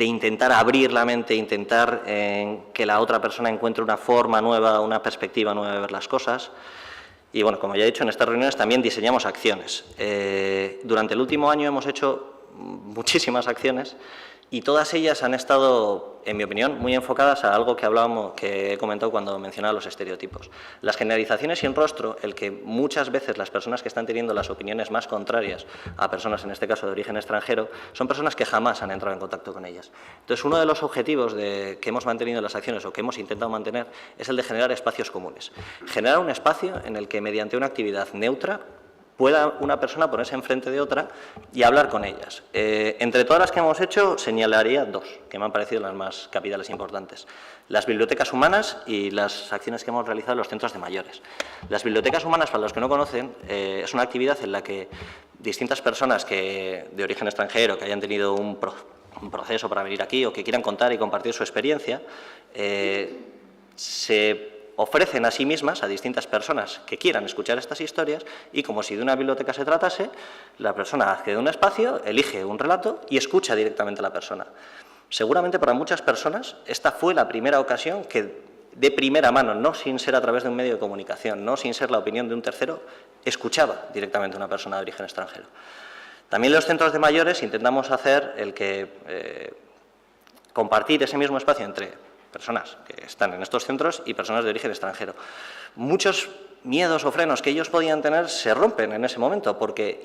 intentar abrir la mente, intentar que la otra persona encuentre una forma nueva, una perspectiva nueva de ver las cosas. Y bueno, como ya he dicho, en estas reuniones también diseñamos acciones. Durante el último año hemos hecho muchísimas acciones y todas ellas han estado, en mi opinión, muy enfocadas a algo que he comentado cuando mencionaba los estereotipos. Las generalizaciones sin rostro, el que muchas veces las personas que están teniendo las opiniones más contrarias a personas, en este caso de origen extranjero, son personas que jamás han entrado en contacto con ellas. Entonces, uno de los objetivos que hemos mantenido en las acciones o que hemos intentado mantener es el de generar espacios comunes. Generar un espacio en el que, mediante una actividad neutra, pueda una persona ponerse enfrente de otra y hablar con ellas. Entre todas las que hemos hecho, señalaría dos, que me han parecido las más capitales e importantes. Las bibliotecas humanas y las acciones que hemos realizado en los centros de mayores. Las bibliotecas humanas, para los que no conocen, es una actividad en la que distintas personas de origen extranjero, que hayan tenido un proceso para venir aquí o que quieran contar y compartir su experiencia, se ofrecen a sí mismas a distintas personas que quieran escuchar estas historias y, como si de una biblioteca se tratase, la persona accede a un espacio, elige un relato y escucha directamente a la persona. Seguramente para muchas personas esta fue la primera ocasión que, de primera mano, no sin ser a través de un medio de comunicación, no sin ser la opinión de un tercero, escuchaba directamente a una persona de origen extranjero. También en los centros de mayores intentamos hacer compartir ese mismo espacio entre personas que están en estos centros y personas de origen extranjero. Muchos miedos o frenos que ellos podían tener se rompen en ese momento porque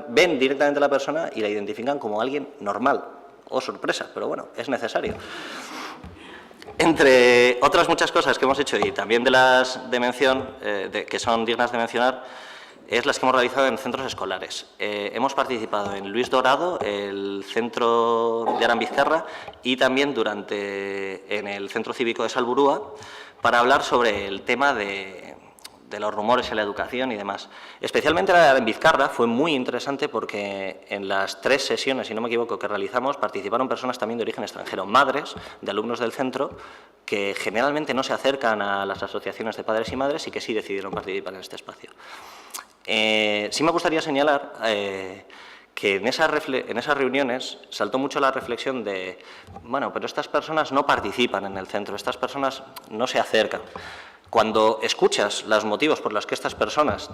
ven directamente a la persona y la identifican como alguien normal. Oh, sorpresa, pero bueno, es necesario. Entre otras muchas cosas que hemos hecho y también de las de mención, que son dignas de mencionar, es las que hemos realizado en centros escolares. Hemos participado en Luis Dorado, el centro de Aranbizkarra, y también en el Centro Cívico de Salburúa, para hablar sobre el tema de los rumores en la educación y demás. Especialmente la de Aranbizkarra fue muy interesante porque en las 3 sesiones, si no me equivoco, que realizamos, participaron personas también de origen extranjero, madres de alumnos del centro, que generalmente no se acercan a las asociaciones de padres y madres y que sí decidieron participar en este espacio. Sí me gustaría señalar que en esas reuniones saltó mucho la reflexión de, bueno, pero estas personas no participan en el centro, estas personas no se acercan. Cuando escuchas los motivos por los que estas personas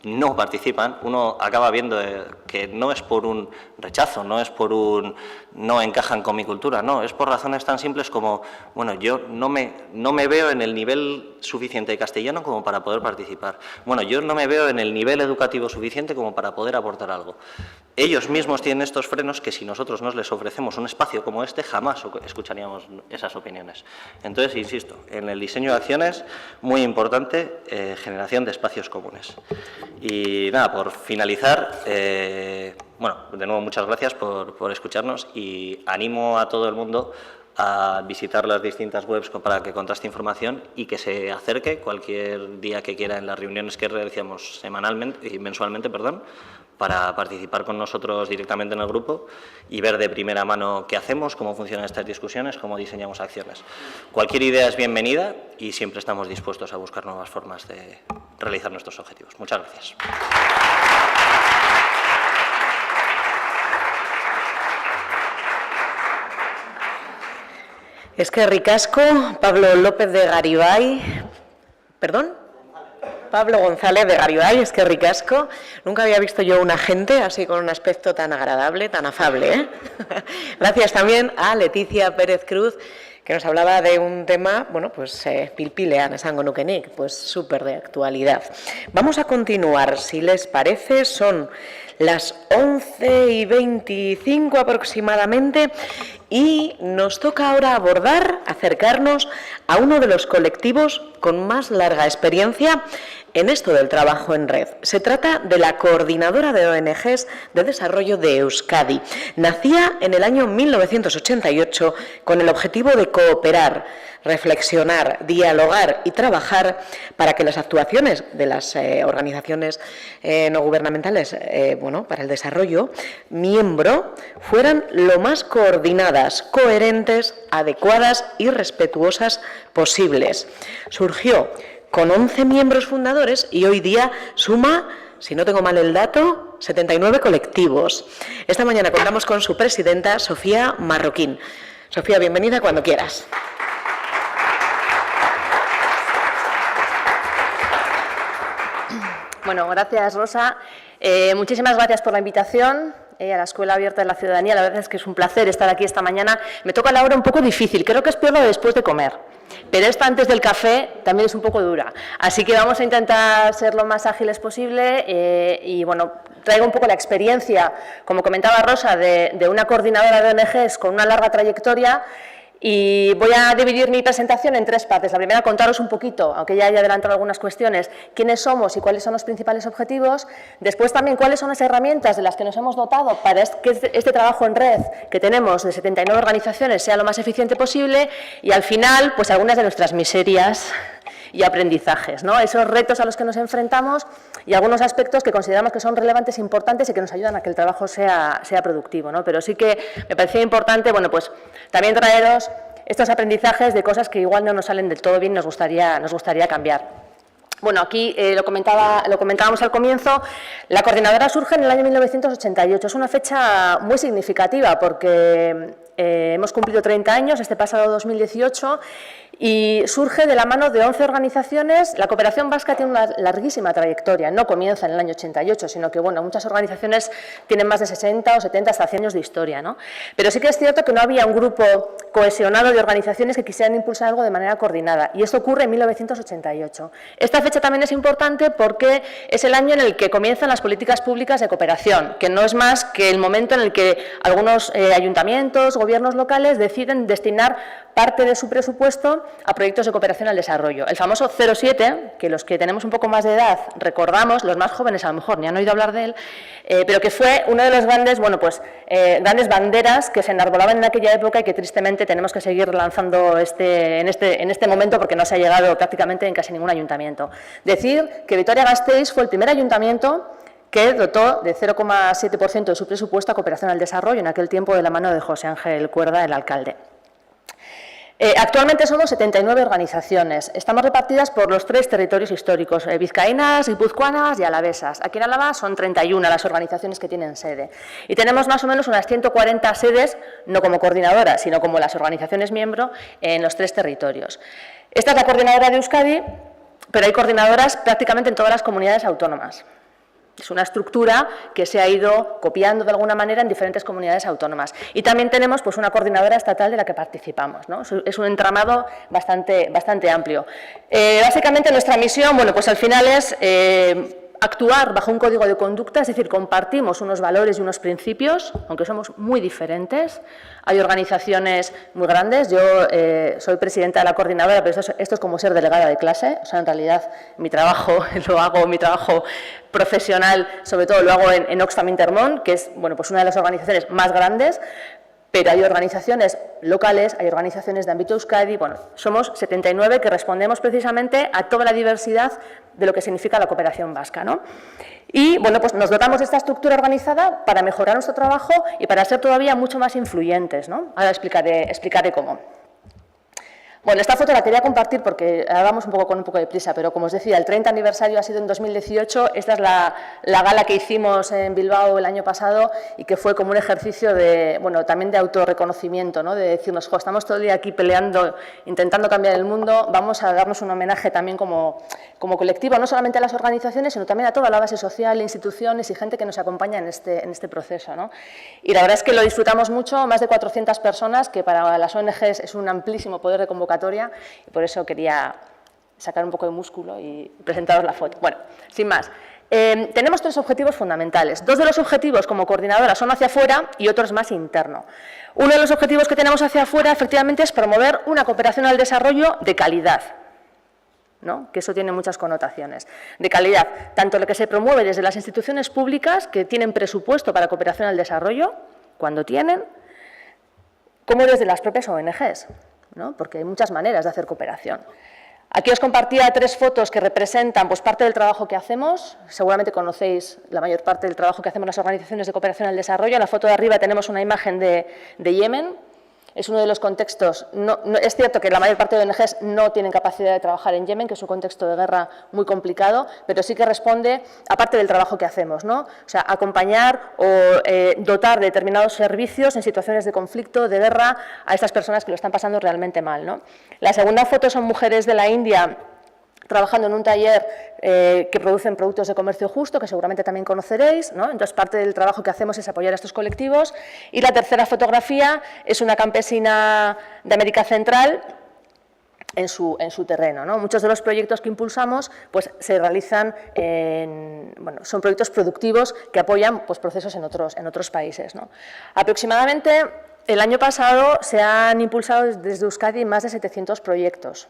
no participan, uno acaba viendo que no es por un rechazo, no es por un no encajan con mi cultura, no, es por razones tan simples como, bueno, yo no me veo en el nivel suficiente de castellano como para poder participar. Bueno, yo no me veo en el nivel educativo suficiente como para poder aportar algo. Ellos mismos tienen estos frenos que si nosotros no les ofrecemos un espacio como este, jamás escucharíamos esas opiniones. Entonces, insisto, en el diseño de acciones, muy importante, generación de espacios comunes. Y nada, por finalizar, bueno, de nuevo muchas gracias por escucharnos y animo a todo el mundo a visitar las distintas webs para que contraste información y que se acerque cualquier día que quiera en las reuniones que realizamos semanalmente y mensualmente, para participar con nosotros directamente en el grupo y ver de primera mano qué hacemos, cómo funcionan estas discusiones, cómo diseñamos acciones. Cualquier idea es bienvenida y siempre estamos dispuestos a buscar nuevas formas de realizar nuestros objetivos. Muchas gracias. Eskerrik asko, Pablo López de Garibay. ¿Perdón? Pablo González de Garibay, eskerrik asko. Nunca había visto yo una gente así con un aspecto tan agradable, tan afable, ¿eh? Gracias también a Leticia Pérez Cruz, que nos hablaba de un tema, bueno, pues pilpilean esango nuke nik, pues súper de actualidad. Vamos a continuar, si les parece, son las 11:25 aproximadamente y nos toca ahora acercarnos a uno de los colectivos con más larga experiencia en esto del trabajo en red. Se trata de la Coordinadora de ONGs de Desarrollo de Euskadi. Nacía en el año 1988 con el objetivo de cooperar, reflexionar, dialogar y trabajar para que las actuaciones de las organizaciones no gubernamentales para el desarrollo miembro fueran lo más coordinadas, coherentes, adecuadas y respetuosas posibles. Surgió con 11 miembros fundadores y hoy día suma, si no tengo mal el dato, 79 colectivos. Esta mañana contamos con su presidenta, Sofía Marroquín. Sofía, bienvenida cuando quieras. Bueno, gracias, Rosa. Muchísimas gracias por la invitación a la Escuela Abierta de la Ciudadanía. La verdad es que es un placer estar aquí esta mañana. Me toca la hora un poco difícil, creo que es peor lo de después de comer. Pero esta antes del café también es un poco dura. Así que vamos a intentar ser lo más ágiles posible y, bueno, traigo un poco la experiencia, como comentaba Rosa, de una coordinadora de ONGs con una larga trayectoria Y voy a dividir mi presentación en 3 partes. La primera, contaros un poquito, aunque ya haya adelantado algunas cuestiones, quiénes somos y cuáles son los principales objetivos. Después también cuáles son las herramientas de las que nos hemos dotado para que este trabajo en red que tenemos de 79 organizaciones sea lo más eficiente posible. Y al final, pues algunas de nuestras miserias y aprendizajes, ¿no? Esos retos a los que nos enfrentamos y algunos aspectos que consideramos que son relevantes, importantes y que nos ayudan a que el trabajo sea productivo, ¿no? Pero sí que me parecía importante, bueno, pues también traeros estos aprendizajes de cosas que igual no nos salen del todo bien, nos gustaría cambiar. Bueno, aquí lo comentábamos al comienzo, la coordinadora surge en el año 1988, es una fecha muy significativa porque hemos cumplido 30 años este pasado 2018 y surge de la mano de 11 organizaciones. La cooperación vasca tiene una larguísima trayectoria, no comienza en el año 88, sino que bueno, muchas organizaciones tienen más de 60 o 70 hasta 100 años de historia, ¿no? Pero sí que es cierto que no había un grupo cohesionado de organizaciones que quisieran impulsar algo de manera coordinada, y esto ocurre en 1988. Esta fecha también es importante porque es el año en el que comienzan las políticas públicas de cooperación, que no es más que el momento en el que algunos ayuntamientos, gobiernos locales deciden destinar parte de su presupuesto a proyectos de cooperación al desarrollo. El famoso 07, que los que tenemos un poco más de edad recordamos, los más jóvenes a lo mejor ni han oído hablar de él, pero que fue uno de los grandes, grandes banderas que se enarbolaban en aquella época y que tristemente tenemos que seguir lanzando en este momento porque no se ha llegado prácticamente en casi ningún ayuntamiento. Decir que Vitoria-Gasteiz fue el primer ayuntamiento que dotó de 0,7% de su presupuesto a cooperación al desarrollo, en aquel tiempo de la mano de José Ángel Cuerda, el alcalde. Actualmente somos 79 organizaciones, estamos repartidas por los 3 territorios históricos, vizcaínas, guipuzcoanas y alavesas. Aquí en Álava son 31 las organizaciones que tienen sede y tenemos más o menos unas 140 sedes, no como coordinadoras, sino como las organizaciones miembro en los 3 territorios. Esta es la coordinadora de Euskadi, pero hay coordinadoras prácticamente en todas las comunidades autónomas. Es una estructura que se ha ido copiando de alguna manera en diferentes comunidades autónomas. Y también tenemos pues, una coordinadora estatal de la que participamos, ¿no? Es un entramado bastante amplio. Básicamente nuestra misión, bueno, pues al final es actuar bajo un código de conducta, es decir, compartimos unos valores y unos principios, aunque somos muy diferentes. Hay organizaciones muy grandes, yo soy presidenta de la coordinadora, pero esto es como ser delegada de clase, o sea, en realidad mi trabajo profesional, sobre todo lo hago en Oxfam Intermón, que es bueno, pues una de las organizaciones más grandes, pero hay organizaciones locales, hay organizaciones de ámbito Euskadi, bueno, somos 79 que respondemos precisamente a toda la diversidad de lo que significa la cooperación vasca, ¿no? Y, bueno, pues nos dotamos de esta estructura organizada para mejorar nuestro trabajo y para ser todavía mucho más influyentes, ¿no? Ahora explicaré cómo. Bueno, esta foto la quería compartir porque ahora vamos con un poco de prisa, pero como os decía, el 30 aniversario ha sido en 2018, esta es la gala que hicimos en Bilbao el año pasado y que fue como un ejercicio de, bueno, también de autorreconocimiento, ¿no? De decirnos, jo, estamos todo el día aquí peleando, intentando cambiar el mundo, vamos a darnos un homenaje también como colectivo, no solamente a las organizaciones, sino también a toda la base social, instituciones y gente que nos acompaña en este proceso, ¿no? Y la verdad es que lo disfrutamos mucho, más de 400 personas, que para las ONGs es un amplísimo poder de convocatoria, y por eso quería sacar un poco de músculo y presentaros la foto. Bueno, sin más. Tenemos 3 objetivos fundamentales. 2 de los objetivos como coordinadora son hacia afuera y otro es más interno. Uno de los objetivos que tenemos hacia afuera efectivamente es promover una cooperación al desarrollo de calidad, ¿no? Que eso tiene muchas connotaciones. De calidad, tanto lo que se promueve desde las instituciones públicas que tienen presupuesto para cooperación al desarrollo, cuando tienen, como desde las propias ONGs, ¿no? Porque hay muchas maneras de hacer cooperación. Aquí os compartía 3 fotos que representan pues, parte del trabajo que hacemos. Seguramente conocéis la mayor parte del trabajo que hacemos las organizaciones de cooperación al desarrollo. En la foto de arriba tenemos una imagen de Yemen. Es uno de los contextos, es cierto que la mayor parte de ONGs no tienen capacidad de trabajar en Yemen, que es un contexto de guerra muy complicado, pero sí que responde a parte del trabajo que hacemos, ¿no? O sea, acompañar o dotar de determinados servicios en situaciones de conflicto, de guerra, a estas personas que lo están pasando realmente mal, ¿no? La segunda foto son mujeres de la India trabajando en un taller que producen productos de comercio justo, que seguramente también conoceréis, ¿no? Entonces, parte del trabajo que hacemos es apoyar a estos colectivos. Y la tercera fotografía es una campesina de América Central en su terreno, ¿no? Muchos de los proyectos que impulsamos pues, se realizan son proyectos productivos que apoyan pues, procesos en otros países, ¿no? Aproximadamente el año pasado se han impulsado desde Euskadi más de 700 proyectos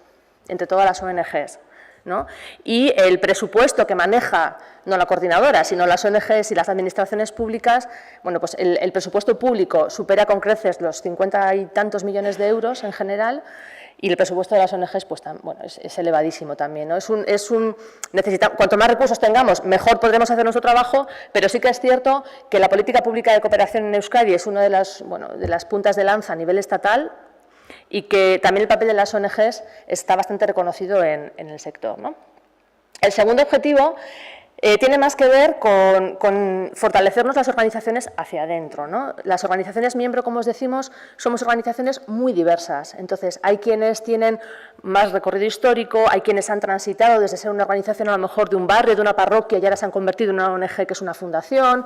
entre todas las ONGs, ¿no? Y el presupuesto que maneja, no la coordinadora, sino las ONGs y las administraciones públicas, bueno, pues el presupuesto público supera con creces los 50 y tantos millones de euros en general, y el presupuesto de las ONGs pues, bueno, es elevadísimo también, ¿no? Cuanto más recursos tengamos, mejor podremos hacer nuestro trabajo, pero sí que es cierto que la política pública de cooperación en Euskadi es una de las puntas de lanza a nivel estatal, y que también el papel de las ONGs está bastante reconocido en el sector, ¿no? El segundo objetivo tiene más que ver con fortalecernos las organizaciones hacia adentro, ¿no? Las organizaciones miembro, como os decimos, somos organizaciones muy diversas. Entonces, hay quienes tienen más recorrido histórico, hay quienes han transitado desde ser una organización a lo mejor de un barrio, de una parroquia, y ahora se han convertido en una ONG que es una fundación.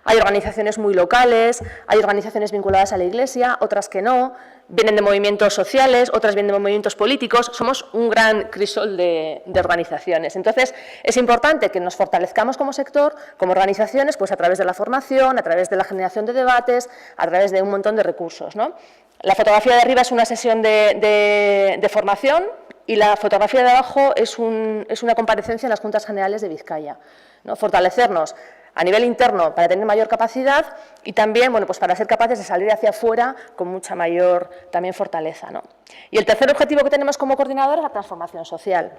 Hay organizaciones muy locales, hay organizaciones vinculadas a la Iglesia, otras que no, vienen de movimientos sociales, otras vienen de movimientos políticos. Somos un gran crisol de organizaciones. Entonces, es importante que nos fortalezcamos como sector, como organizaciones, pues a través de la formación, a través de la generación de debates, a través de un montón de recursos, ¿no? La fotografía de arriba es una sesión de formación y la fotografía de abajo es una comparecencia en las Juntas Generales de Vizcaya, ¿no? Fortalecernos a nivel interno para tener mayor capacidad y también, bueno, pues para ser capaces de salir hacia afuera con mucha mayor también fortaleza, ¿no? Y el tercer objetivo que tenemos como coordinador es la transformación social.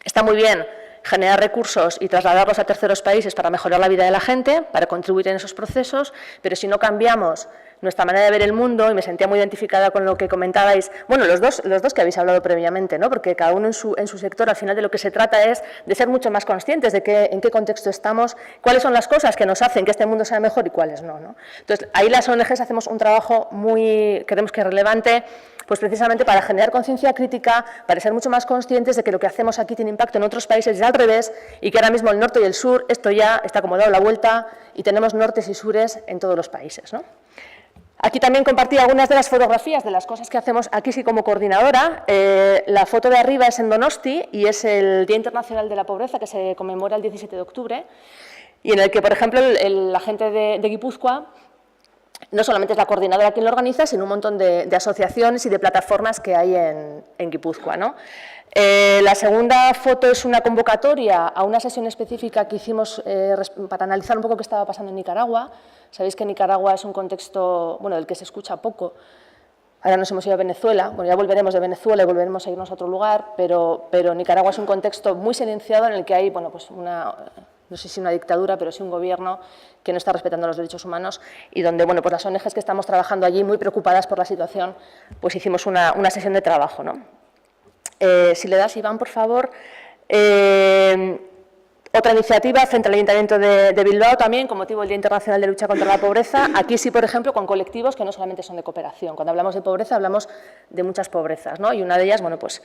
Está muy bien generar recursos y trasladarlos a terceros países para mejorar la vida de la gente, para contribuir en esos procesos, pero si no cambiamos nuestra manera de ver el mundo, y me sentía muy identificada con lo que comentabais, bueno, los dos que habéis hablado previamente, ¿no? Porque cada uno en su sector, al final de lo que se trata es de ser mucho más conscientes de en qué contexto estamos, cuáles son las cosas que nos hacen que este mundo sea mejor y cuáles no, ¿no? Entonces, ahí las ONGs hacemos un trabajo creemos que es relevante, pues precisamente para generar conciencia crítica, para ser mucho más conscientes de que lo que hacemos aquí tiene impacto en otros países y al revés, y que ahora mismo el norte y el sur, esto ya está como dado la vuelta y tenemos nortes y sures en todos los países, ¿no? Aquí también compartí algunas de las fotografías de las cosas que hacemos aquí sí como coordinadora. La foto de arriba es en Donosti y es el Día Internacional de la Pobreza que se conmemora el 17 de octubre y en el que, por ejemplo, la gente de Guipúzcoa no solamente es la coordinadora quien lo organiza, sino un montón de asociaciones y de plataformas que hay en Guipúzcoa, ¿no? La segunda foto es una convocatoria a una sesión específica que hicimos para analizar un poco qué estaba pasando en Nicaragua. Sabéis que Nicaragua es un contexto, bueno, del que se escucha poco. Ahora nos hemos ido a Venezuela, bueno, ya volveremos de Venezuela y volveremos a irnos a otro lugar, pero Nicaragua es un contexto muy silenciado en el que hay, bueno, pues no sé si una dictadura, pero sí un gobierno que no está respetando los derechos humanos y donde, bueno, pues las ONGs que estamos trabajando allí, muy preocupadas por la situación, pues hicimos una sesión de trabajo, ¿no? Si le das, Iván, por favor. Otra iniciativa frente al Ayuntamiento de Bilbao también, con motivo del Día Internacional de Lucha contra la Pobreza. Aquí sí, por ejemplo, con colectivos que no solamente son de cooperación. Cuando hablamos de pobreza, hablamos de muchas pobrezas, ¿no? Y una de ellas, bueno, pues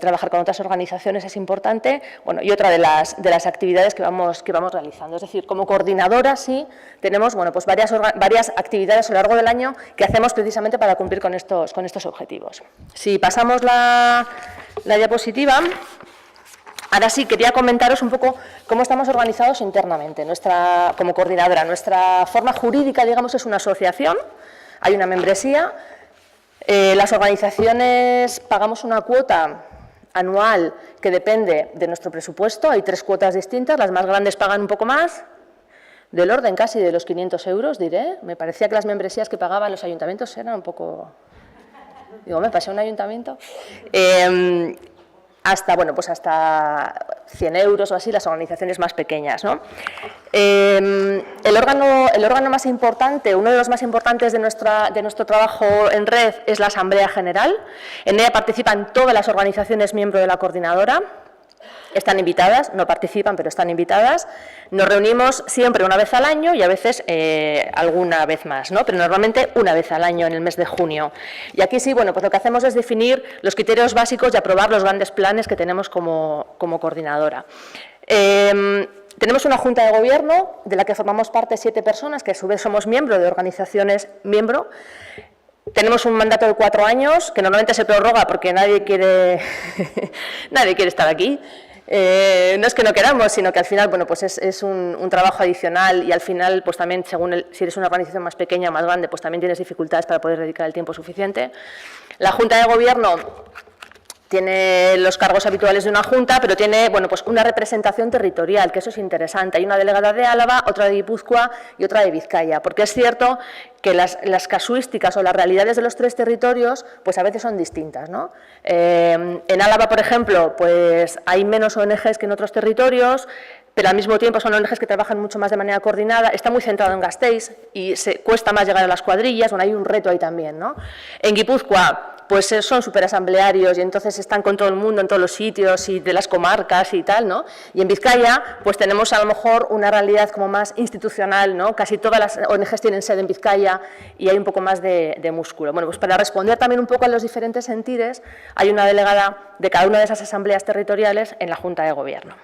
trabajar con otras organizaciones es importante. Bueno, y otra de las actividades que vamos realizando. Es decir, como coordinadora sí tenemos, bueno, pues varias actividades a lo largo del año que hacemos precisamente para cumplir con estos objetivos. Si pasamos la diapositiva. Ahora sí, quería comentaros un poco cómo estamos organizados internamente, como coordinadora. Nuestra forma jurídica, digamos, es una asociación, hay una membresía, las organizaciones pagamos una cuota anual que depende de nuestro presupuesto, hay 3 cuotas distintas, las más grandes pagan un poco más, del orden casi de los 500 euros, diré. Me parecía que las membresías que pagaban los ayuntamientos eran un poco... Digo, me pasé a un ayuntamiento... hasta 100 euros o así, las organizaciones más pequeñas, ¿no? El órgano más importante, uno de los más importantes de nuestro trabajo en red es la Asamblea General. En ella participan todas las organizaciones miembro de la coordinadora. Están invitadas, no participan, pero están invitadas. Nos reunimos siempre una vez al año y a veces alguna vez más, ¿no? Pero normalmente una vez al año en el mes de junio. Y aquí sí, bueno, pues lo que hacemos es definir los criterios básicos y aprobar los grandes planes que tenemos como coordinadora. Tenemos una junta de gobierno de la que formamos parte 7 personas, que a su vez somos miembros de organizaciones miembro. Tenemos un mandato de 4 años, que normalmente se prorroga porque nadie quiere estar aquí. No es que no queramos, sino que al final, bueno, pues es un trabajo adicional y al final, pues también, según si eres una organización más pequeña o más grande, pues también tienes dificultades para poder dedicar el tiempo suficiente. La Junta de Gobierno tiene los cargos habituales de una junta, pero tiene, bueno, pues una representación territorial, que eso es interesante. Hay una delegada de Álava, otra de Guipúzcoa y otra de Vizcaya, porque es cierto que las casuísticas o las realidades de los tres territorios, pues a veces son distintas, ¿no? En Álava, por ejemplo, pues hay menos ONGs que en otros territorios, pero al mismo tiempo son ONGs que trabajan mucho más de manera coordinada. Está muy centrado en Gasteiz y cuesta más llegar a las cuadrillas, bueno, hay un reto ahí también, ¿no? En Guipúzcoa, pues son súper asamblearios y entonces están con todo el mundo en todos los sitios y de las comarcas y tal, ¿no? Y en Vizcaya, pues tenemos a lo mejor una realidad como más institucional, ¿no? Casi todas las ONGs tienen sede en Vizcaya y hay un poco más de músculo. Bueno, pues para responder también un poco a los diferentes sentires, hay una delegada de cada una de esas asambleas territoriales en la Junta de Gobierno.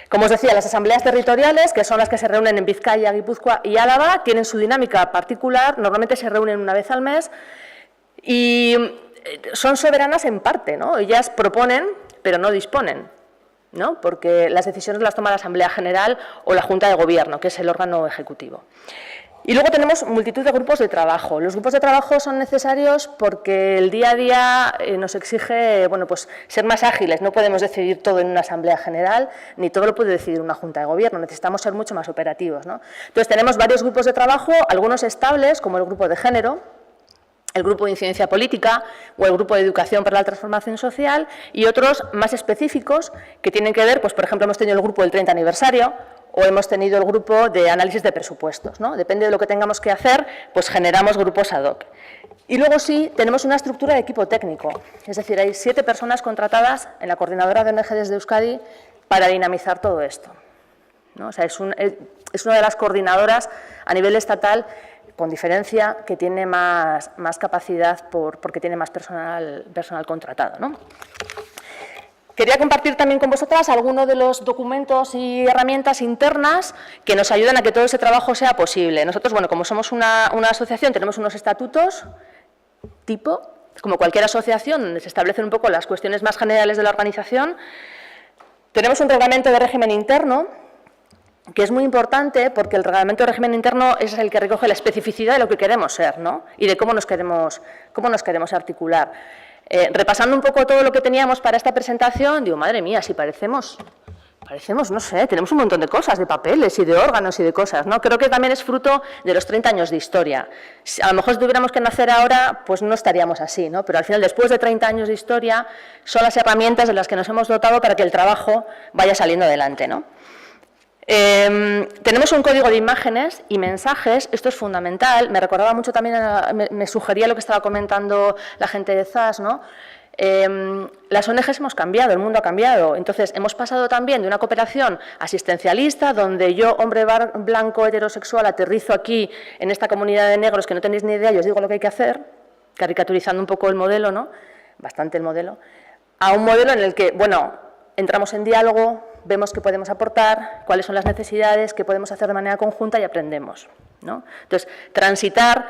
Como os decía, las asambleas territoriales, que son las que se reúnen en Vizcaya, Guipúzcoa y Álava, tienen su dinámica particular, normalmente se reúnen una vez al mes y son soberanas en parte, ¿no? Ellas proponen, pero no disponen, ¿no? Porque las decisiones las toma la Asamblea General o la Junta de Gobierno, que es el órgano ejecutivo. Y luego tenemos multitud de grupos de trabajo. Los grupos de trabajo son necesarios porque el día a día nos exige, bueno, pues ser más ágiles. No podemos decidir todo en una Asamblea General, ni todo lo puede decidir una Junta de Gobierno. Necesitamos ser mucho más operativos, ¿no? Entonces tenemos varios grupos de trabajo, algunos estables, como el grupo de género, el grupo de incidencia política o el grupo de educación para la transformación social y otros más específicos que tienen que ver, pues por ejemplo hemos tenido el grupo del 30 aniversario o hemos tenido el grupo de análisis de presupuestos, ¿no? Depende de lo que tengamos que hacer, pues generamos grupos ad hoc. Y luego sí, tenemos una estructura de equipo técnico, es decir, hay 7 personas contratadas en la Coordinadora de ONGs de Euskadi para dinamizar todo esto, ¿no? O sea, es una de las coordinadoras a nivel estatal con diferencia que tiene más capacidad porque tiene más personal contratado, ¿no? Quería compartir también con vosotras algunos de los documentos y herramientas internas que nos ayudan a que todo ese trabajo sea posible. Nosotros, bueno, como somos una asociación, tenemos unos estatutos tipo, como cualquier asociación, donde se establecen un poco las cuestiones más generales de la organización. Tenemos un reglamento de régimen interno, que es muy importante porque el reglamento de régimen interno es el que recoge la especificidad de lo que queremos ser, ¿no? Y de cómo nos queremos articular. Repasando un poco todo lo que teníamos para esta presentación, digo, madre mía, si parecemos, no sé, tenemos un montón de cosas, de papeles y de órganos y de cosas, ¿no? Creo que también es fruto de los 30 años de historia. A lo mejor si tuviéramos que nacer ahora, pues no estaríamos así, ¿no? Pero al final, después de 30 años de historia, son las herramientas de las que nos hemos dotado para que el trabajo vaya saliendo adelante, ¿no? Tenemos un código de imágenes y mensajes, esto es fundamental, me recordaba mucho también, me sugería lo que estaba comentando la gente de ZAS, ¿no? Las ONGs hemos cambiado, el mundo ha cambiado, entonces hemos pasado también de una cooperación asistencialista, donde yo, hombre blanco heterosexual, aterrizo aquí en esta comunidad de negros que no tenéis ni idea y os digo lo que hay que hacer, caricaturizando un poco el modelo, ¿no? Bastante el modelo, a un modelo en el que, bueno, entramos en diálogo, vemos qué podemos aportar, cuáles son las necesidades, qué podemos hacer de manera conjunta y aprendemos, ¿no? Entonces, transitar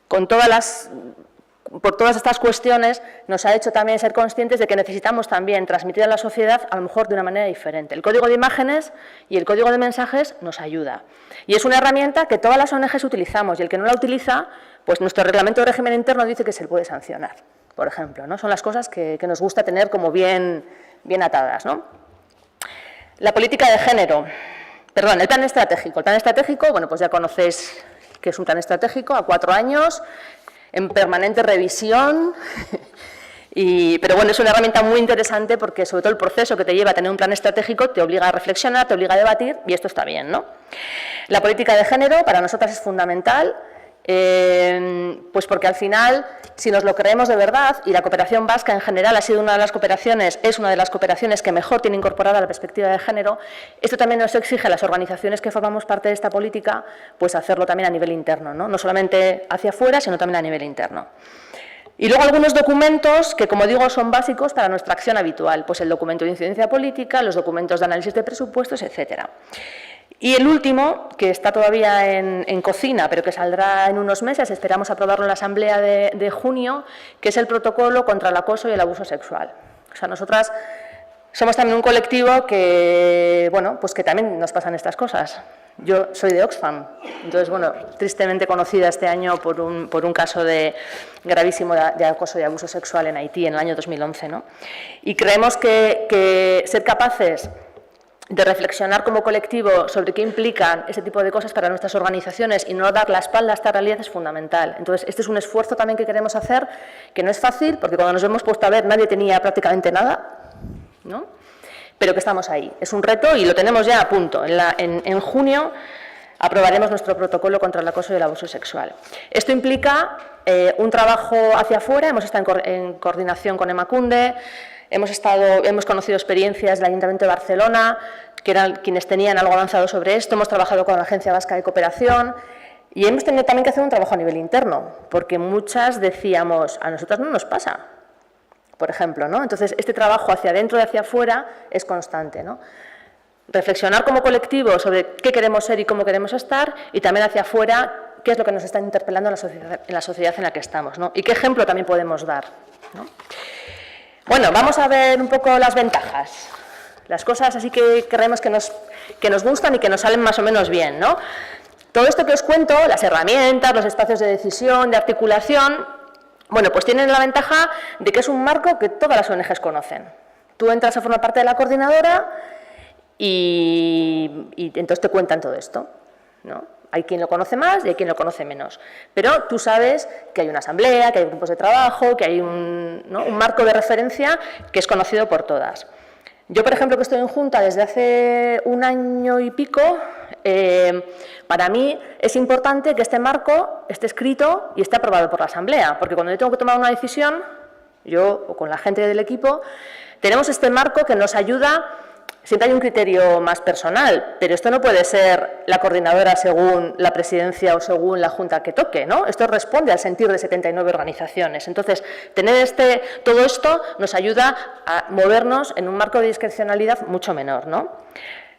por todas estas cuestiones nos ha hecho también ser conscientes de que necesitamos también transmitir a la sociedad a lo mejor de una manera diferente. El código de imágenes y el código de mensajes nos ayuda. Y es una herramienta que todas las ONGs utilizamos y el que no la utiliza, pues nuestro reglamento de régimen interno dice que se le puede sancionar, por ejemplo, ¿no? Son las cosas que nos gusta tener como bien atadas, ¿no? La política de género, perdón, el plan estratégico. El plan estratégico, bueno, pues ya conocéis que es un plan estratégico a 4 años, en permanente revisión, pero bueno, es una herramienta muy interesante porque sobre todo el proceso que te lleva a tener un plan estratégico te obliga a reflexionar, te obliga a debatir y esto está bien, ¿no? La política de género para nosotras es fundamental, pues porque al final, si nos lo creemos de verdad, y la cooperación vasca en general ha sido una de las cooperaciones, es una de las cooperaciones que mejor tiene incorporada la perspectiva de género, esto también nos exige a las organizaciones que formamos parte de esta política, pues hacerlo también a nivel interno, ¿no? No solamente hacia afuera, sino también a nivel interno. Y luego algunos documentos que, como digo, son básicos para nuestra acción habitual, pues el documento de incidencia política, los documentos de análisis de presupuestos, etcétera. Y el último, que está todavía en cocina, pero que saldrá en unos meses, esperamos aprobarlo en la Asamblea de junio, que es el protocolo contra el acoso y el abuso sexual. O sea, nosotras Somos también un colectivo que, bueno, pues que también nos pasan estas cosas. Yo soy de Oxfam, entonces, bueno, tristemente conocida este año por un caso gravísimo de acoso y abuso sexual en Haití en el año 2011, ¿no? Y creemos que ser capaces de reflexionar como colectivo sobre qué implican ese tipo de cosas para nuestras organizaciones y no dar la espalda a esta realidad es fundamental. Entonces, este es un esfuerzo también que queremos hacer, que no es fácil, porque cuando nos hemos puesto a ver nadie tenía prácticamente nada, ¿no? Pero que estamos ahí. Es un reto y lo tenemos ya a punto. En junio aprobaremos nuestro protocolo contra el acoso y el abuso sexual. Esto implica un trabajo hacia afuera. Hemos estado en coordinación con Emakunde, hemos conocido experiencias del Ayuntamiento de Barcelona, que eran quienes tenían algo avanzado sobre esto. Hemos trabajado con la Agencia Vasca de Cooperación y hemos tenido también que hacer un trabajo a nivel interno, porque muchas decíamos, a nosotros no nos pasa, por ejemplo, ¿no? Entonces, este trabajo hacia adentro y hacia afuera es constante, ¿no? Reflexionar como colectivo sobre qué queremos ser y cómo queremos estar, y también hacia afuera qué es lo que nos está interpelando en la sociedad en la que estamos, ¿no? Y qué ejemplo también podemos dar, ¿no? Bueno, vamos a ver un poco las ventajas, las cosas así que creemos que nos gustan y que nos salen más o menos bien, ¿no? Todo esto que os cuento, las herramientas, los espacios de decisión, de articulación, bueno, pues tienen la ventaja de que es un marco que todas las ONGs conocen. Tú entras a formar parte de la coordinadora y entonces te cuentan todo esto, ¿no? Hay quien lo conoce más y hay quien lo conoce menos. Pero tú sabes que hay una asamblea, que hay grupos de trabajo, que hay un marco de referencia que es conocido por todas. Yo, por ejemplo, que estoy en Junta desde hace un año y pico, para mí es importante que este marco esté escrito y esté aprobado por la Asamblea, porque cuando yo tengo que tomar una decisión, yo o con la gente del equipo, tenemos este marco que nos ayuda. Siempre hay un criterio más personal, pero esto no puede ser la coordinadora según la presidencia o según la junta que toque, ¿no? Esto responde al sentir de 79 organizaciones. Entonces, tener todo esto nos ayuda a movernos en un marco de discrecionalidad mucho menor, ¿no?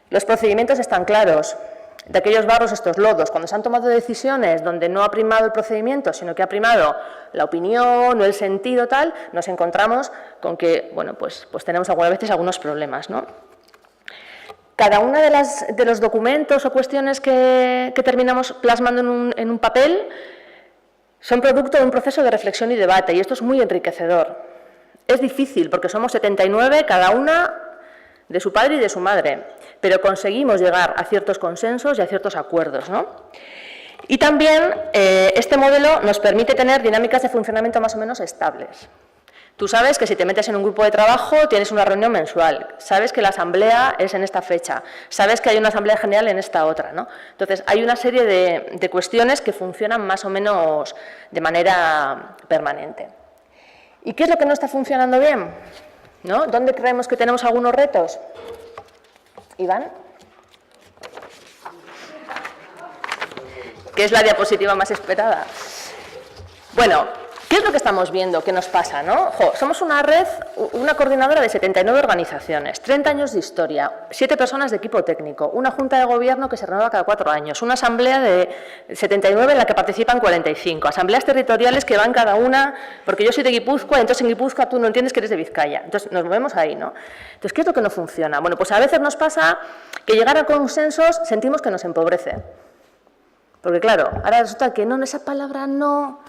Los procedimientos están claros. De aquellos barros, estos lodos, cuando se han tomado decisiones donde no ha primado el procedimiento, sino que ha primado la opinión o el sentido tal, nos encontramos con que, bueno, pues tenemos algunas veces algunos problemas, ¿no? Cada uno de los documentos o cuestiones que terminamos plasmando en un papel son producto de un proceso de reflexión y debate, y esto es muy enriquecedor. Es difícil, porque somos 79, cada una de su padre y de su madre, pero conseguimos llegar a ciertos consensos y a ciertos acuerdos, ¿no? Y también este modelo nos permite tener dinámicas de funcionamiento más o menos estables. Tú sabes que si te metes en un grupo de trabajo tienes una reunión mensual, sabes que la asamblea es en esta fecha, sabes que hay una asamblea general en esta otra, ¿no? Entonces, hay una serie de cuestiones que funcionan más o menos de manera permanente. ¿Y qué es lo que no está funcionando bien? ¿No? ¿Dónde creemos que tenemos algunos retos? Iván. ¿Qué es la diapositiva más esperada? Bueno, ¿qué es lo que estamos viendo? ¿Qué nos pasa, no? Somos una red, una coordinadora de 79 organizaciones, 30 años de historia, 7 personas de equipo técnico, una junta de gobierno que se renueva cada 4 años, una asamblea de 79 en la que participan 45, asambleas territoriales que van cada una, porque yo soy de Guipúzcoa, entonces en Guipúzcoa tú no entiendes que eres de Vizcaya. Entonces nos movemos ahí, ¿no? Entonces, ¿qué es lo que no funciona? Bueno, pues a veces nos pasa que llegar a consensos sentimos que nos empobrece. Porque claro, ahora resulta que no, esa palabra no...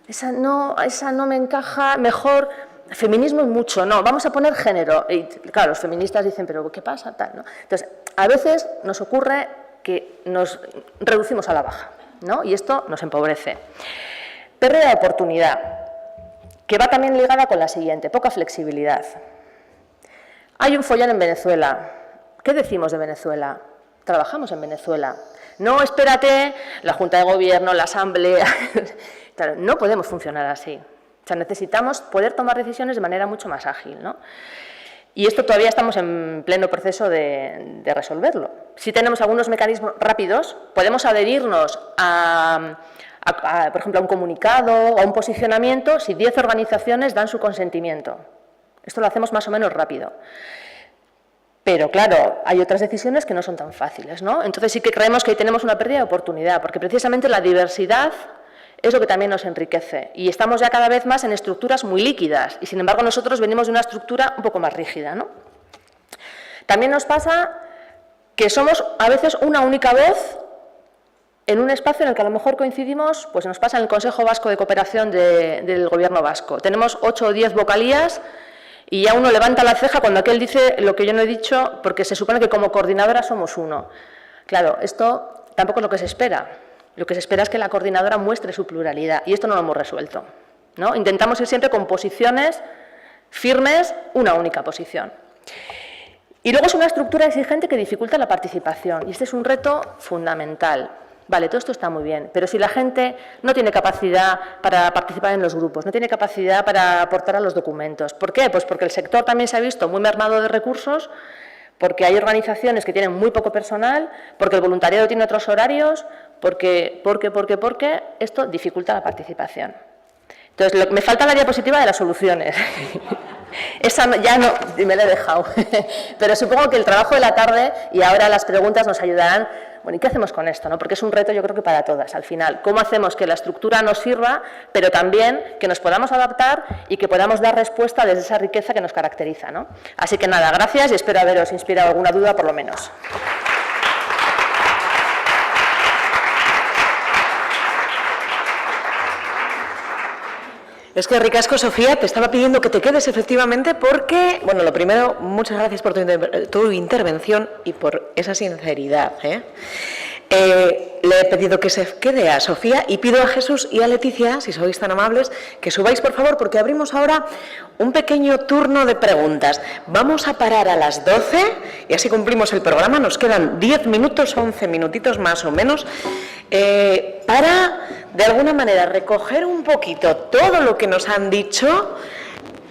Esa no me encaja, mejor, feminismo y mucho, no, vamos a poner género. Y claro, los feministas dicen, pero ¿qué pasa? Tal, ¿no? Entonces, a veces nos ocurre que nos reducimos a la baja, ¿no? Y esto nos empobrece. Pérdida de oportunidad, que va también ligada con la siguiente, poca flexibilidad. Hay un follón en Venezuela. ¿Qué decimos de Venezuela? Trabajamos en Venezuela. No, espérate, la Junta de Gobierno, la Asamblea... Claro, no podemos funcionar así. O sea, necesitamos poder tomar decisiones de manera mucho más ágil, ¿no? Y esto todavía estamos en pleno proceso de resolverlo. Si tenemos algunos mecanismos rápidos, podemos adherirnos por ejemplo, a un comunicado o a un posicionamiento si 10 organizaciones dan su consentimiento. Esto lo hacemos más o menos rápido. Pero, claro, hay otras decisiones que no son tan fáciles, ¿no? Entonces sí que creemos que ahí tenemos una pérdida de oportunidad, porque precisamente la diversidad es lo que también nos enriquece. Y estamos ya cada vez más en estructuras muy líquidas, y sin embargo nosotros venimos de una estructura un poco más rígida, ¿no? También nos pasa que somos a veces una única voz en un espacio en el que a lo mejor coincidimos, pues nos pasa en el Consejo Vasco de Cooperación del Gobierno vasco. Tenemos 8 o 10 vocalías y ya uno levanta la ceja cuando aquel dice lo que yo no he dicho, porque se supone que como coordinadora somos uno. Claro, esto tampoco es lo que se espera. Lo que se espera es que la coordinadora muestre su pluralidad y esto no lo hemos resuelto, ¿no? Intentamos ir siempre con posiciones firmes, una única posición. Y luego es una estructura exigente que dificulta la participación y este es un reto fundamental. Vale, todo esto está muy bien, pero si la gente no tiene capacidad para participar en los grupos, no tiene capacidad para aportar a los documentos. ¿Por qué? Pues porque el sector también se ha visto muy mermado de recursos, porque hay organizaciones que tienen muy poco personal, porque el voluntariado tiene otros horarios, porque esto dificulta la participación. Entonces, me falta la diapositiva de las soluciones. Esa ya no, me la he dejado. Pero supongo que el trabajo de la tarde y ahora las preguntas nos ayudarán. Bueno, ¿y qué hacemos con esto, no? Porque es un reto yo creo que para todas, al final. ¿Cómo hacemos que la estructura nos sirva, pero también que nos podamos adaptar y que podamos dar respuesta desde esa riqueza que nos caracteriza, ¿no? Así que nada, gracias y espero haberos inspirado alguna duda por lo menos. Es que ricasco, Sofía, te estaba pidiendo que te quedes efectivamente porque, bueno, lo primero, muchas gracias por tu intervención y por esa sinceridad, le he pedido que se quede a Sofía y pido a Jesús y a Leticia, si sois tan amables, que subáis, por favor, porque abrimos ahora un pequeño turno de preguntas. Vamos a parar a las 12 y así cumplimos el programa. Nos quedan 10 minutos, 11 minutitos más o menos, para, de alguna manera, recoger un poquito todo lo que nos han dicho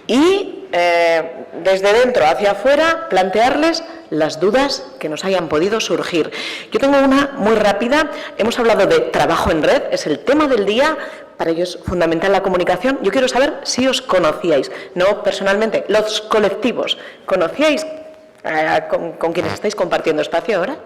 y desde dentro hacia afuera plantearles las dudas que nos hayan podido surgir. Yo tengo una muy rápida. Hemos hablado de trabajo en red, es el tema del día. Para ello es fundamental la comunicación. Yo quiero saber si os conocíais, no personalmente, los colectivos. ¿Conocíais con quienes estáis compartiendo espacio ahora?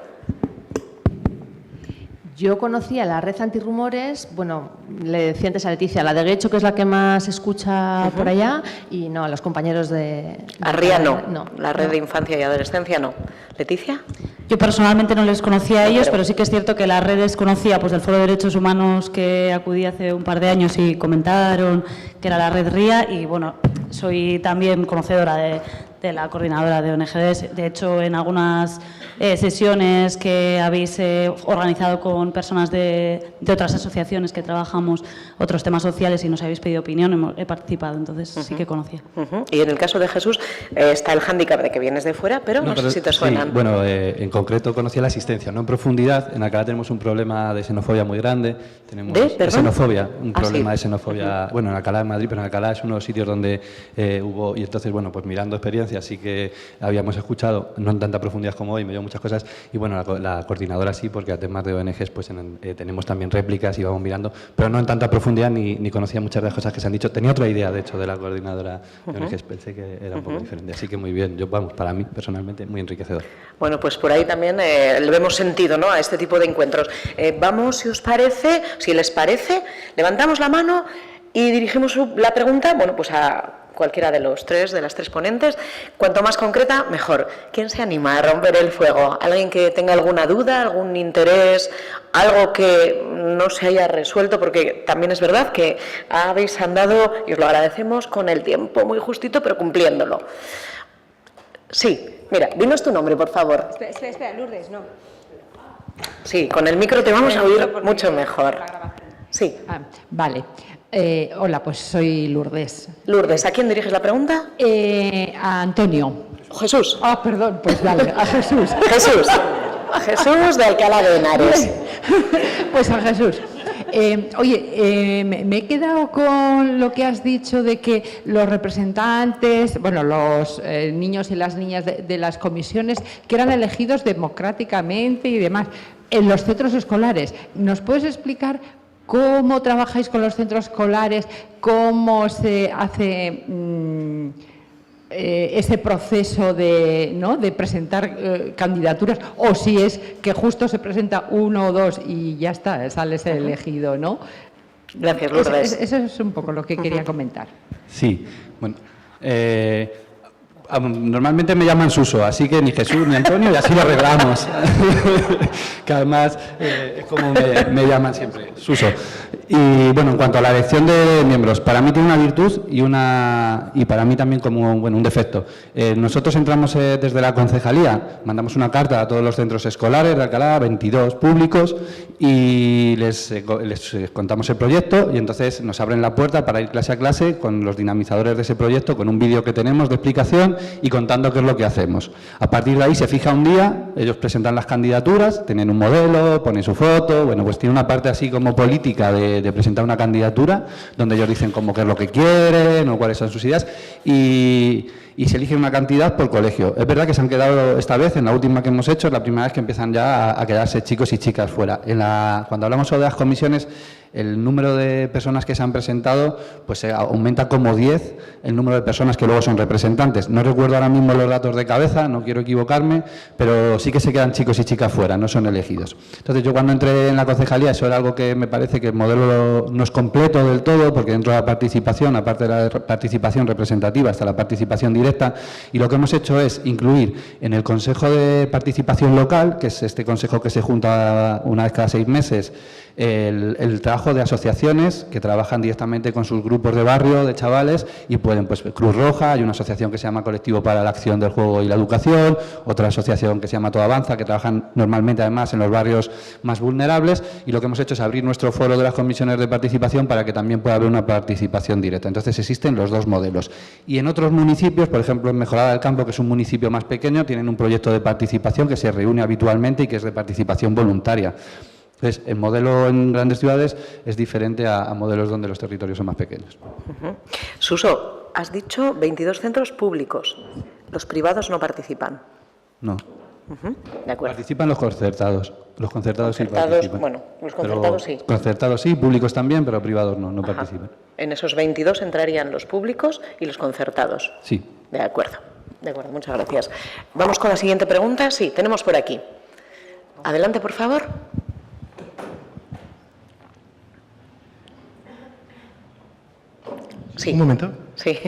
Yo conocía la red antirrumores, bueno, le decía antes a Leticia, la de Guecho, que es la que más escucha por allá, y no, a los compañeros de Arría no, la red de infancia y adolescencia no. ¿Leticia? Yo personalmente no les conocía a ellos, pero sí que es cierto que las redes conocía pues del Foro de Derechos Humanos que acudí hace un par de años y comentaron que era la red RIA y bueno, soy también conocedora de la coordinadora de ONGs. De hecho, en algunas sesiones que habéis organizado con personas de otras asociaciones que trabajamos otros temas sociales y nos habéis pedido opinión, he participado, entonces sí que conocía. Y en el caso de Jesús está el hándicap de que vienes de fuera, pero no sé si te suenan. Sí, bueno, en concreto conocía la asistencia, no en profundidad. En Alcalá tenemos un problema de xenofobia muy grande. Tenemos ¿De xenofobia, un problema sí. de xenofobia. Bueno, en Alcalá, en Madrid, pero en Alcalá es uno de los sitios donde hubo, y entonces, bueno, pues mirando experiencias, sí que habíamos escuchado, no en tanta profundidad como hoy, me dio muchas cosas, y bueno, la coordinadora sí, porque además de ONGs, pues tenemos también réplicas y vamos mirando, pero no en tanta profundidad ni conocía muchas de las cosas que se han dicho. Tenía otra idea, de hecho, de la coordinadora de ONGs, pensé que era un poco diferente, así que muy bien, yo, vamos, para mí, personalmente, muy enriquecedor. Bueno, pues por ahí también le vemos sentido, ¿no?, a este tipo de encuentros. Vamos, si os parece, si les parece, levantamos la mano y dirigimos la pregunta, bueno, pues a cualquiera de los tres, de las tres ponentes. Cuanto más concreta, mejor. ¿Quién se anima a romper el fuego? ¿Alguien que tenga alguna duda, algún interés, algo que no se haya resuelto? Porque también es verdad que habéis andado, y os lo agradecemos, con el tiempo muy justito, pero cumpliéndolo. Sí, mira, dinos tu nombre, por favor. Espera, Lourdes, no. Sí, con el micro te vamos a oír mucho mejor. Sí. Vale. Hola, pues soy Lourdes. Lourdes, ¿a quién diriges la pregunta? A Antonio. Jesús. Perdón, pues vale, a Jesús. Jesús. Jesús de Alcalá de Henares. Pues a Jesús. Oye, me he quedado con lo que has dicho de que los representantes, bueno, los niños y las niñas de las comisiones, que eran elegidos democráticamente y demás, en los centros escolares. ¿Nos puedes explicar cómo trabajáis con los centros escolares, cómo se hace ese proceso de presentar candidaturas, o si es que justo se presenta uno o dos y ya está, sales elegido, ¿no? Gracias, Lourdes. Eso es un poco lo que quería comentar. Sí, bueno, Normalmente me llaman Suso, así que ni Jesús ni Antonio, y así lo arreglamos. Que además es como me llaman siempre, Suso. Y bueno, en cuanto a la elección de miembros, para mí tiene una virtud y para mí también como un defecto. Nosotros entramos desde la concejalía, mandamos una carta a todos los centros escolares de Alcalá, 22 públicos, y les contamos el proyecto y entonces nos abren la puerta para ir clase a clase con los dinamizadores de ese proyecto, con un vídeo que tenemos de explicación y contando qué es lo que hacemos. A partir de ahí se fija un día, ellos presentan las candidaturas, tienen un modelo, ponen su foto, bueno, pues tiene una parte así como política de presentar una candidatura, donde ellos dicen como qué es lo que quieren o cuáles son sus ideas, y se elige una cantidad por colegio. Es verdad que se han quedado esta vez, en la última que hemos hecho, es la primera vez que empiezan ya a quedarse chicos y chicas fuera. Cuando hablamos sobre las comisiones, el número de personas que se han presentado pues aumenta como 10 el número de personas que luego son representantes. No recuerdo ahora mismo los datos de cabeza, no quiero equivocarme, pero sí que se quedan chicos y chicas fuera, no son elegidos. Entonces yo cuando entré en la concejalía, eso era algo que me parece que el modelo no es completo del todo, porque dentro de la participación, aparte de la participación representativa, está la participación directa, y lo que hemos hecho es incluir en el Consejo de Participación Local, que es este consejo que se junta una vez cada 6 meses, el trabajo de asociaciones que trabajan directamente con sus grupos de barrio, de chavales, y pueden, pues Cruz Roja, hay una asociación que se llama Colectivo para la Acción del Juego y la Educación, otra asociación que se llama Todo Avanza, que trabajan normalmente además en los barrios más vulnerables, y lo que hemos hecho es abrir nuestro foro de las comisiones de participación para que también pueda haber una participación directa. Entonces existen los dos modelos. Y en otros municipios, por ejemplo en Mejorada del Campo, que es un municipio más pequeño, tienen un proyecto de participación que se reúne habitualmente y que es de participación voluntaria. Entonces, el modelo en grandes ciudades es diferente a modelos donde los territorios son más pequeños. Suso, has dicho 22 centros públicos. ¿Los privados no participan? No. De acuerdo. Participan los concertados. Los concertados sí participan. Bueno, los concertados sí. Concertados sí, públicos también, pero privados no participan. En esos 22 entrarían los públicos y los concertados. Sí. De acuerdo, muchas gracias. Vamos con la siguiente pregunta. Sí, tenemos por aquí. Adelante, por favor. Sí. Un momento. Sí.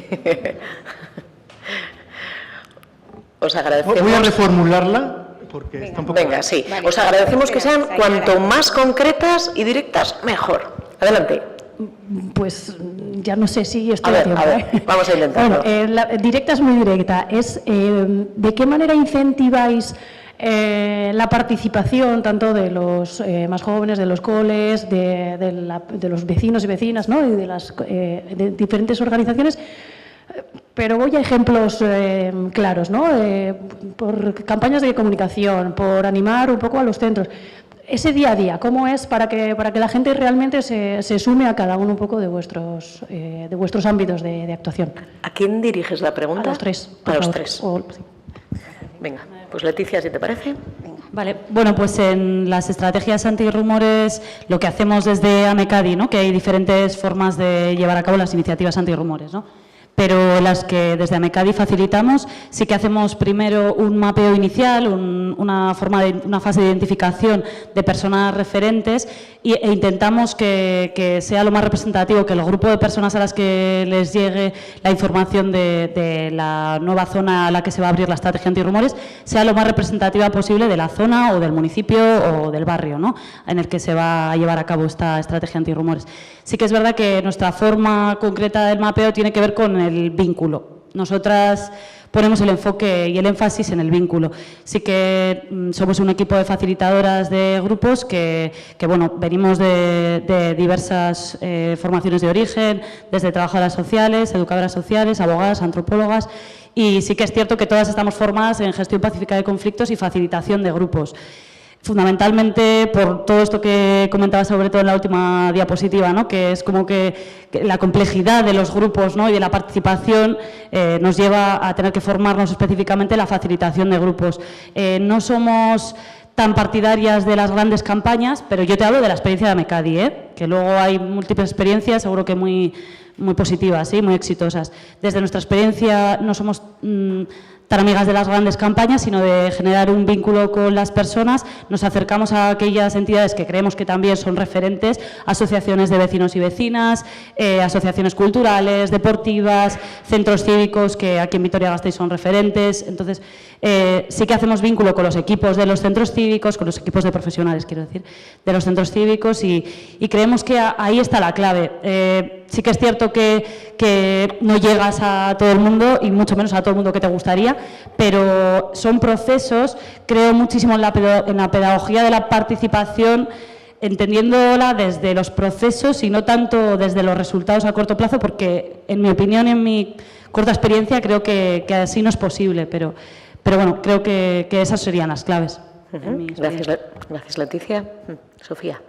Os agradecemos. Voy a reformularla porque está un poco... Venga, sí. Os agradecemos que sean cuanto más concretas y directas, mejor. Adelante. Pues ya no sé si estoy a tiempo. ver, vamos a intentarlo. Bueno, la directa es muy directa. Es ¿de qué manera incentiváis la participación tanto de los más jóvenes, de los coles, de los vecinos y vecinas, ¿no? Y de las de diferentes organizaciones? Pero voy a ejemplos claros, ¿no? Por campañas de comunicación, por animar un poco a los centros. Ese día a día, ¿cómo es para que la gente realmente se sume a cada uno un poco de vuestros ámbitos de actuación? ¿A quién diriges la pregunta? A los tres. A los tres. Sí. Venga, pues Leticia, si te parece. Vale, bueno, pues en las estrategias antirrumores lo que hacemos desde AMECADI, ¿no? Que hay diferentes formas de llevar a cabo las iniciativas antirrumores, ¿no? Pero las que desde AMECADI facilitamos, sí que hacemos primero un mapeo inicial, una fase de identificación de personas referentes e intentamos que sea lo más representativo, que el grupo de personas a las que les llegue la información de la nueva zona a la que se va a abrir la estrategia antirrumores sea lo más representativa posible de la zona o del municipio o del barrio, ¿no? En el que se va a llevar a cabo esta estrategia antirrumores. Sí que es verdad que nuestra forma concreta del mapeo tiene que ver con el vínculo. Nosotras ponemos el enfoque y el énfasis en el vínculo. Sí que somos un equipo de facilitadoras de grupos que bueno, venimos de diversas formaciones de origen, desde trabajadoras sociales, educadoras sociales, abogadas, antropólogas, y sí que es cierto que todas estamos formadas en gestión pacífica de conflictos y facilitación de grupos. Fundamentalmente por todo esto que comentaba sobre todo en la última diapositiva, ¿no? Que es como que la complejidad de los grupos, ¿no? Y de la participación nos lleva a tener que formarnos específicamente en la facilitación de grupos. No somos tan partidarias de las grandes campañas, pero yo te hablo de la experiencia de AMECADI, que luego hay múltiples experiencias, seguro que muy positivas, ¿sí? Muy exitosas. Desde nuestra experiencia no somos tan amigas de las grandes campañas, sino de generar un vínculo con las personas. Nos acercamos a aquellas entidades que creemos que también son referentes, asociaciones de vecinos y vecinas, asociaciones culturales, deportivas, centros cívicos que aquí en Vitoria-Gasteiz son referentes. Entonces, sí que hacemos vínculo con los equipos de los centros cívicos, con los equipos de profesionales, quiero decir, de los centros cívicos y creemos que ahí está la clave. Sí que es cierto que no llegas a todo el mundo y mucho menos a todo el mundo que te gustaría, pero son procesos. Creo muchísimo en la pedagogía de la participación, entendiéndola desde los procesos y no tanto desde los resultados a corto plazo, porque en mi opinión y en mi corta experiencia creo que así no es posible, pero bueno, creo que esas serían las claves. Gracias, Leticia. Sofía.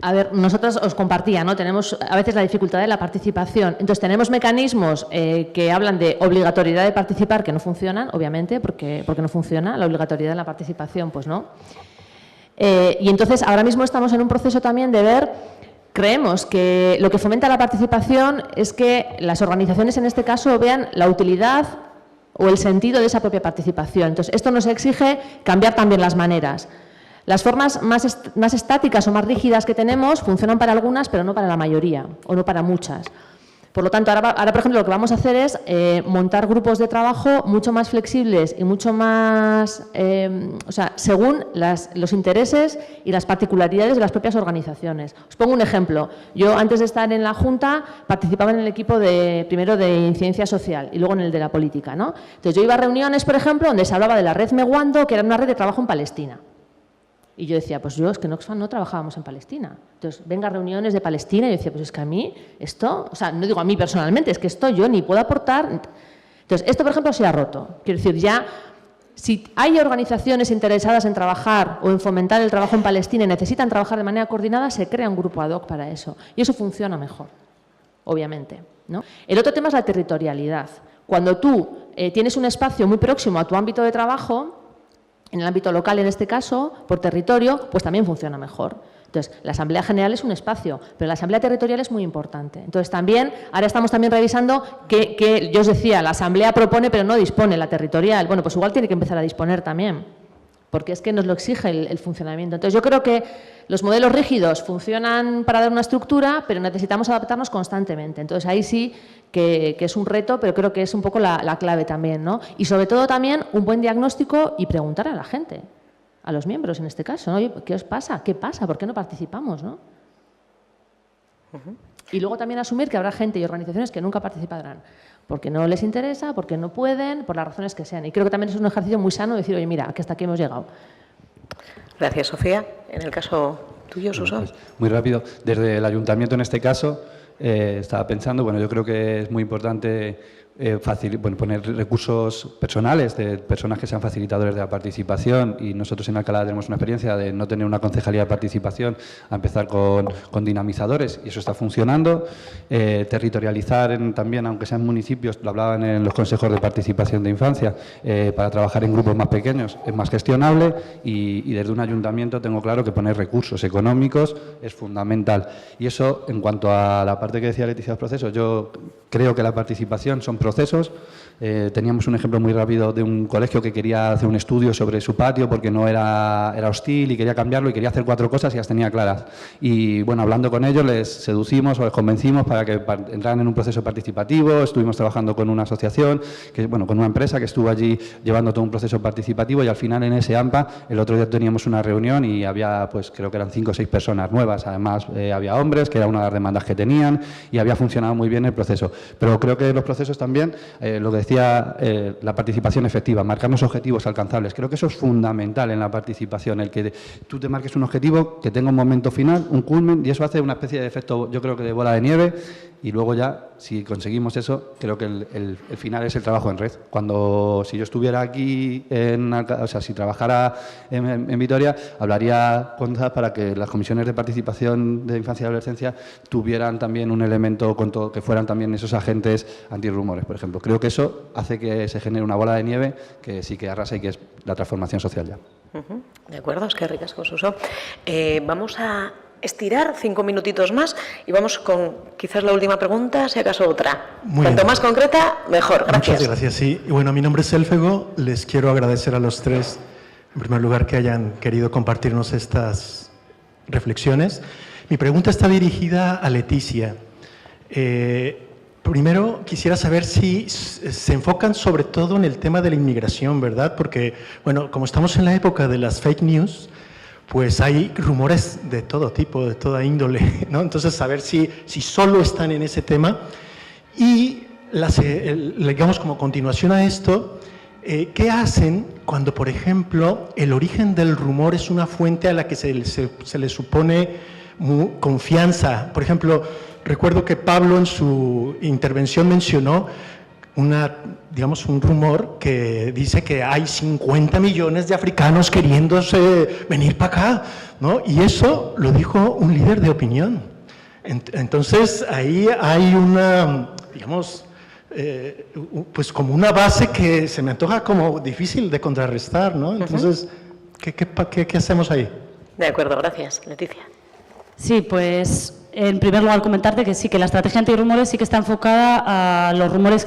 A ver, nosotros os compartía, ¿no? Tenemos a veces la dificultad de la participación. Entonces, tenemos mecanismos que hablan de obligatoriedad de participar que no funcionan, obviamente, porque no funciona la obligatoriedad de la participación, pues no. Y entonces, ahora mismo estamos en un proceso también de ver, creemos que lo que fomenta la participación es que las organizaciones, en este caso, vean la utilidad o el sentido de esa propia participación. Entonces, esto nos exige cambiar también las maneras. Las formas más estáticas o más rígidas que tenemos funcionan para algunas, pero no para la mayoría, o no para muchas. Por lo tanto, ahora por ejemplo, lo que vamos a hacer es montar grupos de trabajo mucho más flexibles y mucho más, según los intereses y las particularidades de las propias organizaciones. Os pongo un ejemplo. Yo, antes de estar en la Junta, participaba en el equipo primero de incidencia social y luego en el de la política, ¿no? Entonces, yo iba a reuniones, por ejemplo, donde se hablaba de la red Meguando, que era una red de trabajo en Palestina. Y yo decía, pues yo, es que en Oxfam no trabajábamos en Palestina. Entonces, venga a reuniones de Palestina y yo decía, pues es que a mí esto, o sea, no digo a mí personalmente, es que esto yo ni puedo aportar. Entonces, esto, por ejemplo, se ha roto. Quiero decir, ya, si hay organizaciones interesadas en trabajar o en fomentar el trabajo en Palestina y necesitan trabajar de manera coordinada, se crea un grupo ad hoc para eso. Y eso funciona mejor, obviamente, ¿no? El otro tema es la territorialidad. Cuando tú tienes un espacio muy próximo a tu ámbito de trabajo, en el ámbito local, en este caso, por territorio, pues también funciona mejor. Entonces, la Asamblea General es un espacio, pero la Asamblea Territorial es muy importante. Entonces, también, ahora estamos también revisando que yo os decía, la Asamblea propone, pero no dispone la territorial. Bueno, pues igual tiene que empezar a disponer también, porque es que nos lo exige el funcionamiento. Entonces, yo creo que los modelos rígidos funcionan para dar una estructura, pero necesitamos adaptarnos constantemente. Entonces, ahí sí que es un reto, pero creo que es un poco la clave también, ¿no? Y sobre todo también un buen diagnóstico y preguntar a la gente, a los miembros en este caso, ¿no? Oye, ¿qué os pasa? ¿Qué pasa? ¿Por qué no participamos, no? Y luego también asumir que habrá gente y organizaciones que nunca participarán, porque no les interesa, porque no pueden, por las razones que sean. Y creo que también es un ejercicio muy sano decir, oye, mira, que hasta aquí hemos llegado. Gracias, Sofía. En el caso tuyo, Suso. Pues muy rápido. Desde el ayuntamiento, en este caso, estaba pensando, bueno, yo creo que es muy importante poner recursos personales de personas que sean facilitadores de la participación, y nosotros en Alcalá tenemos una experiencia de no tener una concejalía de participación a empezar con dinamizadores, y eso está funcionando. Territorializar también, aunque sean municipios, lo hablaban en los consejos de participación de infancia, para trabajar en grupos más pequeños es más gestionable, y desde un ayuntamiento tengo claro que poner recursos económicos es fundamental. Y eso, en cuanto a la parte que decía Leticia, los procesos, yo creo que la participación son procesos. Teníamos un ejemplo muy rápido de un colegio que quería hacer un estudio sobre su patio porque no era hostil y quería cambiarlo y quería hacer 4 cosas y las tenía claras. Y bueno, hablando con ellos les seducimos o les convencimos para que entraran en un proceso participativo. Estuvimos trabajando con una asociación, con una empresa que estuvo allí llevando todo un proceso participativo, y al final en ese AMPA el otro día teníamos una reunión y había, pues creo que eran 5 o 6 personas nuevas. Además había hombres, que era una de las demandas que tenían, y había funcionado muy bien el proceso. Pero creo que los procesos también, lo que decía, la participación efectiva, marcarnos objetivos alcanzables. Creo que eso es fundamental en la participación, el que tú te marques un objetivo que tenga un momento final, un culmen, y eso hace una especie de efecto, yo creo que de bola de nieve, y luego ya, si conseguimos eso, creo que el final es el trabajo en red. Si yo estuviera aquí, si trabajara en Vitoria, hablaría cosas para que las comisiones de participación de infancia y adolescencia tuvieran también un elemento que fueran también esos agentes antirrumores, por ejemplo. Creo que eso hace que se genere una bola de nieve que sí que arrasa y que es la transformación social ya. De acuerdo, es que ricasco, Suso. Vamos a estirar 5 minutitos más y vamos con quizás la última pregunta, si acaso otra. Cuanto más concreta, mejor. Gracias. Muchas gracias, sí. Y bueno, mi nombre es Elfego. Les quiero agradecer a los tres, en primer lugar, que hayan querido compartirnos estas reflexiones. Mi pregunta está dirigida a Leticia. Primero, quisiera saber si se enfocan sobre todo en el tema de la inmigración, ¿verdad? Porque, bueno, como estamos en la época de las fake news, pues hay rumores de todo tipo, de toda índole, ¿no? Entonces, saber si solo están en ese tema. Y, digamos, como continuación a esto, ¿qué hacen cuando, por ejemplo, el origen del rumor es una fuente a la que se le supone confianza? Por ejemplo, recuerdo que Pablo en su intervención mencionó un rumor que dice que hay 50 millones de africanos queriéndose venir para acá, ¿no? Y eso lo dijo un líder de opinión. Entonces, ahí hay una, digamos, pues como una base que se me antoja como difícil de contrarrestar, ¿no? Entonces, ¿qué hacemos ahí? De acuerdo, gracias. Leticia. Sí, pues en primer lugar comentarte que sí, que la estrategia antirrumores sí que está enfocada a los rumores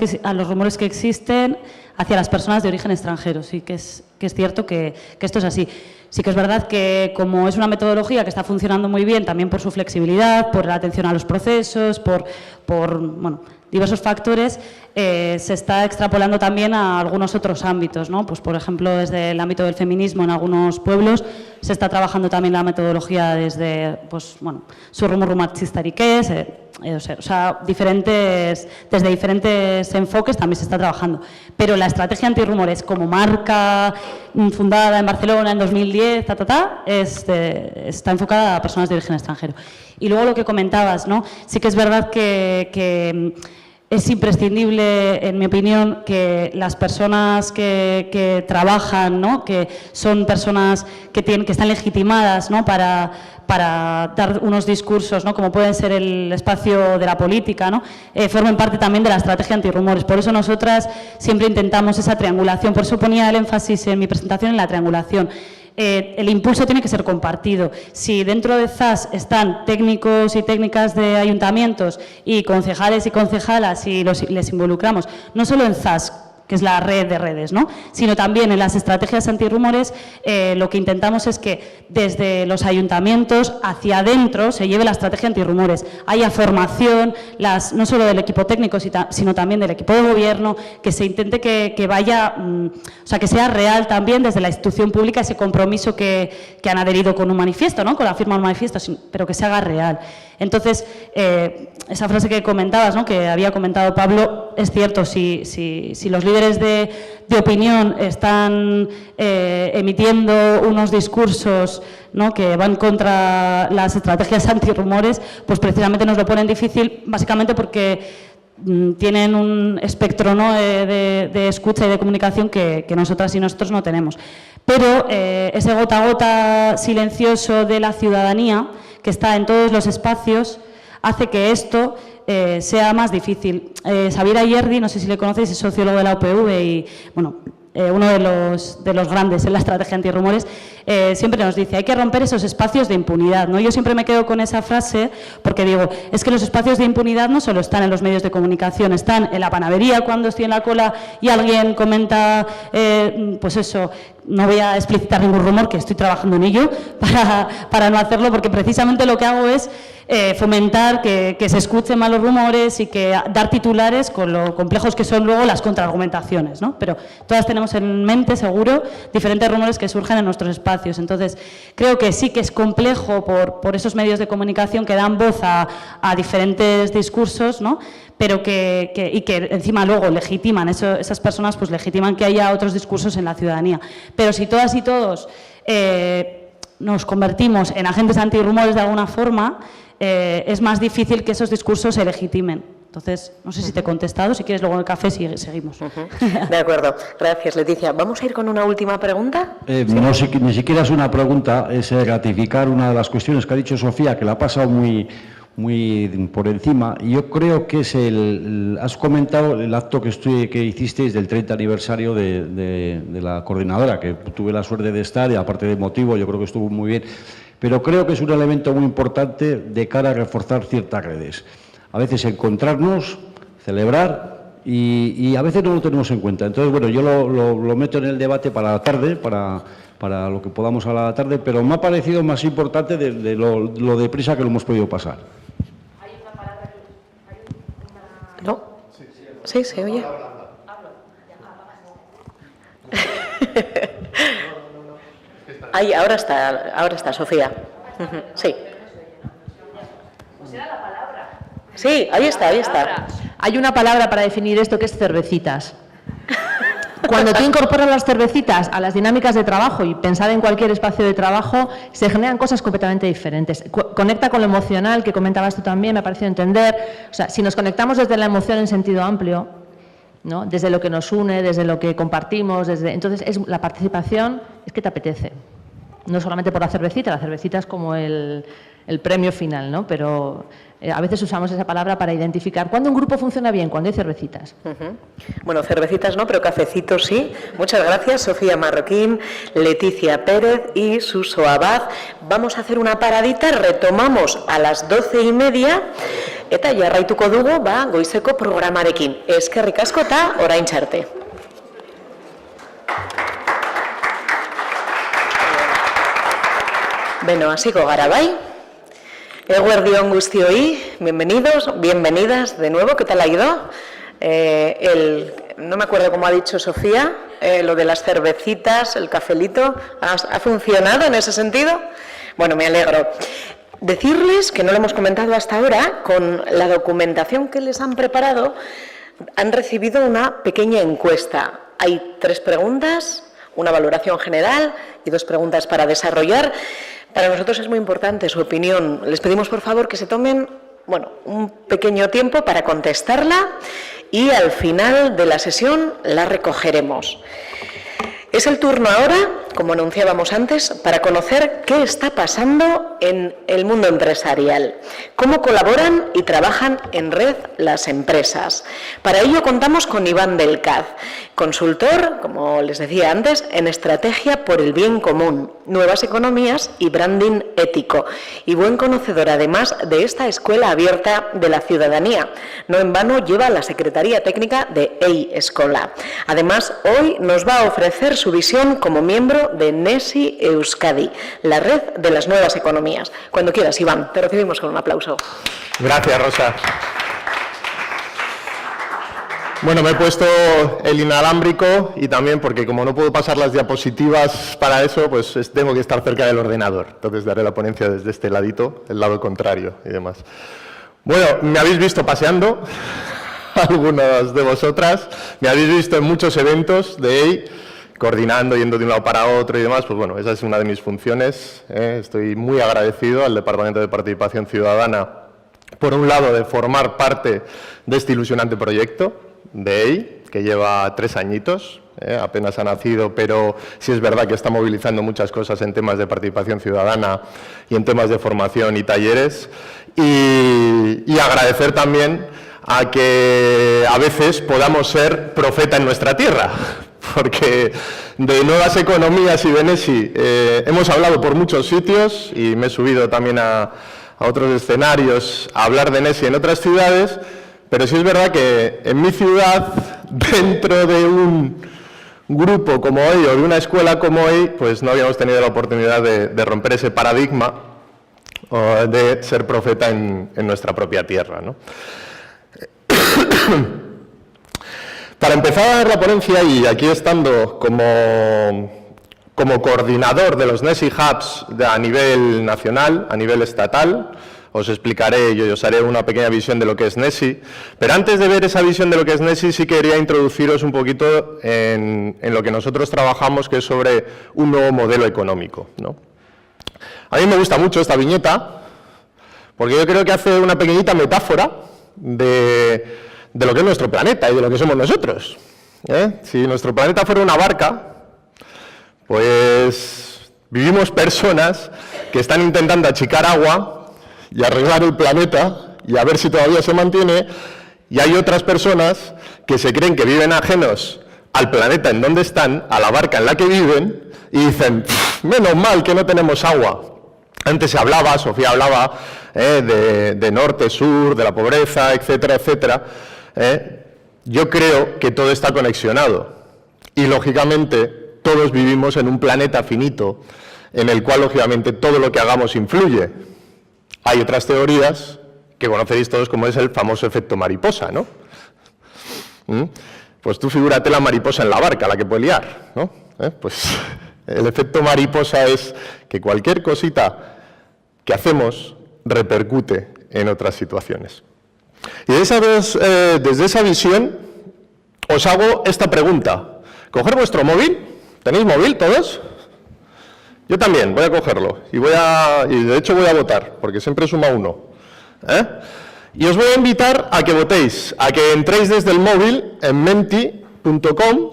que existen hacia las personas de origen extranjero. Sí que es cierto que esto es así. Sí que es verdad que como es una metodología que está funcionando muy bien, también por su flexibilidad, por la atención a los procesos, por diversos factores, se está extrapolando también a algunos otros ámbitos, ¿no? Pues, por ejemplo, desde el ámbito del feminismo en algunos pueblos se está trabajando también la metodología desde, surrumartzistariqués, desde diferentes enfoques también se está trabajando. Pero la estrategia antirrumores como marca fundada en Barcelona en 2010, está enfocada a personas de origen extranjero. Y luego lo que comentabas, ¿no? Sí que es verdad que es imprescindible, en mi opinión, que las personas que trabajan, ¿no? Que son personas que están legitimadas, ¿no? para dar unos discursos, ¿no? Como pueden ser el espacio de la política, ¿no? Formen parte también de la estrategia antirrumores. Por eso nosotras siempre intentamos esa triangulación. Por eso ponía el énfasis en mi presentación en la triangulación. El impulso tiene que ser compartido. Si dentro de ZAS están técnicos y técnicas de ayuntamientos y concejales y concejalas y les involucramos, no solo en ZAS, que es la red de redes, ¿no? Sino también en las estrategias antirrumores, lo que intentamos es que desde los ayuntamientos hacia adentro se lleve la estrategia antirrumores. Haya formación, no solo del equipo técnico, sino también del equipo de gobierno, que se intente que vaya, que sea real también desde la institución pública ese compromiso que han adherido con un manifiesto, ¿no? Con la firma de un manifiesto, pero que se haga real. Entonces, esa frase que comentabas, ¿no? Que había comentado Pablo, es cierto, si los líderes de opinión están emitiendo unos discursos, ¿no? Que van contra las estrategias antirrumores, pues precisamente nos lo ponen difícil, básicamente porque tienen un espectro, ¿no? de escucha y de comunicación que nosotras y nosotros no tenemos. Pero ese gota a gota silencioso de la ciudadanía, que está en todos los espacios, hace que esto sea más difícil. Xavier Ayerdi, no sé si le conocéis, es sociólogo de la UPV y, uno de los grandes en la estrategia antirrumores, siempre nos dice, hay que romper esos espacios de impunidad, ¿no? Yo siempre me quedo con esa frase porque digo, es que los espacios de impunidad no solo están en los medios de comunicación, están en la panadería cuando estoy en la cola y alguien comenta, pues eso, no voy a explicitar ningún rumor, que estoy trabajando en ello para no hacerlo, porque precisamente lo que hago es fomentar que se escuchen malos rumores y que dar titulares con lo complejos que son luego las contraargumentaciones, ¿no? Pero todas tenemos en mente, seguro, diferentes rumores que surgen en nuestros espacios. Entonces, creo que sí que es complejo por esos medios de comunicación que dan voz a diferentes discursos, ¿no? Pero que encima luego legitiman, esas personas pues legitiman que haya otros discursos en la ciudadanía. Pero si todas y todos nos convertimos en agentes antirrumores de alguna forma, es más difícil que esos discursos se legitimen. Entonces, no sé si te he contestado, si quieres luego en el café seguimos. De acuerdo, gracias Leticia. ¿Vamos a ir con una última pregunta? No, ni siquiera es una pregunta, es ratificar una de las cuestiones que ha dicho Sofía, que la ha pasado muy por encima. Yo creo que es has comentado el acto que hicisteis del 30 aniversario de la coordinadora, que tuve la suerte de estar y aparte de motivo, yo creo que estuvo muy bien. pero creo que es un elemento muy importante de cara a reforzar ciertas redes. A veces encontrarnos, celebrar y a veces no lo tenemos en cuenta. Entonces, bueno, yo lo meto en el debate para la tarde, para lo que podamos hablar a la tarde, pero me ha parecido más importante de lo deprisa que lo hemos podido pasar. ¿No? Sí, se oye. Ahí, ahora está, Sofía. Sí. Sí, ahí está. Hay una palabra para definir esto que es cervecitas. Cuando tú incorporas las cervecitas a las dinámicas de trabajo y pensar en cualquier espacio de trabajo, se generan cosas completamente diferentes. Conecta con lo emocional, que comentabas tú también, me ha parecido entender. O sea, si nos conectamos desde la emoción en sentido amplio, ¿no? Desde lo que nos une, desde lo que compartimos, entonces la participación es que te apetece. No solamente por la cervecita es como el premio final, ¿no? Pero a veces usamos esa palabra para identificar cuándo un grupo funciona bien, cuando hay cervecitas. Bueno, cervecitas no, pero cafecitos sí. Muchas gracias, Sofía Marroquín, Leticia Pérez y Suso Abad. Vamos a hacer una paradita, retomamos a las 12:30, eta jarraituko dugu, goizeko programarekin. Eskerrik asko eta oraintxe arte. Beno, hasiko gara, bai? Eguerdion guztioi, bienvenidos, bienvenidas de nuevo, ¿qué tal ha ido? No me acuerdo cómo ha dicho Sofía, lo de las cervecitas, el cafelito, ¿ha funcionado en ese sentido? Bueno, me alegro. Decirles que no lo hemos comentado hasta ahora, con la documentación que les han preparado, han recibido una pequeña encuesta. Hay 3 preguntas, una valoración general y 2 preguntas para desarrollar. Para nosotros es muy importante su opinión. Les pedimos, por favor, que se tomen un pequeño tiempo para contestarla y al final de la sesión la recogeremos. Es el turno ahora, como anunciábamos antes, para conocer qué está pasando en el mundo empresarial, cómo colaboran y trabajan en red las empresas. Para ello contamos con Iván del Caz, consultor, como les decía antes, en estrategia por el bien común, nuevas economías y branding ético, y buen conocedor además de esta escuela abierta de la ciudadanía. No en vano lleva la Secretaría Técnica de EI Escola. Además, hoy nos va a ofrecer su visión como miembro de NESI Euskadi, la red de las nuevas economías. Cuando quieras, Iván, te recibimos con un aplauso. Gracias, Rosa. Bueno, me he puesto el inalámbrico y también porque como no puedo pasar las diapositivas para eso, pues tengo que estar cerca del ordenador. Entonces daré la ponencia desde este ladito, el lado contrario y demás. Bueno, me habéis visto paseando, algunos de vosotras, me habéis visto en muchos eventos de EI, coordinando, yendo de un lado para otro y demás, pues bueno, esa es una de mis funciones. Estoy muy agradecido al Departamento de Participación Ciudadana, por un lado, de formar parte de este ilusionante proyecto de EI, que lleva 3 añitos, apenas ha nacido, pero sí es verdad que está movilizando muchas cosas en temas de participación ciudadana y en temas de formación y talleres, y agradecer también a que a veces podamos ser profeta en nuestra tierra, porque de nuevas economías y de NESI hemos hablado por muchos sitios y me he subido también a otros escenarios a hablar de NESI en otras ciudades, pero sí es verdad que en mi ciudad, dentro de un grupo como hoy o de una escuela como hoy, pues no habíamos tenido la oportunidad de romper ese paradigma o de ser profeta en nuestra propia tierra, ¿no? Para empezar la ponencia, y aquí estando como coordinador de los NESI Hubs a nivel nacional, a nivel estatal, os explicaré y os haré una pequeña visión de lo que es NESI, pero antes de ver esa visión de lo que es NESI, sí quería introduciros un poquito en lo que nosotros trabajamos, que es sobre un nuevo modelo económico, ¿no? A mí me gusta mucho esta viñeta, porque yo creo que hace una pequeñita metáfora de lo que es nuestro planeta y de lo que somos nosotros. Si nuestro planeta fuera una barca, pues vivimos personas que están intentando achicar agua y arreglar el planeta y a ver si todavía se mantiene, y hay otras personas que se creen que viven ajenos al planeta en donde están, a la barca en la que viven, y dicen, menos mal que no tenemos agua. Antes se hablaba, Sofía hablaba de norte, sur, de la pobreza, etcétera, etcétera. Yo creo que todo está conexionado y, lógicamente, todos vivimos en un planeta finito en el cual, lógicamente, todo lo que hagamos influye. Hay otras teorías que conoceréis todos, como es el famoso efecto mariposa, ¿no? Pues tú figúrate la mariposa en la barca, la que puede liar, ¿no? Pues el efecto mariposa es que cualquier cosita que hacemos repercute en otras situaciones. Y desde esa visión os hago esta pregunta. ¿Coger vuestro móvil? ¿Tenéis móvil todos? Yo también, voy a cogerlo y de hecho voy a votar, porque siempre suma uno. Y os voy a invitar a que votéis, a que entréis desde el móvil en menti.com,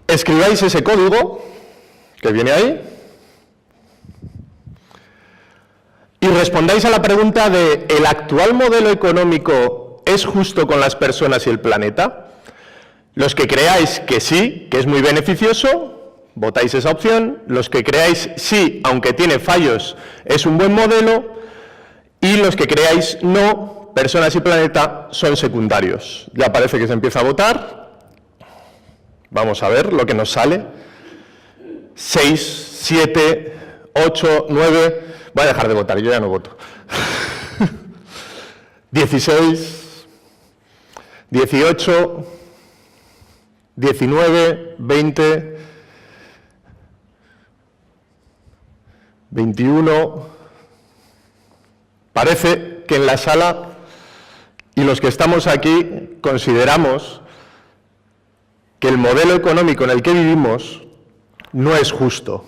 escribáis ese código que viene ahí y respondáis a la pregunta de ¿el actual modelo económico es justo con las personas y el planeta? Los que creáis que sí, que es muy beneficioso, votáis esa opción. Los que creáis sí, aunque tiene fallos, es un buen modelo. Y los que creáis no, personas y planeta, son secundarios. Ya parece que se empieza a votar. Vamos a ver lo que nos sale. 6, 7, 8, 9... Voy a dejar de votar, yo ya no voto. 16, 18... 19, 20, 21... Parece que en la sala y los que estamos aquí consideramos que el modelo económico en el que vivimos no es justo,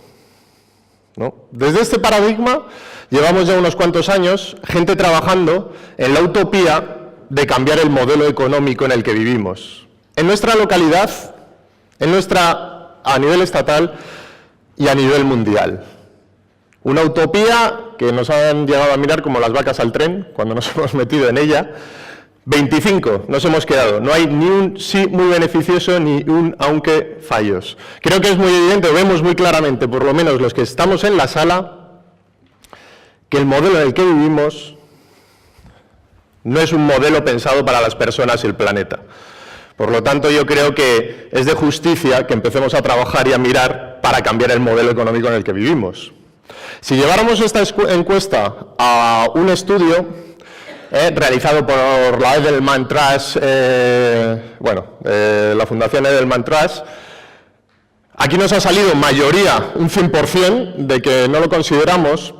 ¿no? Desde este paradigma llevamos ya unos cuantos años gente trabajando en la utopía de cambiar el modelo económico en el que vivimos. En nuestra localidad, a nivel estatal y a nivel mundial. Una utopía que nos han llegado a mirar como las vacas al tren cuando nos hemos metido en ella. 25 nos hemos quedado. No hay ni un sí muy beneficioso ni un aunque fallos. Creo que es muy evidente, vemos muy claramente, por lo menos los que estamos en la sala, que el modelo en el que vivimos no es un modelo pensado para las personas y el planeta. Por lo tanto, yo creo que es de justicia que empecemos a trabajar y a mirar para cambiar el modelo económico en el que vivimos. Si lleváramos esta encuesta a un estudio realizado por la Edelman Trust, la Fundación Edelman Trust, aquí nos ha salido mayoría, un 100%, de que no lo consideramos.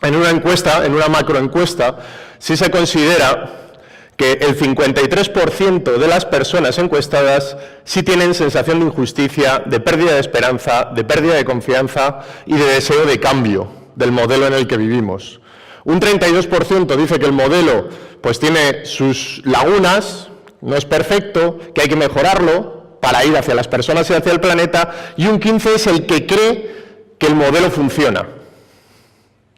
En una encuesta, en una macroencuesta, sí se considera que el 53% de las personas encuestadas sí tienen sensación de injusticia, de pérdida de esperanza, de pérdida de confianza y de deseo de cambio del modelo en el que vivimos. Un 32% dice que el modelo pues tiene sus lagunas, no es perfecto, que hay que mejorarlo para ir hacia las personas y hacia el planeta, y un 15% es el que cree que el modelo funciona.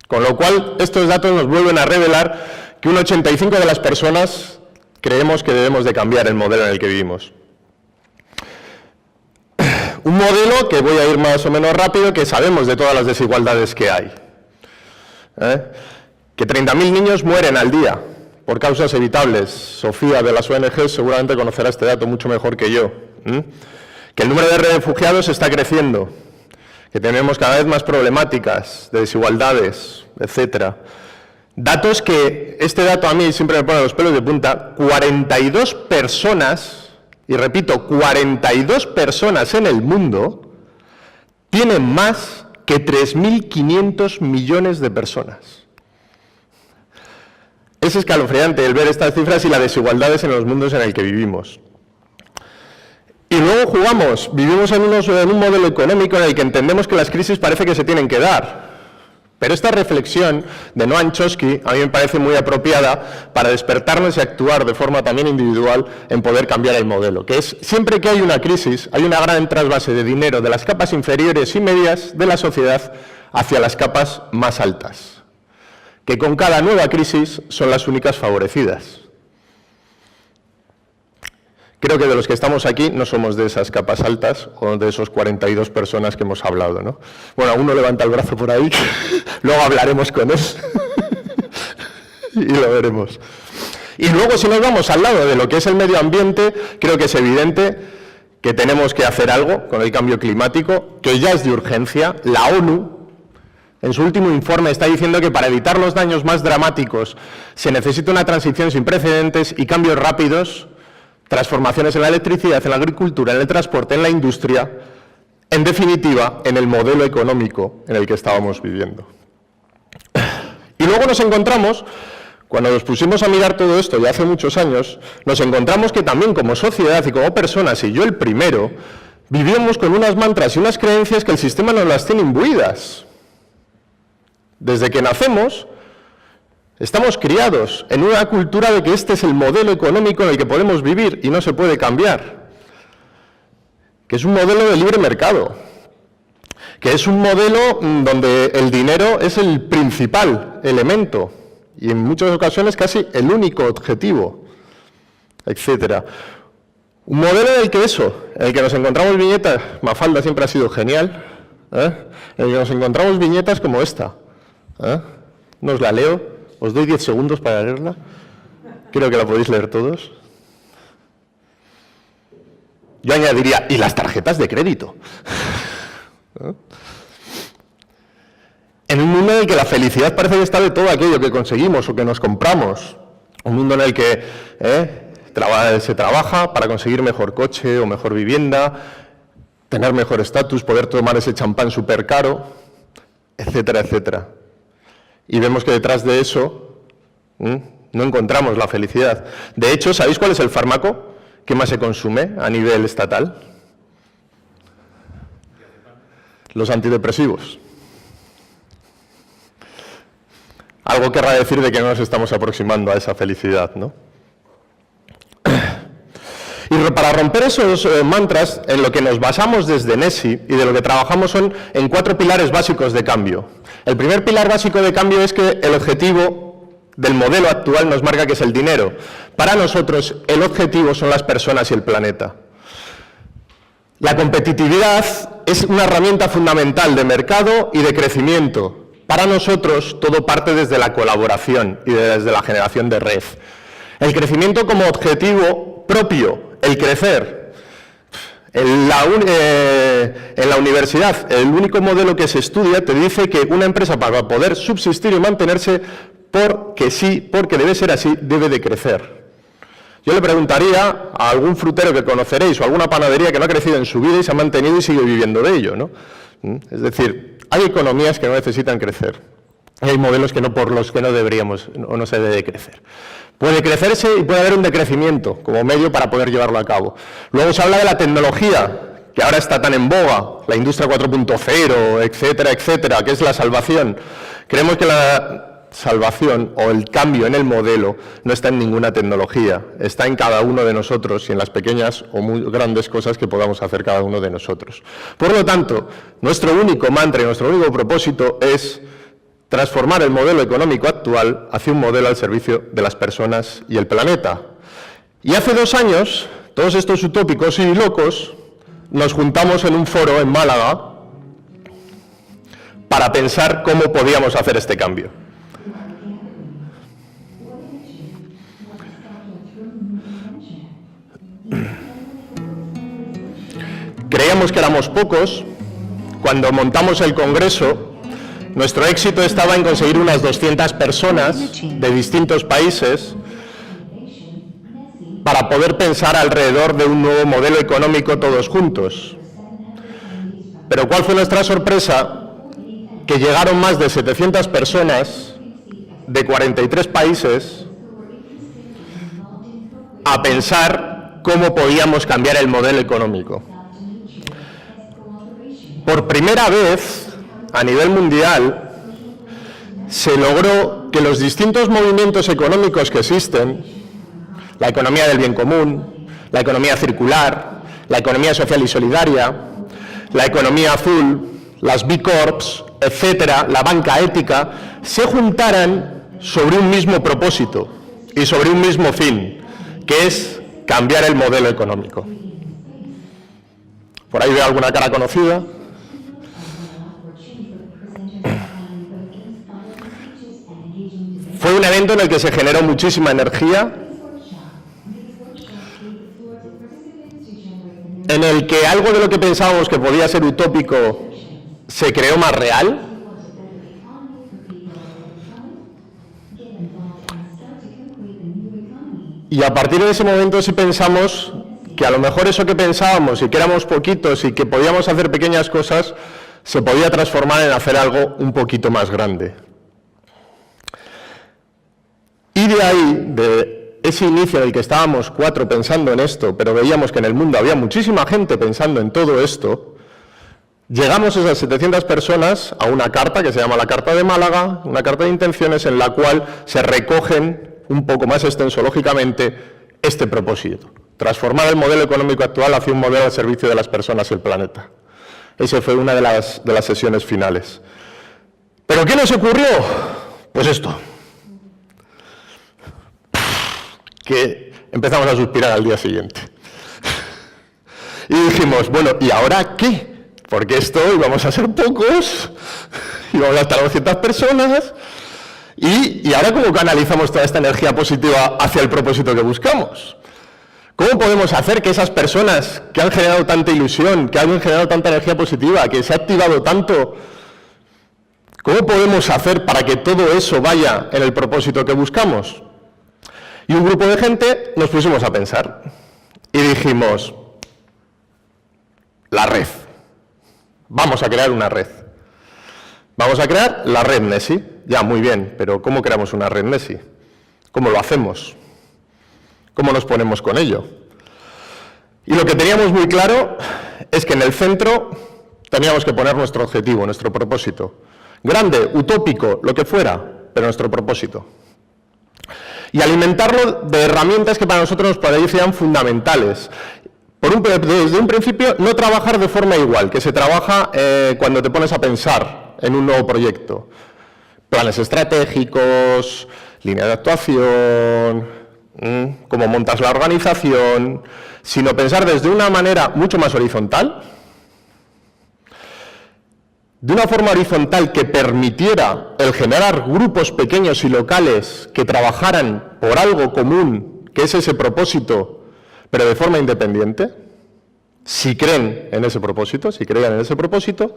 Con lo cual, estos datos nos vuelven a revelar que un 85% de las personas creemos que debemos de cambiar el modelo en el que vivimos. Un modelo que voy a ir más o menos rápido, que sabemos de todas las desigualdades que hay. Que 30.000 niños mueren al día por causas evitables. Sofía de las ONG seguramente conocerá este dato mucho mejor que yo. Que el número de refugiados está creciendo. Que tenemos cada vez más problemáticas de desigualdades, etcétera. Datos que, este dato a mí siempre me pone los pelos de punta, 42 personas, y repito, 42 personas en el mundo, tienen más que 3.500 millones de personas. Es escalofriante el ver estas cifras y las desigualdades en los mundos en el que vivimos. Y luego vivimos en un modelo económico en el que entendemos que las crisis parece que se tienen que dar. Pero esta reflexión de Noam Chomsky a mí me parece muy apropiada para despertarnos y actuar de forma también individual en poder cambiar el modelo, que es siempre que hay una crisis, hay una gran trasvase de dinero de las capas inferiores y medias de la sociedad hacia las capas más altas, que con cada nueva crisis son las únicas favorecidas. creo que de los que estamos aquí no somos de esas capas altas o de esos 42 personas que hemos hablado, ¿no? Bueno, alguno levanta el brazo por ahí, luego hablaremos con él y lo veremos. Y luego, si nos vamos al lado de lo que es el medio ambiente, creo que es evidente que tenemos que hacer algo con el cambio climático, que ya es de urgencia. La ONU, en su último informe, está diciendo que para evitar los daños más dramáticos se necesita una transición sin precedentes y cambios rápidos, transformaciones en la electricidad, en la agricultura, en el transporte, en la industria, en definitiva, en el modelo económico en el que estábamos viviendo. Y luego nos encontramos, cuando nos pusimos a mirar todo esto ya hace muchos años, nos encontramos que también como sociedad y como personas, y yo el primero, vivíamos con unas mantras y unas creencias que el sistema nos las tiene imbuidas. Desde que nacemos, estamos criados en una cultura de que este es el modelo económico en el que podemos vivir y no se puede cambiar, que es un modelo de libre mercado, que es un modelo donde el dinero es el principal elemento y en muchas ocasiones casi el único objetivo, etcétera. Un modelo en el que en el que nos encontramos viñetas, Mafalda siempre ha sido genial, en el que nos encontramos viñetas como esta. No os la leo, os doy 10 segundos para leerla, creo que la podéis leer todos. Yo añadiría, y las tarjetas de crédito. En un mundo en el que la felicidad parece que está de todo aquello que conseguimos o que nos compramos, un mundo en el que se trabaja para conseguir mejor coche o mejor vivienda, tener mejor estatus, poder tomar ese champán súper caro, etcétera, etcétera. Y vemos que detrás de eso no encontramos la felicidad. De hecho, ¿sabéis cuál es el fármaco que más se consume a nivel estatal? Los antidepresivos. Algo querrá decir de que no nos estamos aproximando a esa felicidad, ¿no? Y para romper esos mantras, en lo que nos basamos desde NESI y de lo que trabajamos son en 4 pilares básicos de cambio. El primer pilar básico de cambio es que el objetivo del modelo actual nos marca que es el dinero. Para nosotros, el objetivo son las personas y el planeta. La competitividad es una herramienta fundamental de mercado y de crecimiento. Para nosotros, todo parte desde la colaboración y desde la generación de red. El crecimiento como objetivo propio, el crecer. En la universidad, el único modelo que se estudia te dice que una empresa para poder subsistir y mantenerse, porque sí, porque debe ser así, debe de crecer. Yo le preguntaría a algún frutero que conoceréis o alguna panadería que no ha crecido en su vida y se ha mantenido y sigue viviendo de ello, ¿no? Es decir, hay economías que no necesitan crecer. Hay modelos por los que no deberíamos o no se debe de crecer. Puede crecerse y puede haber un decrecimiento como medio para poder llevarlo a cabo. Luego se habla de la tecnología, que ahora está tan en boga, la industria 4.0, etcétera, etcétera, que es la salvación. Creemos que la salvación o el cambio en el modelo no está en ninguna tecnología, está en cada uno de nosotros y en las pequeñas o muy grandes cosas que podamos hacer cada uno de nosotros. Por lo tanto, nuestro único mantra y nuestro único propósito es transformar el modelo económico actual hacia un modelo al servicio de las personas y el planeta. Y hace 2 años, todos estos utópicos y locos nos juntamos en un foro en Málaga para pensar cómo podíamos hacer este cambio. Creíamos que éramos pocos. Cuando montamos el congreso, nuestro éxito estaba en conseguir unas 200 personas de distintos países para poder pensar alrededor de un nuevo modelo económico todos juntos. Pero ¿cuál fue nuestra sorpresa? Que llegaron más de 700 personas de 43 países a pensar cómo podíamos cambiar el modelo económico. Por primera vez, a nivel mundial, se logró que los distintos movimientos económicos que existen, la economía del bien común, la economía circular, la economía social y solidaria, la economía azul, las B Corps, etcétera, la banca ética, se juntaran sobre un mismo propósito y sobre un mismo fin, que es cambiar el modelo económico. Por ahí veo alguna cara conocida. Fue un evento en el que se generó muchísima energía, en el que algo de lo que pensábamos que podía ser utópico se creó más real. Y a partir de ese momento sí pensamos que a lo mejor eso que pensábamos y que éramos poquitos y que podíamos hacer pequeñas cosas, se podía transformar en hacer algo un poquito más grande. Y de ahí, de ese inicio en el que estábamos 4 pensando en esto, pero veíamos que en el mundo había muchísima gente pensando en todo esto, llegamos esas 700 personas a una carta que se llama la Carta de Málaga, una carta de intenciones en la cual se recogen un poco más extensológicamente este propósito: transformar el modelo económico actual hacia un modelo al servicio de las personas y el planeta. Esa fue una de las sesiones finales. ¿Pero qué nos ocurrió? Pues esto. Que empezamos a suspirar al día siguiente. Y dijimos, bueno, ¿y ahora qué? Porque esto íbamos a ser pocos, íbamos a estar 200 personas, y ahora ¿cómo canalizamos toda esta energía positiva hacia el propósito que buscamos? ¿Cómo podemos hacer que esas personas que han generado tanta ilusión, que han generado tanta energía positiva, que se ha activado tanto, cómo podemos hacer para que todo eso vaya en el propósito que buscamos? Y un grupo de gente nos pusimos a pensar y dijimos, la red. Vamos a crear una red. Vamos a crear la red Nesi. Ya, muy bien, pero ¿cómo creamos una red Nesi? ¿Cómo lo hacemos? ¿Cómo nos ponemos con ello? Y lo que teníamos muy claro es que en el centro teníamos que poner nuestro objetivo, nuestro propósito. Grande, utópico, lo que fuera, pero nuestro propósito. Y alimentarlo de herramientas que para nosotros nos parecían fundamentales. Desde un principio, no trabajar de forma igual que se trabaja cuando te pones a pensar en un nuevo proyecto. Planes estratégicos, línea de actuación, cómo montas la organización, sino pensar desde una manera mucho más horizontal, de una forma horizontal que permitiera el generar grupos pequeños y locales que trabajaran por algo común, que es ese propósito, pero de forma independiente, si creen en ese propósito, si creían en ese propósito.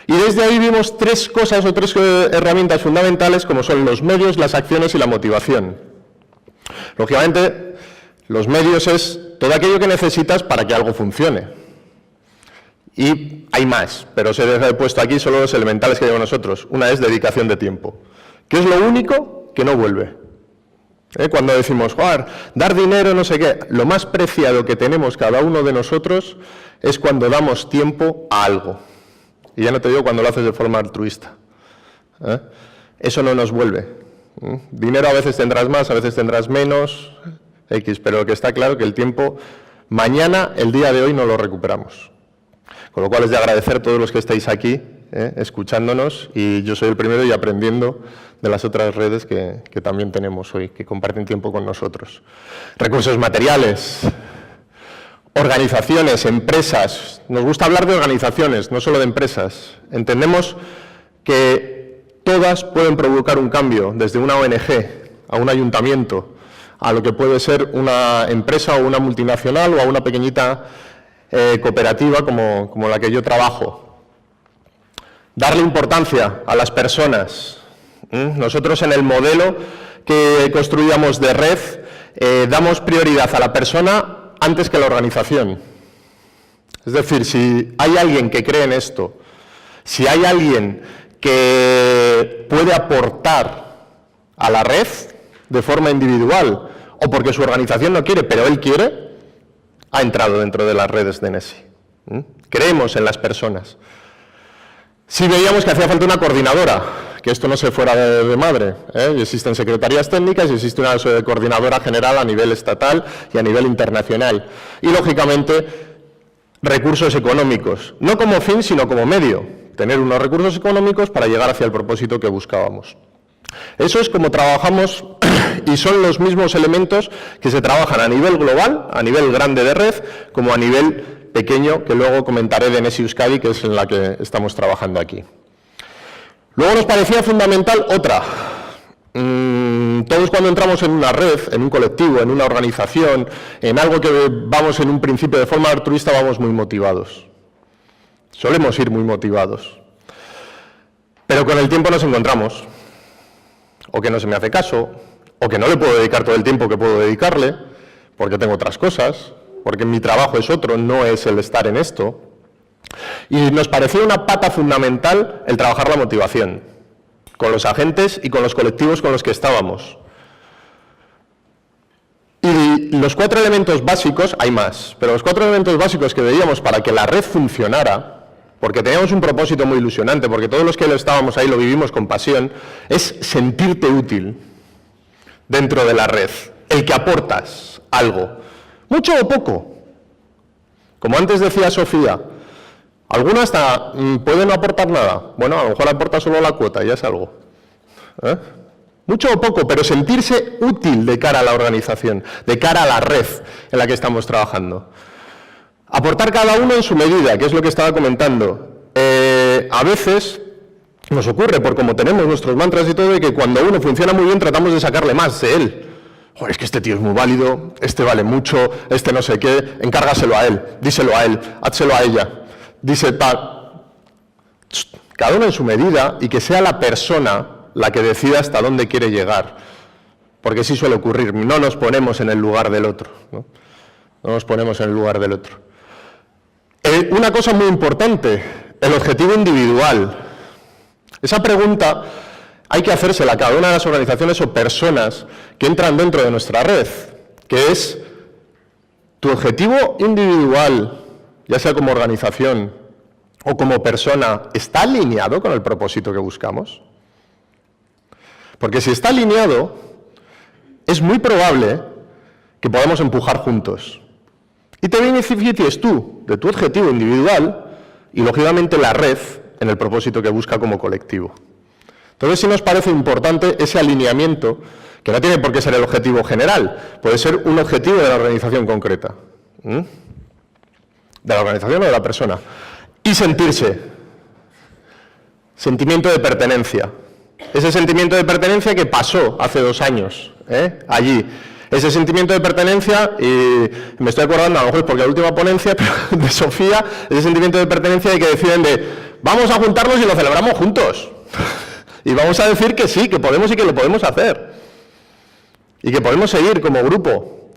Y desde ahí vimos 3 cosas o 3 herramientas fundamentales, como son los medios, las acciones y la motivación. Lógicamente, los medios es todo aquello que necesitas para que algo funcione. Y hay más, pero os he puesto aquí solo los elementales que llevamos nosotros. Una es dedicación de tiempo, que es lo único que no vuelve. Cuando decimos, joder, dar dinero, no sé qué, lo más preciado que tenemos cada uno de nosotros es cuando damos tiempo a algo. Y ya no te digo cuando lo haces de forma altruista. Eso no nos vuelve. Dinero a veces tendrás más, a veces tendrás menos, X, pero lo que está claro es que el tiempo, mañana, el día de hoy, no lo recuperamos. Con lo cual es de agradecer a todos los que estáis aquí, escuchándonos, y yo soy el primero y aprendiendo de las otras redes que también tenemos hoy, que comparten tiempo con nosotros. Recursos materiales, organizaciones, empresas. Nos gusta hablar de organizaciones, no solo de empresas. Entendemos que todas pueden provocar un cambio, desde una ONG a un ayuntamiento, a lo que puede ser una empresa o una multinacional o a una pequeñita cooperativa como la que yo trabajo. Darle importancia a las personas. Nosotros en el modelo que construíamos de red damos prioridad a la persona antes que a la organización. Es decir, si hay alguien que cree en esto, si hay alguien que puede aportar a la red de forma individual o porque su organización no quiere, pero él quiere, ha entrado dentro de las redes de Nesi. Creemos en las personas. Si veíamos que hacía falta una coordinadora, que esto no se fuera de madre, y existen secretarías técnicas y existe una coordinadora general a nivel estatal y a nivel internacional. Y, lógicamente, recursos económicos, no como fin, sino como medio. Tener unos recursos económicos para llegar hacia el propósito que buscábamos. Eso es como trabajamos y son los mismos elementos que se trabajan a nivel global, a nivel grande de red, como a nivel pequeño, que luego comentaré de Nesi Euskadi, que es en la que estamos trabajando aquí. Luego nos parecía fundamental otra. Todos cuando entramos en una red, en un colectivo, en una organización, en algo que vamos en un principio de forma altruista, vamos muy motivados. Solemos ir muy motivados. Pero con el tiempo nos encontramos, o que no se me hace caso, o que no le puedo dedicar todo el tiempo que puedo dedicarle, porque tengo otras cosas, porque mi trabajo es otro, no es el estar en esto. Y nos parecía una pata fundamental el trabajar la motivación, con los agentes y con los colectivos con los que estábamos. Y los 4 elementos básicos, hay más, pero los 4 elementos básicos que veíamos para que la red funcionara, porque teníamos un propósito muy ilusionante, porque todos los que estábamos ahí lo vivimos con pasión, es sentirte útil dentro de la red, el que aportas algo, mucho o poco. Como antes decía Sofía, algunos hasta pueden no aportar nada. Bueno, a lo mejor aporta solo la cuota, ya es algo. Mucho o poco, pero sentirse útil de cara a la organización, de cara a la red en la que estamos trabajando. Aportar cada uno en su medida, que es lo que estaba comentando. A veces nos ocurre, por como tenemos nuestros mantras y todo, de que cuando uno funciona muy bien tratamos de sacarle más de él. Joder, es que este tío es muy válido, este vale mucho, este no sé qué, encárgaselo a él, díselo a él, házselo a ella. Dice tal. Cada uno en su medida y que sea la persona la que decida hasta dónde quiere llegar. Porque sí suele ocurrir, no nos ponemos en el lugar del otro. No nos ponemos en el lugar del otro. Una cosa muy importante, el objetivo individual. Esa pregunta hay que hacérsela a cada una de las organizaciones o personas que entran dentro de nuestra red, que es tu objetivo individual, ya sea como organización o como persona, ¿está alineado con el propósito que buscamos? Porque si está alineado, es muy probable que podamos empujar juntos. Y te beneficies tú de tu objetivo individual y, lógicamente, la red en el propósito que busca como colectivo. Entonces, sí nos parece importante ese alineamiento, que no tiene por qué ser el objetivo general, puede ser un objetivo de la organización concreta, de la organización o de la persona. Y sentirse, sentimiento de pertenencia. Ese sentimiento de pertenencia que pasó hace 2 años, allí. Ese sentimiento de pertenencia, y me estoy acordando, a lo mejor es porque la última ponencia de Sofía, ese sentimiento de pertenencia de que deciden de, vamos a juntarnos y lo celebramos juntos. Y vamos a decir que sí, que podemos y que lo podemos hacer. Y que podemos seguir como grupo.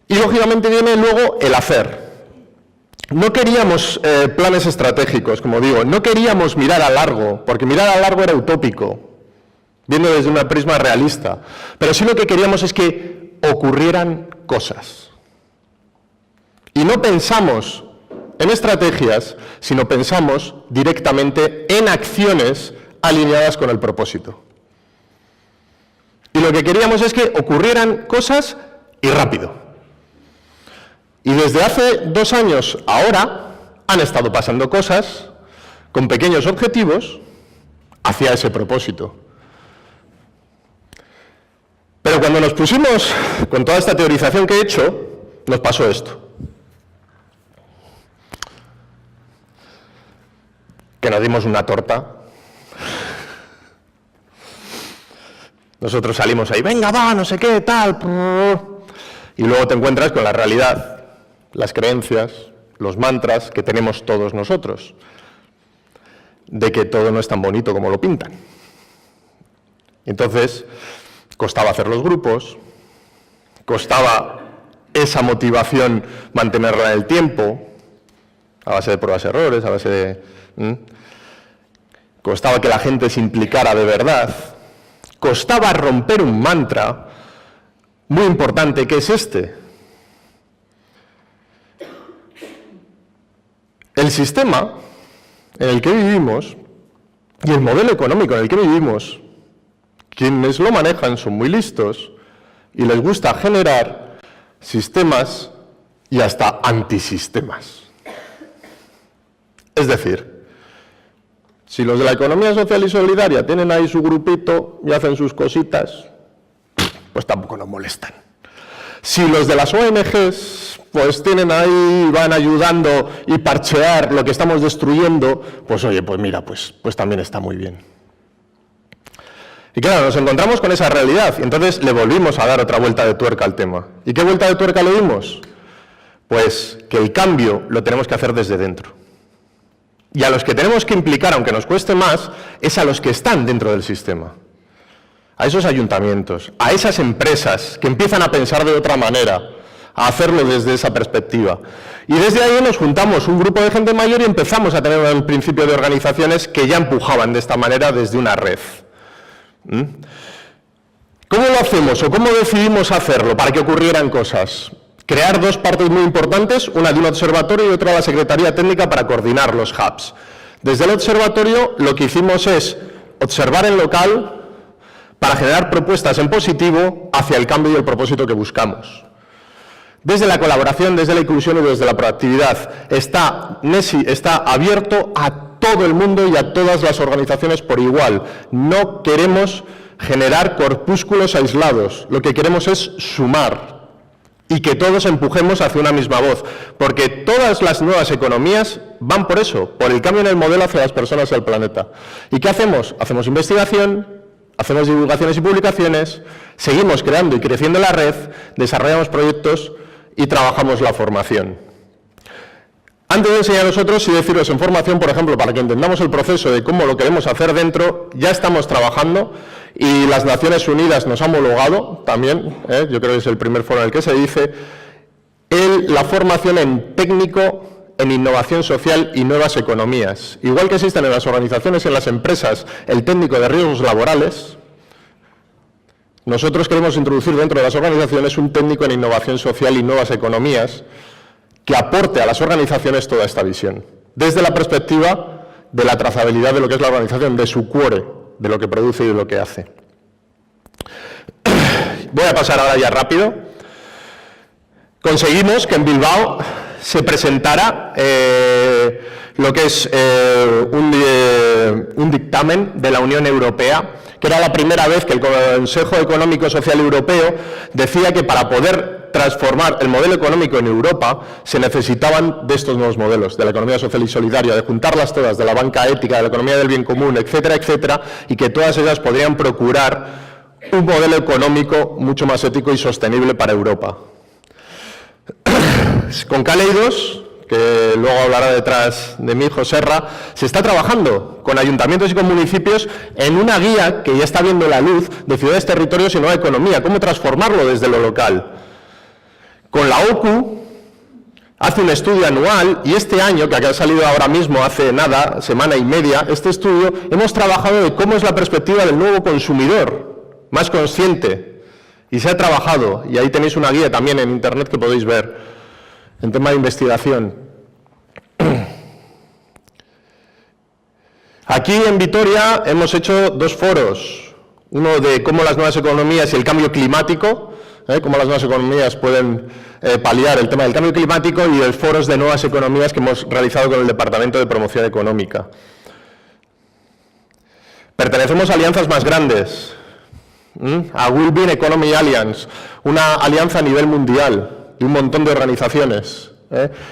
Y lógicamente viene luego el hacer. No queríamos planes estratégicos, como digo, no queríamos mirar a largo, porque mirar a largo era utópico, viendo desde una prisma realista. Pero sí lo que queríamos es que ocurrieran cosas. Y no pensamos en estrategias, sino pensamos directamente en acciones alineadas con el propósito. Y lo que queríamos es que ocurrieran cosas y rápido. Y desde hace 2 años ahora han estado pasando cosas con pequeños objetivos hacia ese propósito. Pero cuando nos pusimos con toda esta teorización que he hecho, nos pasó esto. Que nos dimos una torta. Nosotros salimos ahí, venga, va, no sé qué, tal. Y luego te encuentras con la realidad, las creencias, los mantras que tenemos todos nosotros, de que todo no es tan bonito como lo pintan. Entonces, costaba hacer los grupos, costaba esa motivación mantenerla en el tiempo, a base de pruebas y errores, a base de... Costaba que la gente se implicara de verdad, costaba romper un mantra muy importante, que es este. El sistema en el que vivimos y el modelo económico en el que vivimos, quienes lo manejan son muy listos y les gusta generar sistemas y hasta antisistemas. Es decir, Si los de la economía social y solidaria tienen ahí su grupito y hacen sus cositas, pues tampoco nos molestan. Si los de las ONGs pues tienen ahí, van ayudando y parchear lo que estamos destruyendo, pues oye, pues mira, pues también está muy bien. Y claro, nos encontramos con esa realidad y entonces le volvimos a dar otra vuelta de tuerca al tema. ¿Y qué vuelta de tuerca le dimos? Pues que el cambio lo tenemos que hacer desde dentro. Y a los que tenemos que implicar, aunque nos cueste más, es a los que están dentro del sistema. A esos ayuntamientos, a esas empresas que empiezan a pensar de otra manera, a hacerlo desde esa perspectiva. Y desde ahí nos juntamos un grupo de gente mayor y empezamos a tener un principio de organizaciones que ya empujaban de esta manera desde una red. ¿Cómo lo hacemos o cómo decidimos hacerlo para que ocurrieran cosas? Crear dos partes muy importantes, una de un observatorio y otra de la Secretaría Técnica para coordinar los hubs. Desde el observatorio lo que hicimos es observar en local para generar propuestas en positivo hacia el cambio y el propósito que buscamos. Desde la colaboración, desde la inclusión y desde la proactividad, NESI está abierto a todo el mundo y a todas las organizaciones por igual. No queremos generar corpúsculos aislados, lo que queremos es sumar y que todos empujemos hacia una misma voz, porque todas las nuevas economías van por eso, por el cambio en el modelo hacia las personas y el planeta. ¿Y qué hacemos? Hacemos investigación, hacemos divulgaciones y publicaciones, seguimos creando y creciendo la red, desarrollamos proyectos y trabajamos la formación. Antes de enseñar a nosotros y deciros en formación, por ejemplo, para que entendamos el proceso de cómo lo queremos hacer dentro, ya estamos trabajando y las Naciones Unidas nos han homologado también, yo creo que es el primer foro en el que se dice, la formación en técnico, en innovación social y nuevas economías. Igual que existen en las organizaciones y en las empresas el técnico de riesgos laborales, nosotros queremos introducir dentro de las organizaciones un técnico en innovación social y nuevas economías que aporte a las organizaciones toda esta visión, desde la perspectiva de la trazabilidad de lo que es la organización, de su core, de lo que produce y de lo que hace. Voy a pasar ahora ya rápido. Conseguimos que en Bilbao se presentara lo que es un dictamen de la Unión Europea, que era la primera vez que el Consejo Económico y Social Europeo decía que para poder transformar el modelo económico en Europa se necesitaban de estos nuevos modelos, de la economía social y solidaria, de juntarlas todas, de la banca ética, de la economía del bien común, etcétera, etcétera, y que todas ellas podrían procurar un modelo económico mucho más ético y sostenible para Europa. Con Caleidos, que luego hablará detrás de mí Joserra, se está trabajando con ayuntamientos y con municipios en una guía que ya está viendo la luz de ciudades, territorios y nueva economía, cómo transformarlo desde lo local. Con la OCU hace un estudio anual y este año, que ha salido ahora mismo hace nada, semana y media, este estudio, hemos trabajado de cómo es la perspectiva del nuevo consumidor, más consciente, y se ha trabajado, y ahí tenéis una guía también en internet que podéis ver, en tema de investigación. Aquí en Vitoria hemos hecho dos foros, uno de cómo las nuevas economías y el cambio climático, cómo las nuevas economías pueden paliar el tema del cambio climático, y el foros de nuevas economías que hemos realizado con el Departamento de Promoción Económica. Pertenecemos a alianzas más grandes, a Wellbeing Economy Alliance, una alianza a nivel mundial de un montón de organizaciones.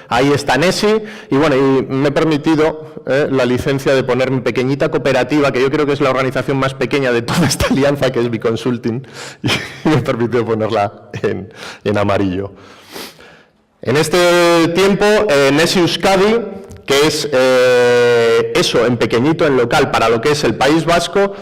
Ahí está NESI, y bueno, y me he permitido la licencia de poner mi pequeñita cooperativa, que yo creo que es la organización más pequeña de toda esta alianza, que es Biconsulting, y me he permitido ponerla en amarillo. En este tiempo, NESI Euskadi, que es eso, en pequeñito, en local, para lo que es el País Vasco,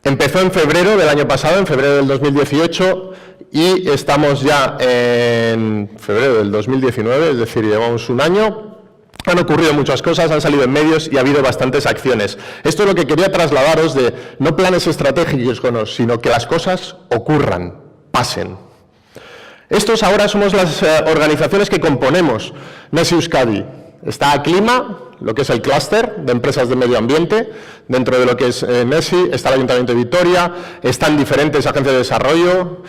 empezó en febrero del año pasado, en febrero del 2018, y estamos ya en febrero del 2019, es decir, llevamos un año. Han ocurrido muchas cosas, han salido en medios y ha habido bastantes acciones. Esto es lo que quería trasladaros de no planes estratégicos, sino que las cosas ocurran, pasen. Estos ahora somos las organizaciones que componemos NESI Euskadi. Está Aclima, lo que es el clúster de empresas de medio ambiente. Dentro de lo que es NESI está el Ayuntamiento de Vitoria, están diferentes agencias de desarrollo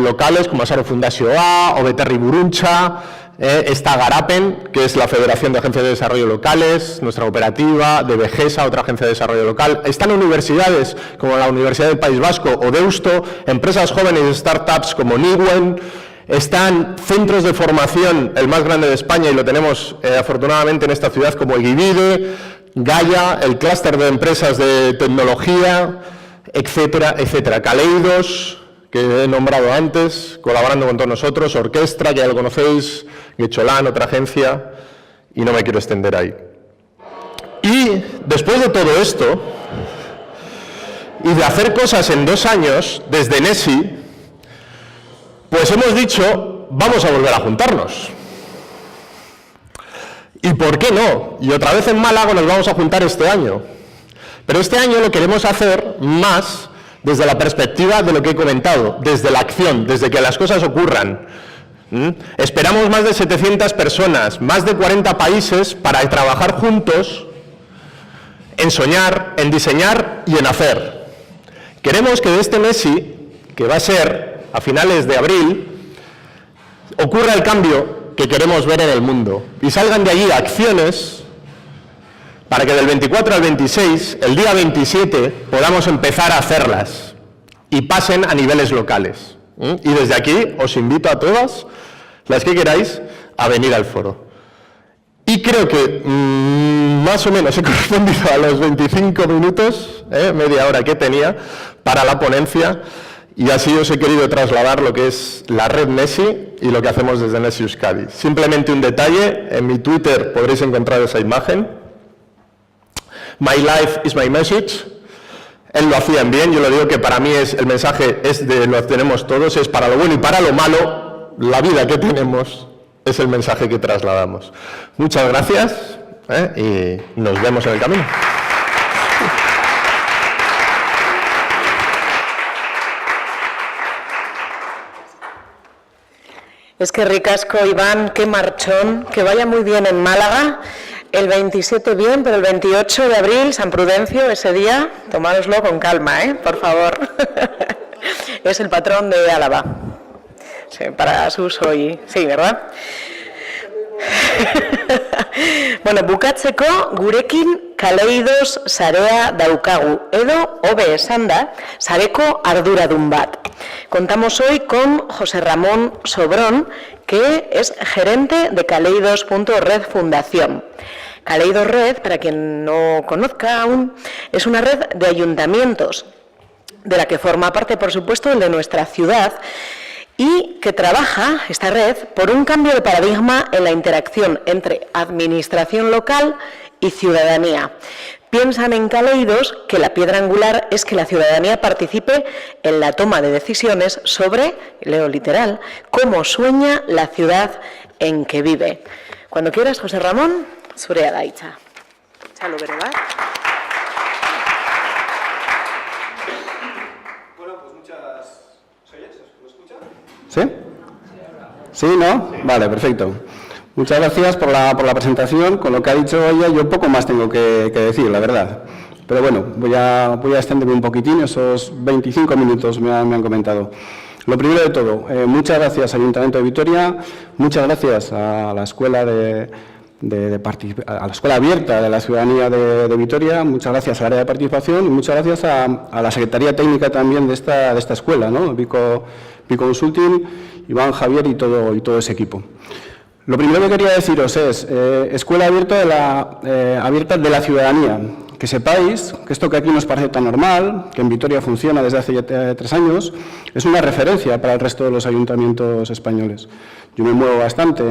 locales como Asaro Fundazioa, Obeterri Burruntza, está Garapen, que es la Federación de Agencias de Desarrollo Locales, nuestra cooperativa, de Vegesa, otra agencia de desarrollo local. Están universidades como la Universidad del País Vasco o Deusto, empresas jóvenes y startups como Niwen. Están centros de formación, el más grande de España, y lo tenemos afortunadamente en esta ciudad, como Egivide, Gaia, el clúster de empresas de tecnología, etcétera, etcétera. Kaleidos, que he nombrado antes, colaborando con todos nosotros, Orquestra, que ya lo conocéis, Guecholán, otra agencia, y no me quiero extender ahí. Y después de todo esto, y de hacer cosas en 2 años, desde NESI, pues hemos dicho, vamos a volver a juntarnos. ¿Y por qué no? Y otra vez en Málaga nos vamos a juntar este año. Pero este año lo queremos hacer más desde la perspectiva de lo que he comentado, desde la acción, desde que las cosas ocurran. Esperamos más de 700 personas, más de 40 países para trabajar juntos en soñar, en diseñar y en hacer. Queremos que de este NESI, que va a ser a finales de abril, ocurra el cambio que queremos ver en el mundo y salgan de allí acciones para que del 24 al 26, el día 27, podamos empezar a hacerlas y pasen a niveles locales. Y desde aquí os invito a todas, las que queráis, a venir al foro. Y creo que más o menos he correspondido a los 25 minutos, media hora que tenía, para la ponencia, y así os he querido trasladar lo que es la red NESI y lo que hacemos desde NESI Euskadi. Simplemente un detalle, en mi Twitter podréis encontrar esa imagen. My life is my message. Él lo hacía bien, yo lo digo que para mí es el mensaje, lo tenemos todos, es para lo bueno y para lo malo, la vida que tenemos es el mensaje que trasladamos. Muchas gracias y nos vemos en el camino. Es que ricasco, Iván, qué marchón, que vaya muy bien en Málaga. El 27 bien, pero el 28 de abril, San Prudencio, ese día, tomároslo con calma, por favor. Es el patrón de Álava. Sí, para sus hoy, sí, ¿verdad? Bueno, bukatzeko gurekin Kaleidos sarea daukagu, edo hobe esanda, sareko arduradun bat. Contamos hoy con José Ramón Sobrón, que es gerente de Kaleidos.red Fundación. Kaleidos Red, para quien no conozca aún, es una red de ayuntamientos, de la que forma parte, por supuesto, el de nuestra ciudad, y que trabaja, esta red, por un cambio de paradigma en la interacción entre administración local y ciudadanía. Piensan en Kaleidos que la piedra angular es que la ciudadanía participe en la toma de decisiones sobre, leo literal, cómo sueña la ciudad en que vive. Cuando quieras, José Ramón, zurea da hitza. Txalo bere bat. Bueno, pues muchas... ¿Se oye? ¿Se escucha? ¿Sí? ¿Sí, no? Vale, perfecto. Muchas gracias por la presentación. Con lo que ha dicho ella, yo poco más tengo que decir, la verdad. Pero bueno, voy a extenderme un poquitín, esos 25 minutos me han comentado. Lo primero de todo, muchas gracias Ayuntamiento de Vitoria, muchas gracias a la Escuela a la Escuela Abierta de la Ciudadanía de Vitoria, muchas gracias al área de participación y muchas gracias a la Secretaría Técnica también de esta escuela, ¿no? Vico Consulting, Iván, Javier y todo ese equipo. Lo primero que quería deciros es, Escuela Abierta de la Ciudadanía, que sepáis que esto que aquí nos parece tan normal, que en Vitoria funciona desde hace 3 años, es una referencia para el resto de los ayuntamientos españoles. Yo me muevo bastante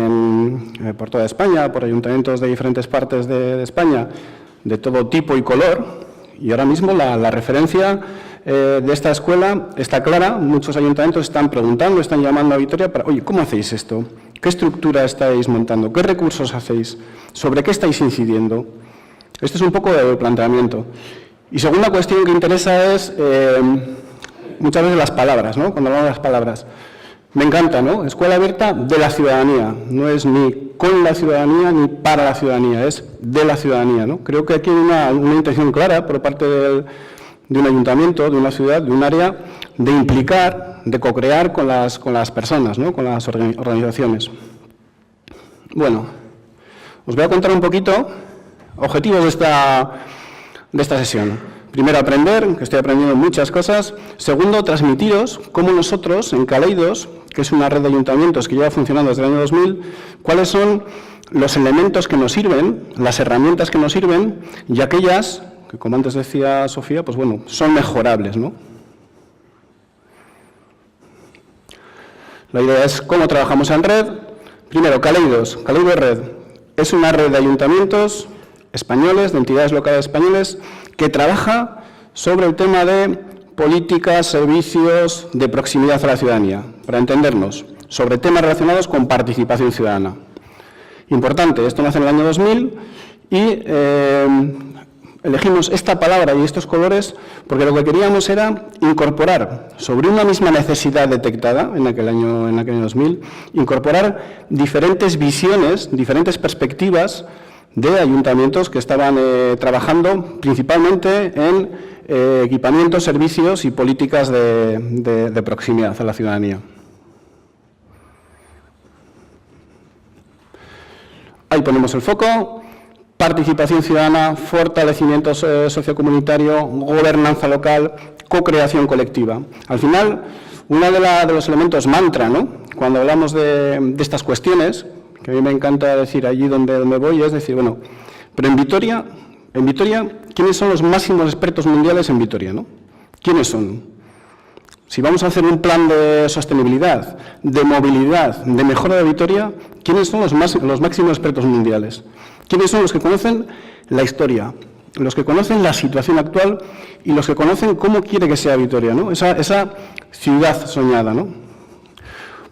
por toda España, por ayuntamientos de diferentes partes de España, de todo tipo y color, y ahora mismo la referencia de esta escuela está clara. Muchos ayuntamientos están preguntando, están llamando a Vitoria para, oye, ¿cómo hacéis esto? ¿Qué estructura estáis montando? ¿Qué recursos hacéis? ¿Sobre qué estáis incidiendo? Este es un poco el planteamiento. Y segunda cuestión que interesa es muchas veces las palabras, ¿no? Cuando hablamos de las palabras. Me encanta, ¿no? Escuela Abierta de la Ciudadanía. No es ni con la ciudadanía ni para la ciudadanía, es de la ciudadanía, ¿no? Creo que aquí hay una intención clara por parte de un ayuntamiento, de una ciudad, de un área, de implicar, de co-crear con las personas, ¿no? Con las organizaciones. Bueno, os voy a contar un poquito objetivos de esta sesión. Primero, aprender, que estoy aprendiendo muchas cosas. Segundo, transmitiros cómo nosotros, en Kaleidos, que es una red de ayuntamientos que lleva funcionando desde el año 2000, cuáles son los elementos que nos sirven, las herramientas que nos sirven y aquellas que, como antes decía Sofía, pues bueno, son mejorables, ¿no? La idea es cómo trabajamos en red. Primero, Kaleidos. Kaleidos Red es una red de ayuntamientos españoles, de entidades locales españoles, que trabaja sobre el tema de políticas, servicios de proximidad a la ciudadanía, para entendernos, sobre temas relacionados con participación ciudadana. Importante, esto nace en el año 2000 y elegimos esta palabra y estos colores porque lo que queríamos era incorporar sobre una misma necesidad detectada en aquel año 2000, incorporar diferentes visiones, diferentes perspectivas de ayuntamientos que estaban trabajando principalmente en equipamientos, servicios y políticas de proximidad a la ciudadanía. Ahí ponemos el foco. Participación ciudadana, fortalecimiento sociocomunitario, gobernanza local, co-creación colectiva. Al final, uno de los elementos mantra, ¿no?, cuando hablamos de estas cuestiones, que a mí me encanta decir allí donde voy, es decir, bueno, pero en Vitoria, ¿quiénes son los máximos expertos mundiales en Vitoria, no? ¿Quiénes son? Si vamos a hacer un plan de sostenibilidad, de movilidad, de mejora de Vitoria, ¿quiénes son los máximos expertos mundiales? ¿Quiénes son los que conocen la historia, los que conocen la situación actual y los que conocen cómo quiere que sea Vitoria, ¿no? Esa ciudad soñada, ¿no?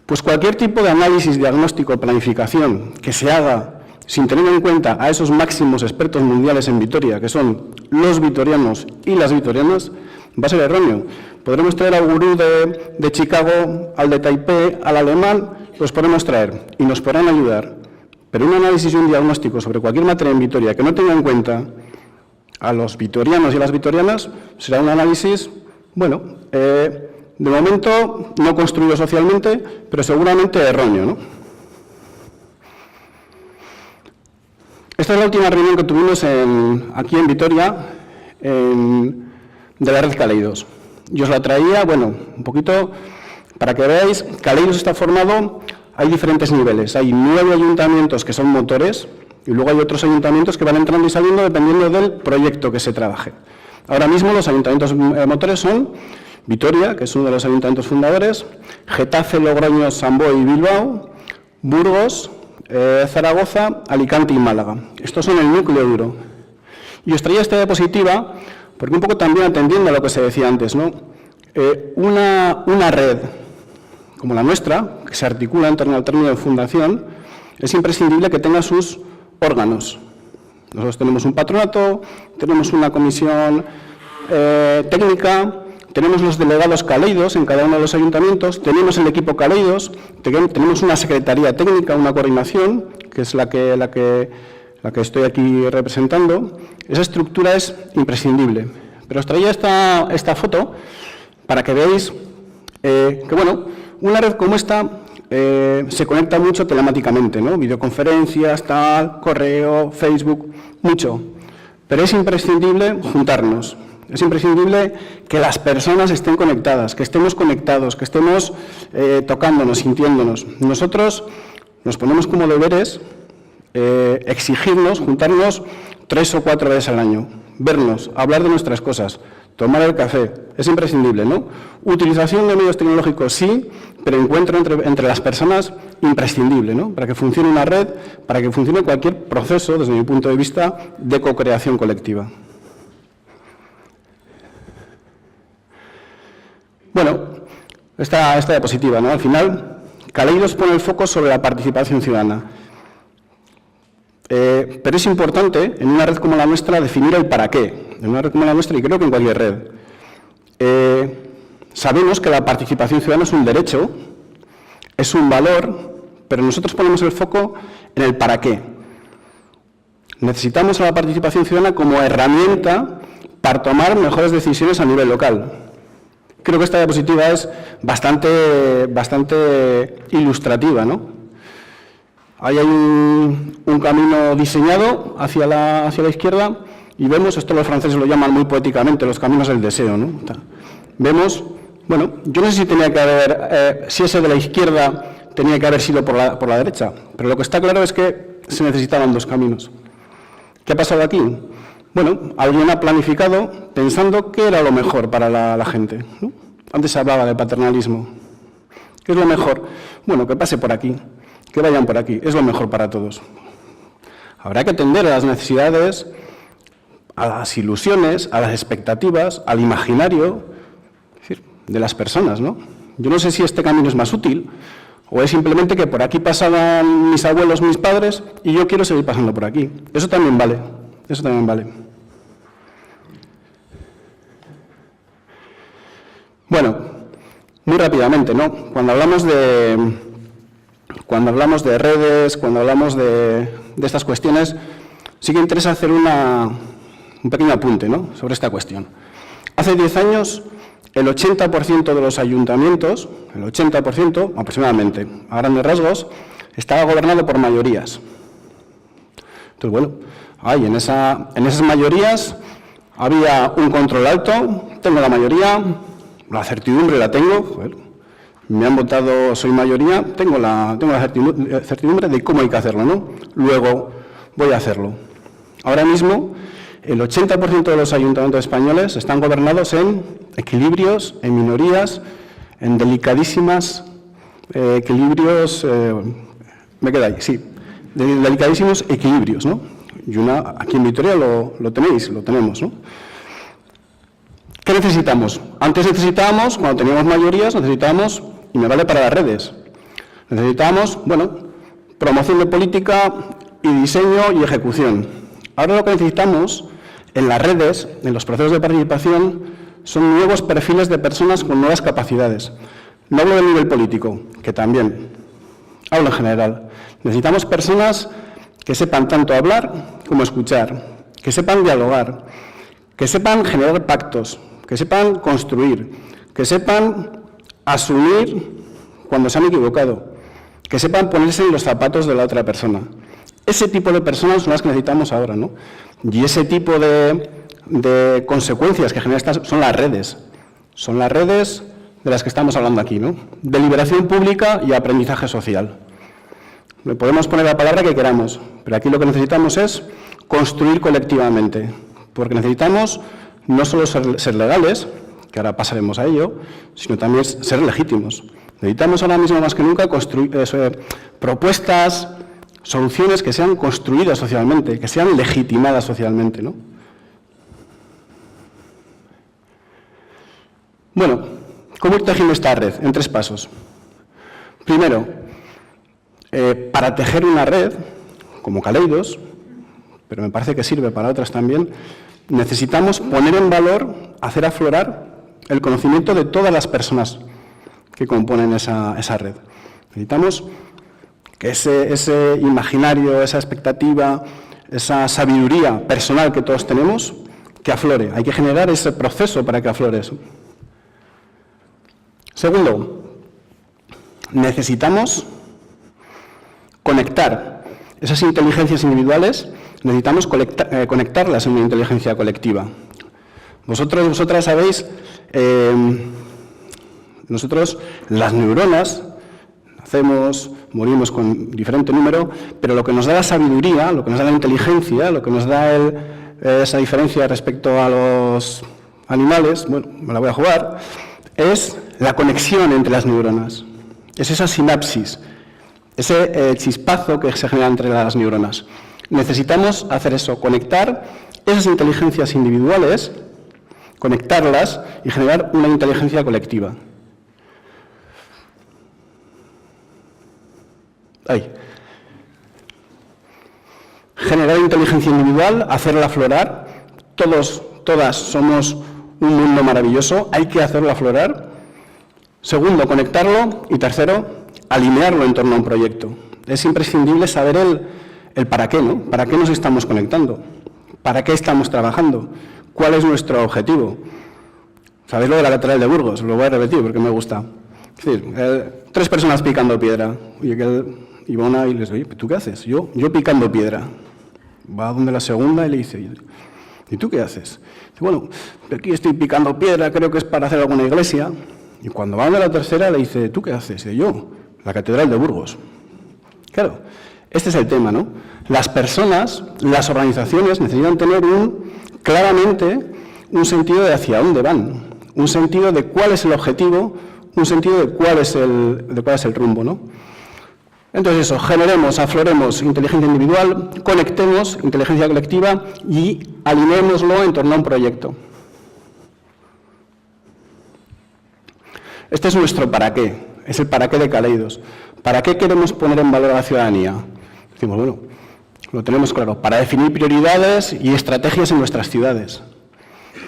Pues cualquier tipo de análisis, diagnóstico, planificación que se haga sin tener en cuenta a esos máximos expertos mundiales en Vitoria, que son los vitorianos y las vitorianas, va a ser erróneo. Podremos traer al gurú de Chicago, al de Taipei, al alemán, los podemos traer y nos podrán ayudar. Pero un análisis y un diagnóstico sobre cualquier materia en Vitoria que no tenga en cuenta a los vitorianos y a las vitorianas será un análisis, bueno, de momento no construido socialmente, pero seguramente erróneo, ¿no? Esta es la última reunión que tuvimos aquí en Vitoria de la red Kaleidos. Yo os la traía, bueno, un poquito para que veáis. Kaleidos está formado, hay diferentes niveles. Hay 9 ayuntamientos que son motores y luego hay otros ayuntamientos que van entrando y saliendo dependiendo del proyecto que se trabaje. Ahora mismo los ayuntamientos motores son Vitoria, que es uno de los ayuntamientos fundadores, Getafe, Logroño, Samboy y Bilbao, Burgos, Zaragoza, Alicante y Málaga. Estos son el núcleo duro. Y os traía esta diapositiva porque un poco también atendiendo a lo que se decía antes, ¿no? Una red como la nuestra, que se articula en torno al término de fundación, es imprescindible que tenga sus órganos. Nosotros tenemos un patronato, tenemos una comisión técnica, tenemos los delegados Kaleidos en cada uno de los ayuntamientos, tenemos el equipo Kaleidos, tenemos una secretaría técnica, una coordinación, que es la que estoy aquí representando. Esa estructura es imprescindible. Pero os traía esta foto para que veáis que, bueno, una red como esta se conecta mucho telemáticamente, ¿no? Videoconferencias, tal, correo, Facebook, mucho. Pero es imprescindible juntarnos. Es imprescindible que las personas estén conectadas, que estemos conectados, que estemos tocándonos, sintiéndonos. Nosotros nos ponemos como deberes exigirnos, juntarnos 3 o 4 veces al año, vernos, hablar de nuestras cosas, tomar el café, es imprescindible, ¿no? Utilización de medios tecnológicos sí, pero encuentro entre las personas imprescindible, ¿no? Para que funcione una red, para que funcione cualquier proceso, desde mi punto de vista, de co-creación colectiva. Bueno, esta diapositiva, ¿no? Al final, Kaleidos pone el foco sobre la participación ciudadana. Pero es importante, en una red como la nuestra, definir el para qué. En una red como la nuestra, y creo que en cualquier red. Sabemos que la participación ciudadana es un derecho, es un valor, pero nosotros ponemos el foco en el para qué. Necesitamos a la participación ciudadana como herramienta para tomar mejores decisiones a nivel local. Creo que esta diapositiva es bastante ilustrativa, ¿no? Ahí hay un camino diseñado hacia la izquierda y vemos, esto los franceses lo llaman muy poéticamente, los caminos del deseo, ¿no? Vemos, bueno, yo no sé si tenía que haber, si ese de la izquierda tenía que haber sido por la derecha, pero lo que está claro es que se necesitaban dos caminos. ¿Qué ha pasado aquí? Bueno, alguien ha planificado pensando qué era lo mejor para la gente, ¿no? Antes se hablaba de paternalismo. ¿Qué es lo mejor? Bueno, que pase por aquí, que vayan por aquí, es lo mejor para todos. Habrá que atender a las necesidades, a las ilusiones, a las expectativas, al imaginario, es decir, de las personas, ¿no? Yo no sé si este camino es más útil o es simplemente que por aquí pasaban mis abuelos, mis padres, y yo quiero seguir pasando por aquí. Eso también vale, eso también vale. Bueno, muy rápidamente, ¿no? Cuando hablamos de redes, cuando hablamos de estas cuestiones, sí que interesa hacer un pequeño apunte, ¿no?, sobre esta cuestión. Hace 10 años, el 80% de los ayuntamientos, el 80% aproximadamente, a grandes rasgos, estaba gobernado por mayorías. Entonces, bueno, en esas mayorías había un control alto, tengo la mayoría, la certidumbre la tengo, joder, me han votado, soy mayoría, tengo la certidumbre de cómo hay que hacerlo, ¿no? Luego voy a hacerlo. Ahora mismo, el 80% de los ayuntamientos españoles están gobernados en equilibrios, en minorías, en delicadísimas equilibrios, me queda ahí, sí, delicadísimos equilibrios, ¿no? Y aquí en Vitoria lo tenemos, ¿no? ¿Qué necesitamos? Antes necesitábamos, cuando teníamos mayorías, necesitábamos, y me vale para las redes, necesitábamos, bueno, promoción de política y diseño y ejecución. Ahora lo que necesitamos en las redes, en los procesos de participación, son nuevos perfiles de personas con nuevas capacidades. No hablo del nivel político, que también, hablo en general. Necesitamos personas que sepan tanto hablar como escuchar, que sepan dialogar, que sepan generar pactos, que sepan construir, que sepan asumir cuando se han equivocado, que sepan ponerse en los zapatos de la otra persona. Ese tipo de personas son las que necesitamos ahora, ¿no? Y ese tipo de consecuencias que generan estas son las redes. Son las redes de las que estamos hablando aquí, ¿no? Deliberación pública y aprendizaje social. Le podemos poner la palabra que queramos, pero aquí lo que necesitamos es construir colectivamente, porque necesitamos no solo ser legales, que ahora pasaremos a ello, sino también ser legítimos. Necesitamos ahora mismo más que nunca construir propuestas, soluciones que sean construidas socialmente, que sean legitimadas socialmente, ¿no? Bueno, ¿cómo ir tejiendo esta red? En 3 pasos. Primero, para tejer una red, como Caleidos, pero me parece que sirve para otras también, necesitamos poner en valor, hacer aflorar el conocimiento de todas las personas que componen esa red. Necesitamos que ese imaginario, esa expectativa, esa sabiduría personal que todos tenemos, que aflore. Hay que generar ese proceso para que aflore eso. Segundo, necesitamos conectar esas inteligencias individuales, necesitamos conectarlas en una inteligencia colectiva. Vosotras sabéis, nosotros, las neuronas, nacemos, morimos con diferente número, pero lo que nos da la sabiduría, lo que nos da la inteligencia, lo que nos da esa diferencia respecto a los animales, bueno, me la voy a jugar, es la conexión entre las neuronas. Es esa sinapsis, ese chispazo que se genera entre las neuronas. Necesitamos hacer eso, conectar esas inteligencias individuales, conectarlas y generar una inteligencia colectiva. Generar inteligencia individual, hacerla aflorar. Todas somos un mundo maravilloso, hay que hacerlo aflorar. Segundo, conectarlo. Y tercero, alinearlo en torno a un proyecto. Es imprescindible saber el para qué, ¿no? ¿Para qué nos estamos conectando? ¿Para qué estamos trabajando? ¿Cuál es nuestro objetivo? ¿Sabéis lo de la lateral de Burgos? Lo voy a repetir porque me gusta. Es decir, 3 personas picando piedra. Oye, y va una y les dice, oye, ¿tú qué haces? Yo picando piedra. Va donde la segunda y le dice, ¿y tú qué haces? Dice, bueno, aquí estoy picando piedra, creo que es para hacer alguna iglesia. Y cuando va donde la tercera le dice, ¿tú qué haces? Dice, yo, la Catedral de Burgos. Claro, este es el tema, ¿no? Las personas, las organizaciones necesitan tener claramente un sentido de hacia dónde van, un sentido de cuál es el objetivo, un sentido de cuál es el rumbo, ¿no? Entonces eso, generemos, afloremos inteligencia individual, conectemos inteligencia colectiva y alineémoslo en torno a un proyecto. Este es nuestro para qué, es el para qué de Kaleidos. ¿Para qué queremos poner en valor a la ciudadanía? Decimos, bueno, lo tenemos claro, para definir prioridades y estrategias en nuestras ciudades,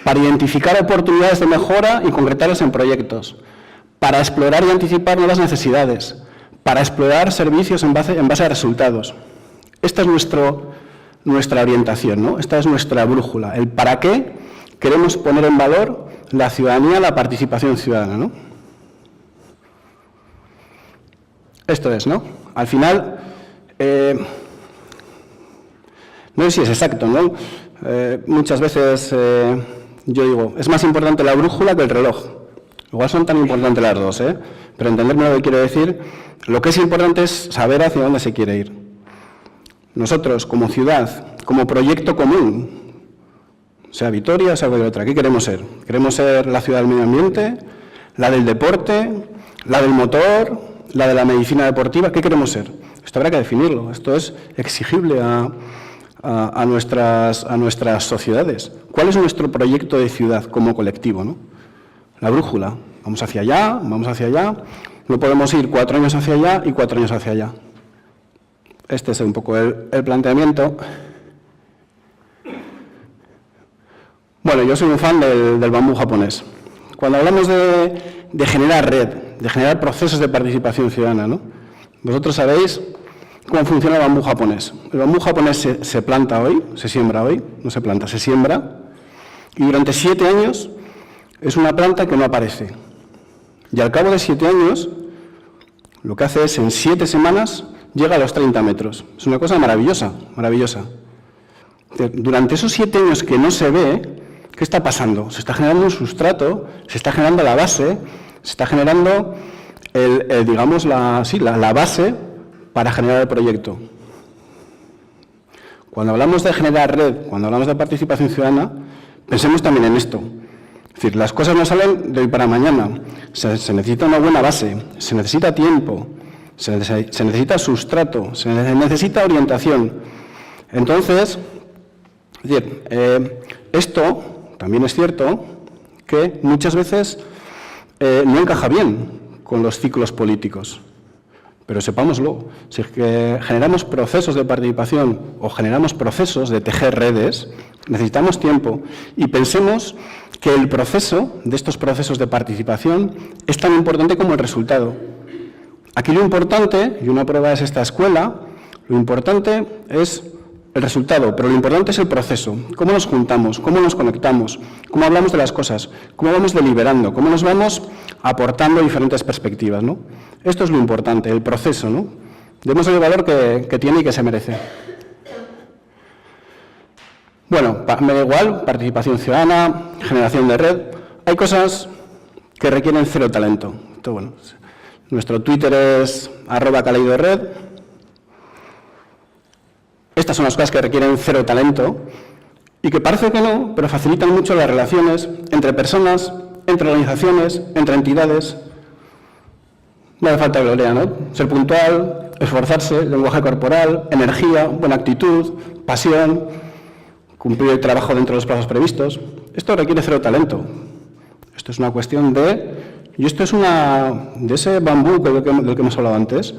para identificar oportunidades de mejora y concretarlas en proyectos, para explorar y anticipar nuevas necesidades, para explorar servicios en base a resultados. Esta es nuestra orientación, ¿no? Esta es nuestra brújula, el para qué queremos poner en valor la ciudadanía, la participación ciudadana, ¿no? Esto es, ¿no? Al final, no sé si es exacto, ¿no? Muchas veces yo digo, es más importante la brújula que el reloj. Igual son tan importantes las dos, pero entenderme lo que quiero decir, lo que es importante es saber hacia dónde se quiere ir. Nosotros, como ciudad, como proyecto común, sea Vitoria, sea cualquier otra, ¿qué queremos ser? ¿Queremos ser la ciudad del medio ambiente, la del deporte, la del motor, la de la medicina deportiva? ¿Qué queremos ser? Esto habrá que definirlo, esto es exigible a nuestras sociedades. ¿Cuál es nuestro proyecto de ciudad como colectivo, ¿no? La brújula. Vamos hacia allá, no podemos ir 4 años hacia allá y 4 años hacia allá. Este es un poco el planteamiento. Bueno, yo soy un fan del bambú japonés. Cuando hablamos de generar red, de generar procesos de participación ciudadana, ¿no? Vosotros sabéis cómo funciona el bambú japonés. El bambú japonés se planta hoy, se siembra hoy, no se planta, se siembra, y durante 7 años es una planta que no aparece. Y al cabo de 7 años, lo que hace es, en 7 semanas, llega a los 30 metros. Es una cosa maravillosa, maravillosa. Durante esos 7 años que no se ve, ¿qué está pasando? Se está generando un sustrato, se está generando la base, se está generando, la base para generar el proyecto. Cuando hablamos de generar red, cuando hablamos de participación ciudadana, pensemos también en esto. Es decir, las cosas no salen de hoy para mañana. Se necesita una buena base, se necesita tiempo, se necesita sustrato, se necesita orientación. Entonces, esto también es cierto que muchas veces no encaja bien con los ciclos políticos. Pero sepámoslo, si es que generamos procesos de participación o generamos procesos de tejer redes, necesitamos tiempo. Y pensemos que el proceso de estos procesos de participación es tan importante como el resultado. Aquí lo importante, y una prueba es esta escuela, lo importante es el resultado, pero lo importante es el proceso. Cómo nos juntamos, cómo nos conectamos, cómo hablamos de las cosas, cómo vamos deliberando, cómo nos vamos aportando diferentes perspectivas, ¿no? Esto es lo importante, el proceso, ¿no? Demos el valor que tiene y que se merece. Bueno, me da igual, participación ciudadana, generación de red. Hay cosas que requieren cero talento. Entonces, bueno, nuestro Twitter es @caleidored. Estas son las cosas que requieren cero talento y que parece que no, pero facilitan mucho las relaciones entre personas, entre organizaciones, entre entidades. No hace falta gloria, ¿no? Ser puntual, esforzarse, lenguaje corporal, energía, buena actitud, pasión, cumplir el trabajo dentro de los plazos previstos. Esto requiere cero talento. Esto es una cuestión y esto es de ese bambú del que hemos hablado antes,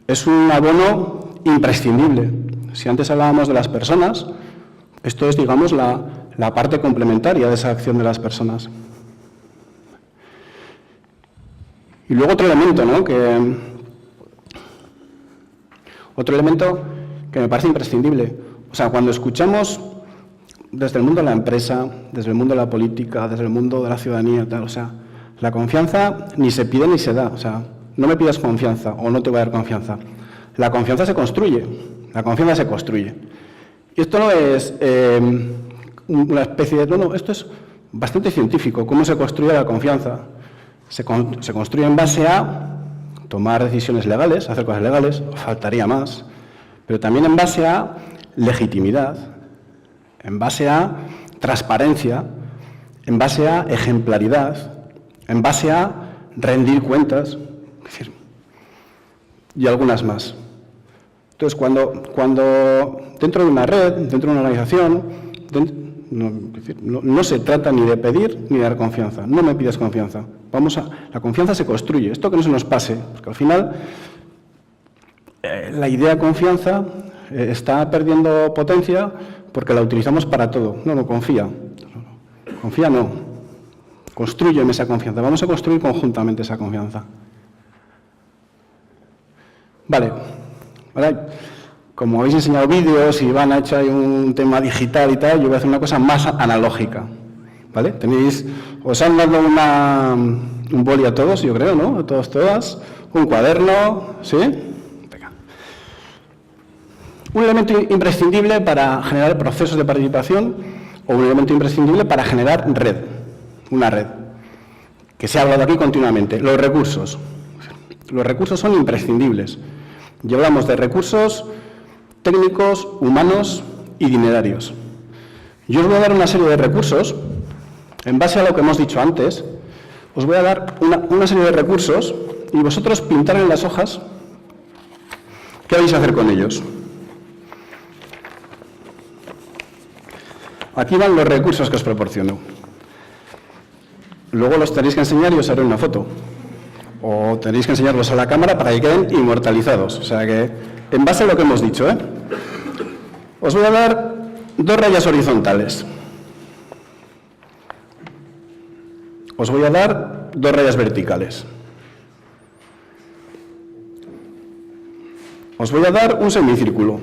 es un abono imprescindible. Si antes hablábamos de las personas, esto es, digamos, la parte complementaria de esa acción de las personas. Y luego otro elemento, ¿no? Otro elemento que me parece imprescindible. O sea, cuando escuchamos desde el mundo de la empresa, desde el mundo de la política, desde el mundo de la ciudadanía, tal, o sea, la confianza ni se pide ni se da. O sea, no me pidas confianza o no te voy a dar confianza. La confianza se construye, la confianza se construye. Y esto no es una especie de... No, esto es bastante científico, cómo se construye la confianza. Se construye en base a tomar decisiones legales, hacer cosas legales, faltaría más, pero también en base a legitimidad, en base a transparencia, en base a ejemplaridad, en base a rendir cuentas, es decir, y algunas más. Entonces, cuando dentro de una red, dentro de una organización, no se trata ni de pedir ni de dar confianza. No me pidas confianza. La confianza se construye. Esto que no se nos pase, porque al final la idea de confianza está perdiendo potencia porque la utilizamos para todo. No, confía. Confía no. Constrúyeme esa confianza. Vamos a construir conjuntamente esa confianza. Vale. Ahora, como habéis enseñado vídeos y Iván ha hecho ahí un tema digital y tal, yo voy a hacer una cosa más analógica. ¿Vale? Os han dado un boli a todos, yo creo, ¿no? A todos, todas. Un cuaderno, ¿sí? Venga. Un elemento imprescindible para generar procesos de participación o un elemento imprescindible para generar red. Una red. Que se ha hablado aquí continuamente. Los recursos. Los recursos son imprescindibles. Y hablamos de recursos técnicos, humanos y dinerarios. Yo os voy a dar una serie de recursos, en base a lo que hemos dicho antes, os voy a dar una serie de recursos y vosotros pintar en las hojas qué vais a hacer con ellos. Aquí van los recursos que os proporciono. Luego los tenéis que enseñar y os haré una foto. O tenéis que enseñarlos a la cámara para que queden inmortalizados. O sea que, en base a lo que hemos dicho, os voy a dar 2 rayas horizontales. Os voy a dar 2 rayas verticales. Os voy a dar un semicírculo.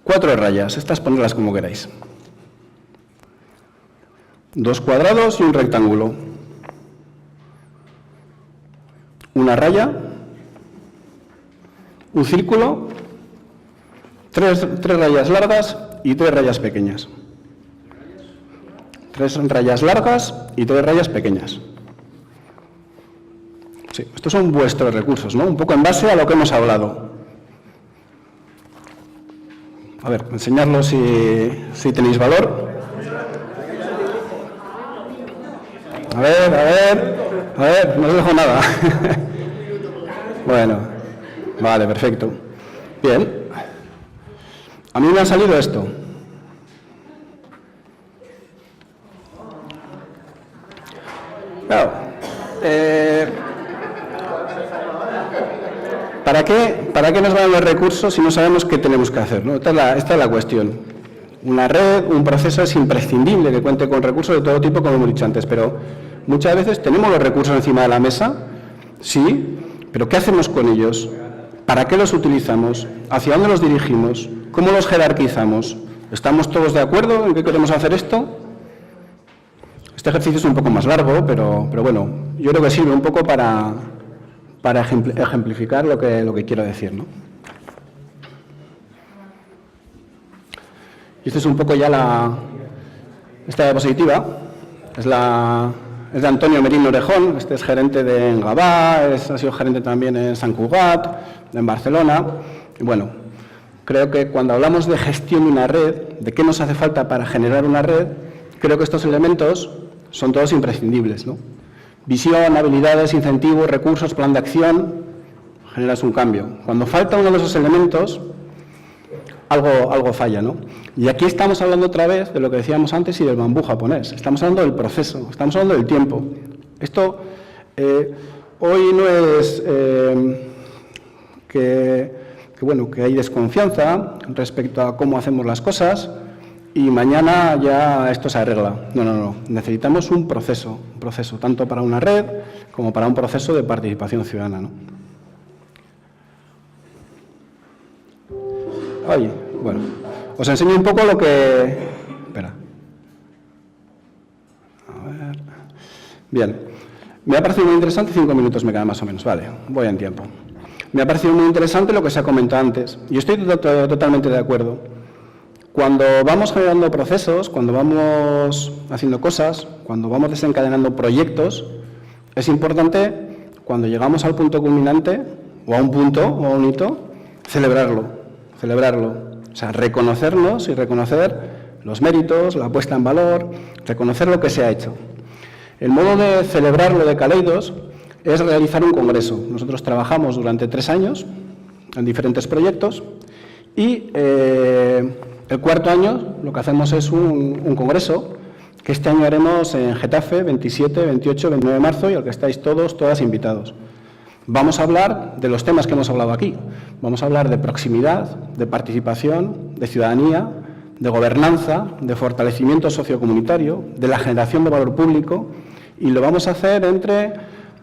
4 rayas, estas ponedlas como queráis. 2 cuadrados y un rectángulo. Una raya, un círculo, 3 rayas largas y 3 rayas pequeñas. 3 rayas largas y 3 rayas pequeñas. Sí, estos son vuestros recursos, ¿no? Un poco en base a lo que hemos hablado. A ver, enseñadlos si tenéis valor. A ver, no os dejo nada. Bueno, vale, perfecto. Bien. A mí me ha salido esto. Claro. ¿Para qué nos van los recursos si no sabemos qué tenemos que hacer, ¿no? Esta es la cuestión. Una red, un proceso es imprescindible que cuente con recursos de todo tipo, como hemos dicho antes, pero muchas veces tenemos los recursos encima de la mesa, sí, pero ¿qué hacemos con ellos? ¿Para qué los utilizamos? ¿Hacia dónde los dirigimos? ¿Cómo los jerarquizamos? ¿Estamos todos de acuerdo en que queremos hacer esto? Este ejercicio es un poco más largo, pero bueno, yo creo que sirve un poco para ejemplificar lo que quiero decir, ¿no? Y esta es un poco ya esta diapositiva, es de Antonio Merino Orejón, este es gerente de Engabá, ha sido gerente también en Sant Cugat, en Barcelona. Y bueno, creo que cuando hablamos de gestión de una red, de qué nos hace falta para generar una red, creo que estos elementos son todos imprescindibles, ¿no? Visión, habilidades, incentivos, recursos, plan de acción, generas un cambio. Cuando falta uno de esos elementos, algo falla, ¿no? Y aquí estamos hablando otra vez de lo que decíamos antes y del bambú japonés. Estamos hablando del proceso, estamos hablando del tiempo. Esto hoy no es que hay desconfianza respecto a cómo hacemos las cosas y mañana ya esto se arregla. No. Necesitamos un proceso tanto para una red como para un proceso de participación ciudadana, ¿no? Bueno, os enseño un poco lo que... Espera. A ver. Bien. Me ha parecido muy interesante, 5 minutos me quedan más o menos, vale, voy en tiempo. Me ha parecido muy interesante lo que se ha comentado antes, y estoy totalmente de acuerdo. Cuando vamos generando procesos, cuando vamos haciendo cosas, cuando vamos desencadenando proyectos, es importante, cuando llegamos al punto culminante, o a un punto, o a un hito, celebrarlo. O sea, reconocernos y reconocer los méritos, la puesta en valor, reconocer lo que se ha hecho. El modo de celebrarlo de Kaleidos es realizar un congreso. Nosotros trabajamos durante 3 años en diferentes proyectos y el cuarto año lo que hacemos es un congreso que este año haremos en Getafe, 27, 28, 29 de marzo y al que estáis todas invitados. Vamos a hablar de los temas que hemos hablado aquí. Vamos a hablar de proximidad, de participación, de ciudadanía, de gobernanza, de fortalecimiento sociocomunitario, de la generación de valor público, y lo vamos a hacer entre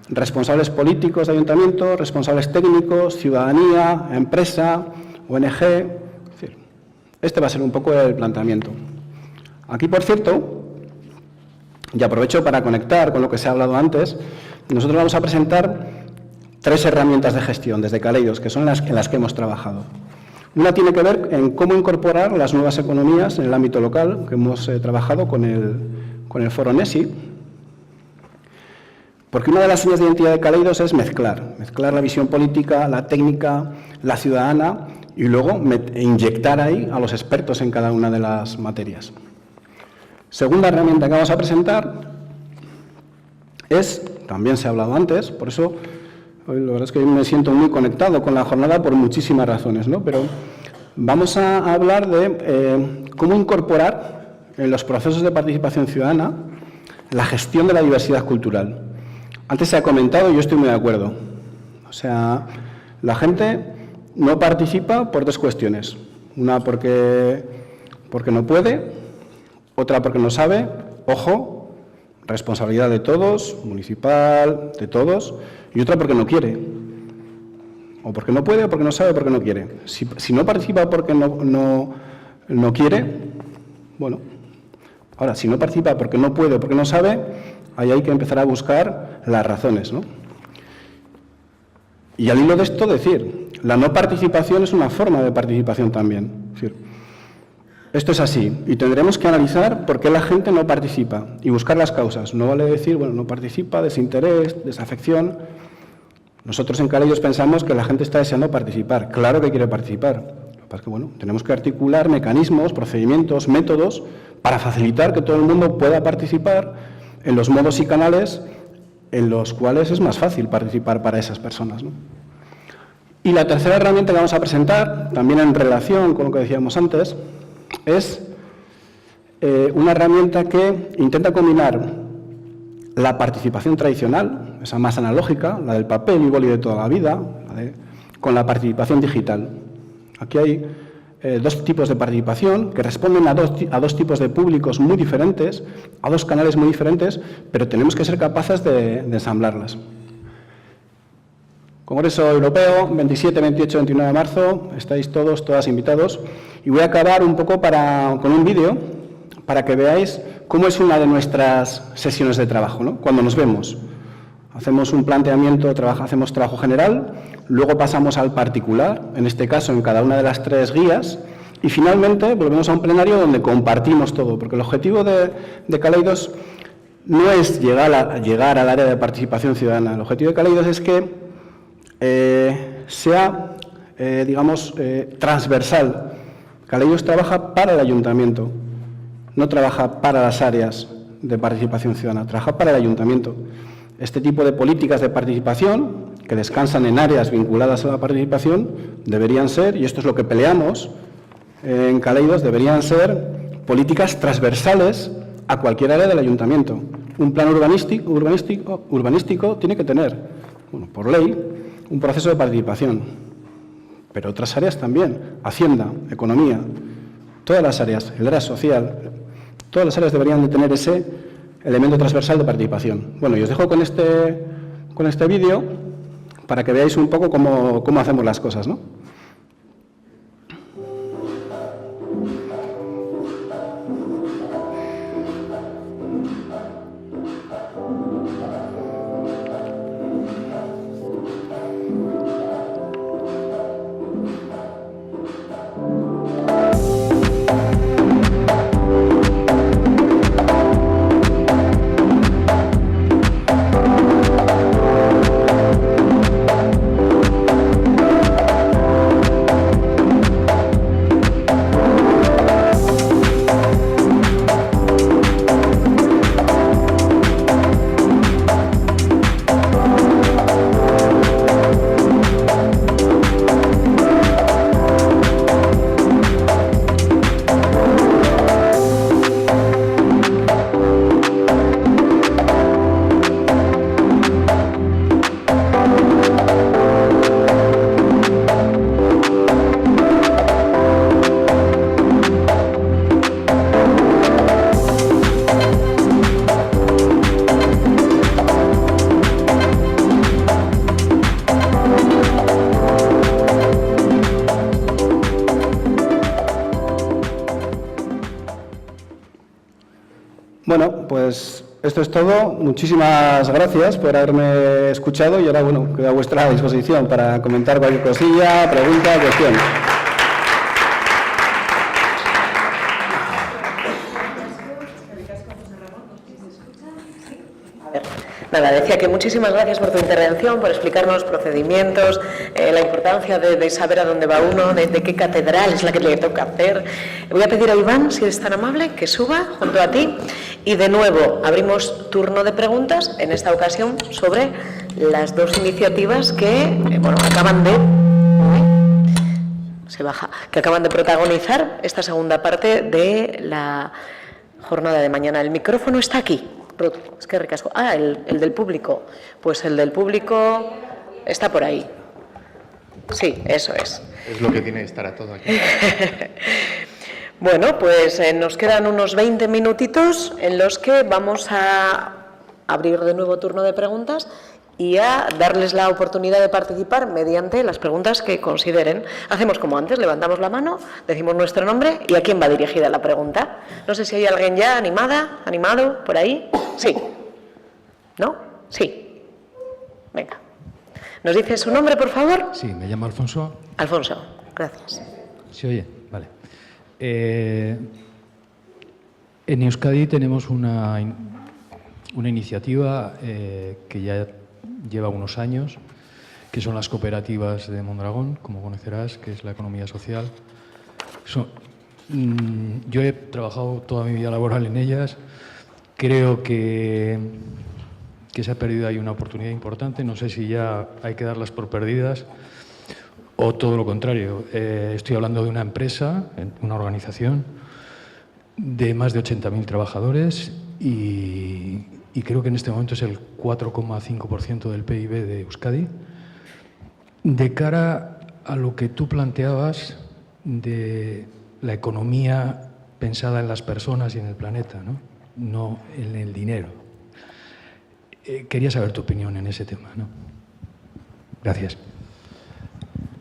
responsables políticos de ayuntamiento, responsables técnicos, ciudadanía, empresa, ONG. Es decir, este va a ser un poco el planteamiento. Aquí, por cierto, y aprovecho para conectar con lo que se ha hablado antes, nosotros vamos a presentar 3 herramientas de gestión desde Kaleidos, que son en las que hemos trabajado. Una tiene que ver en cómo incorporar las nuevas economías en el ámbito local, que hemos trabajado con el Foro NESI, porque una de las señas de identidad de Kaleidos es mezclar la visión política, la técnica, la ciudadana, y luego inyectar ahí a los expertos en cada una de las materias. Segunda herramienta que vamos a presentar es, también se ha hablado antes, por eso hoy la verdad es que me siento muy conectado con la jornada por muchísimas razones, ¿no? Pero vamos a hablar de cómo incorporar en los procesos de participación ciudadana la gestión de la diversidad cultural. Antes se ha comentado y yo estoy muy de acuerdo. O sea, la gente no participa por 2 cuestiones. Una porque no puede, otra porque no sabe, ojo, responsabilidad de todos, municipal, de todos, y otra porque no quiere. O porque no puede, o porque no sabe, o porque no quiere. Si no participa porque no quiere, bueno. Ahora, si no participa porque no puede o porque no sabe, ahí hay que empezar a buscar las razones, ¿no? Y al hilo de esto decir, la no participación es una forma de participación también. Es decir, esto es así y tendremos que analizar por qué la gente no participa y buscar las causas. No vale decir, bueno, no participa, desinterés, desafección. Nosotros en Kaleidos pensamos que la gente está deseando participar. Claro que quiere participar. Lo que pasa es que, bueno, tenemos que articular mecanismos, procedimientos, métodos para facilitar que todo el mundo pueda participar en los modos y canales en los cuales es más fácil participar para esas personas, ¿no? Y la tercera herramienta que vamos a presentar, también en relación con lo que decíamos antes, es una herramienta que intenta combinar la participación tradicional, esa más analógica, la del papel y boli de toda la vida, con la participación digital. Aquí hay 2 tipos de participación que responden a dos tipos de públicos muy diferentes, a 2 canales muy diferentes, pero tenemos que ser capaces de ensamblarlas. Congreso Europeo, 27, 28, 29 de marzo, estáis todas invitados. Y voy a acabar un poco con un vídeo para que veáis cómo es una de nuestras sesiones de trabajo, ¿no? Cuando nos vemos. Hacemos un planteamiento, hacemos trabajo general, luego pasamos al particular, en este caso en cada una de las 3 guías, y finalmente volvemos a un plenario donde compartimos todo, porque el objetivo de Kaleidos no es llegar al área de participación ciudadana. El objetivo de Kaleidos es que sea, digamos, transversal. Kaleidos trabaja para el ayuntamiento, no trabaja para las áreas de participación ciudadana, trabaja para el ayuntamiento. Este tipo de políticas de participación, que descansan en áreas vinculadas a la participación, deberían ser, y esto es lo que peleamos en Kaleidos, deberían ser políticas transversales a cualquier área del ayuntamiento. Un plan urbanístico tiene que tener, bueno, por ley, un proceso de participación, pero otras áreas también, Hacienda, Economía, todas las áreas, el área social, todas las áreas deberían de tener ese elemento transversal de participación. Bueno, y os dejo con este vídeo para que veáis un poco cómo hacemos las cosas, ¿no? Bueno, pues esto es todo. Muchísimas gracias por haberme escuchado y ahora, bueno, quedo a vuestra disposición para comentar cualquier cosilla, pregunta, cuestión. Nada, decía que muchísimas gracias por tu intervención, por explicarnos los procedimientos, la importancia de saber a dónde va uno, de qué catedral es la que le toca hacer. Voy a pedir a Iván, si eres tan amable, que suba junto a ti. Y de nuevo, abrimos turno de preguntas, en esta ocasión sobre las dos iniciativas que acaban de... Se baja. Que acaban de protagonizar esta segunda parte de la jornada de mañana. El micrófono está aquí. Ruth, es que ricasco. Ah, el del público. Pues el del público está por ahí. Sí, eso es. Es lo que tiene que estar a todo aquí. Bueno, pues nos quedan unos 20 minutitos en los que vamos a abrir de nuevo turno de preguntas y a darles la oportunidad de participar mediante las preguntas que consideren. Hacemos como antes, levantamos la mano, decimos nuestro nombre y a quién va dirigida la pregunta. No sé si hay alguien ya animado, por ahí. Sí. ¿No? Sí. Venga. ¿Nos dice su nombre, por favor? Sí, me llamo Alfonso. Alfonso, gracias. ¿Se oye? Vale. En Euskadi tenemos una iniciativa que ya lleva unos años, que son las cooperativas de Mondragón, como conocerás, que es la economía social. Yo he trabajado toda mi vida laboral en ellas. Creo que se ha perdido ahí una oportunidad importante. No sé si ya hay que darlas por perdidas o todo lo contrario. Estoy hablando de una empresa, una organización de más de 80.000 trabajadores y creo que en este momento es el 4,5% del PIB de Euskadi. De cara a lo que tú planteabas de la economía pensada en las personas y en el planeta, no en el dinero. Quería saber tu opinión en ese tema, ¿no? Gracias.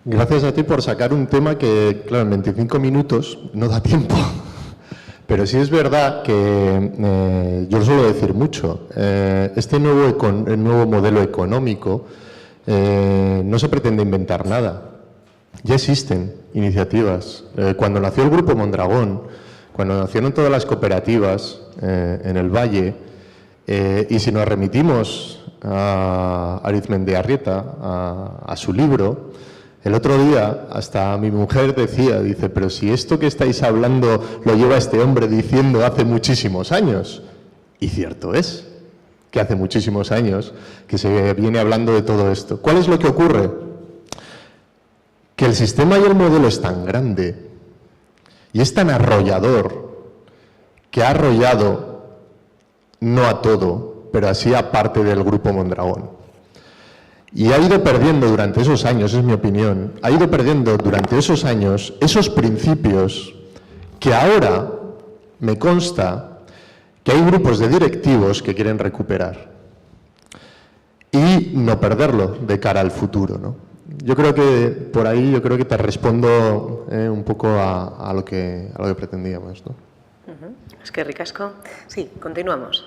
Gracias a ti por sacar un tema que, claro, en 25 minutos no da tiempo. Pero sí es verdad que yo lo suelo decir mucho. Este nuevo modelo económico no se pretende inventar nada. Ya existen iniciativas. Cuando nació el Grupo Mondragón, cuando nacieron todas las cooperativas en el Valle, y si nos remitimos a Arizmendiarrieta, a su libro, el otro día hasta mi mujer dice, pero si esto que estáis hablando lo lleva este hombre diciendo hace muchísimos años. Y cierto es que hace muchísimos años que se viene hablando de todo esto. ¿Cuál es lo que ocurre? Que el sistema y el modelo es tan grande y es tan arrollador que ha arrollado no a todo, pero así a parte del Grupo Mondragón. Y ha ido perdiendo durante esos años, es mi opinión, ha ido perdiendo durante esos años esos principios que ahora me consta que hay grupos de directivos que quieren recuperar y no perderlo de cara al futuro, ¿no? Yo creo que por ahí te respondo un poco a lo que pretendíamos, ¿no? Es que ricasco. Sí, continuamos.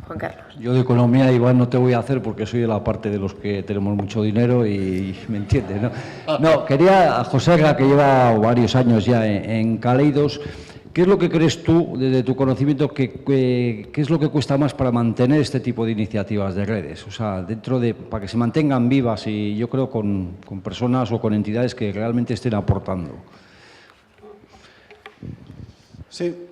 Juan Carlos. Yo de economía, Iván, no te voy a hacer porque soy de la parte de los que tenemos mucho dinero y me entiendes, ¿no? No, quería a Joséga, que lleva varios años ya en Caleidos, ¿qué es lo que crees tú, desde tu conocimiento, qué es lo que cuesta más para mantener este tipo de iniciativas de redes? O sea, para que se mantengan vivas y yo creo con personas o con entidades que realmente estén aportando. Sí.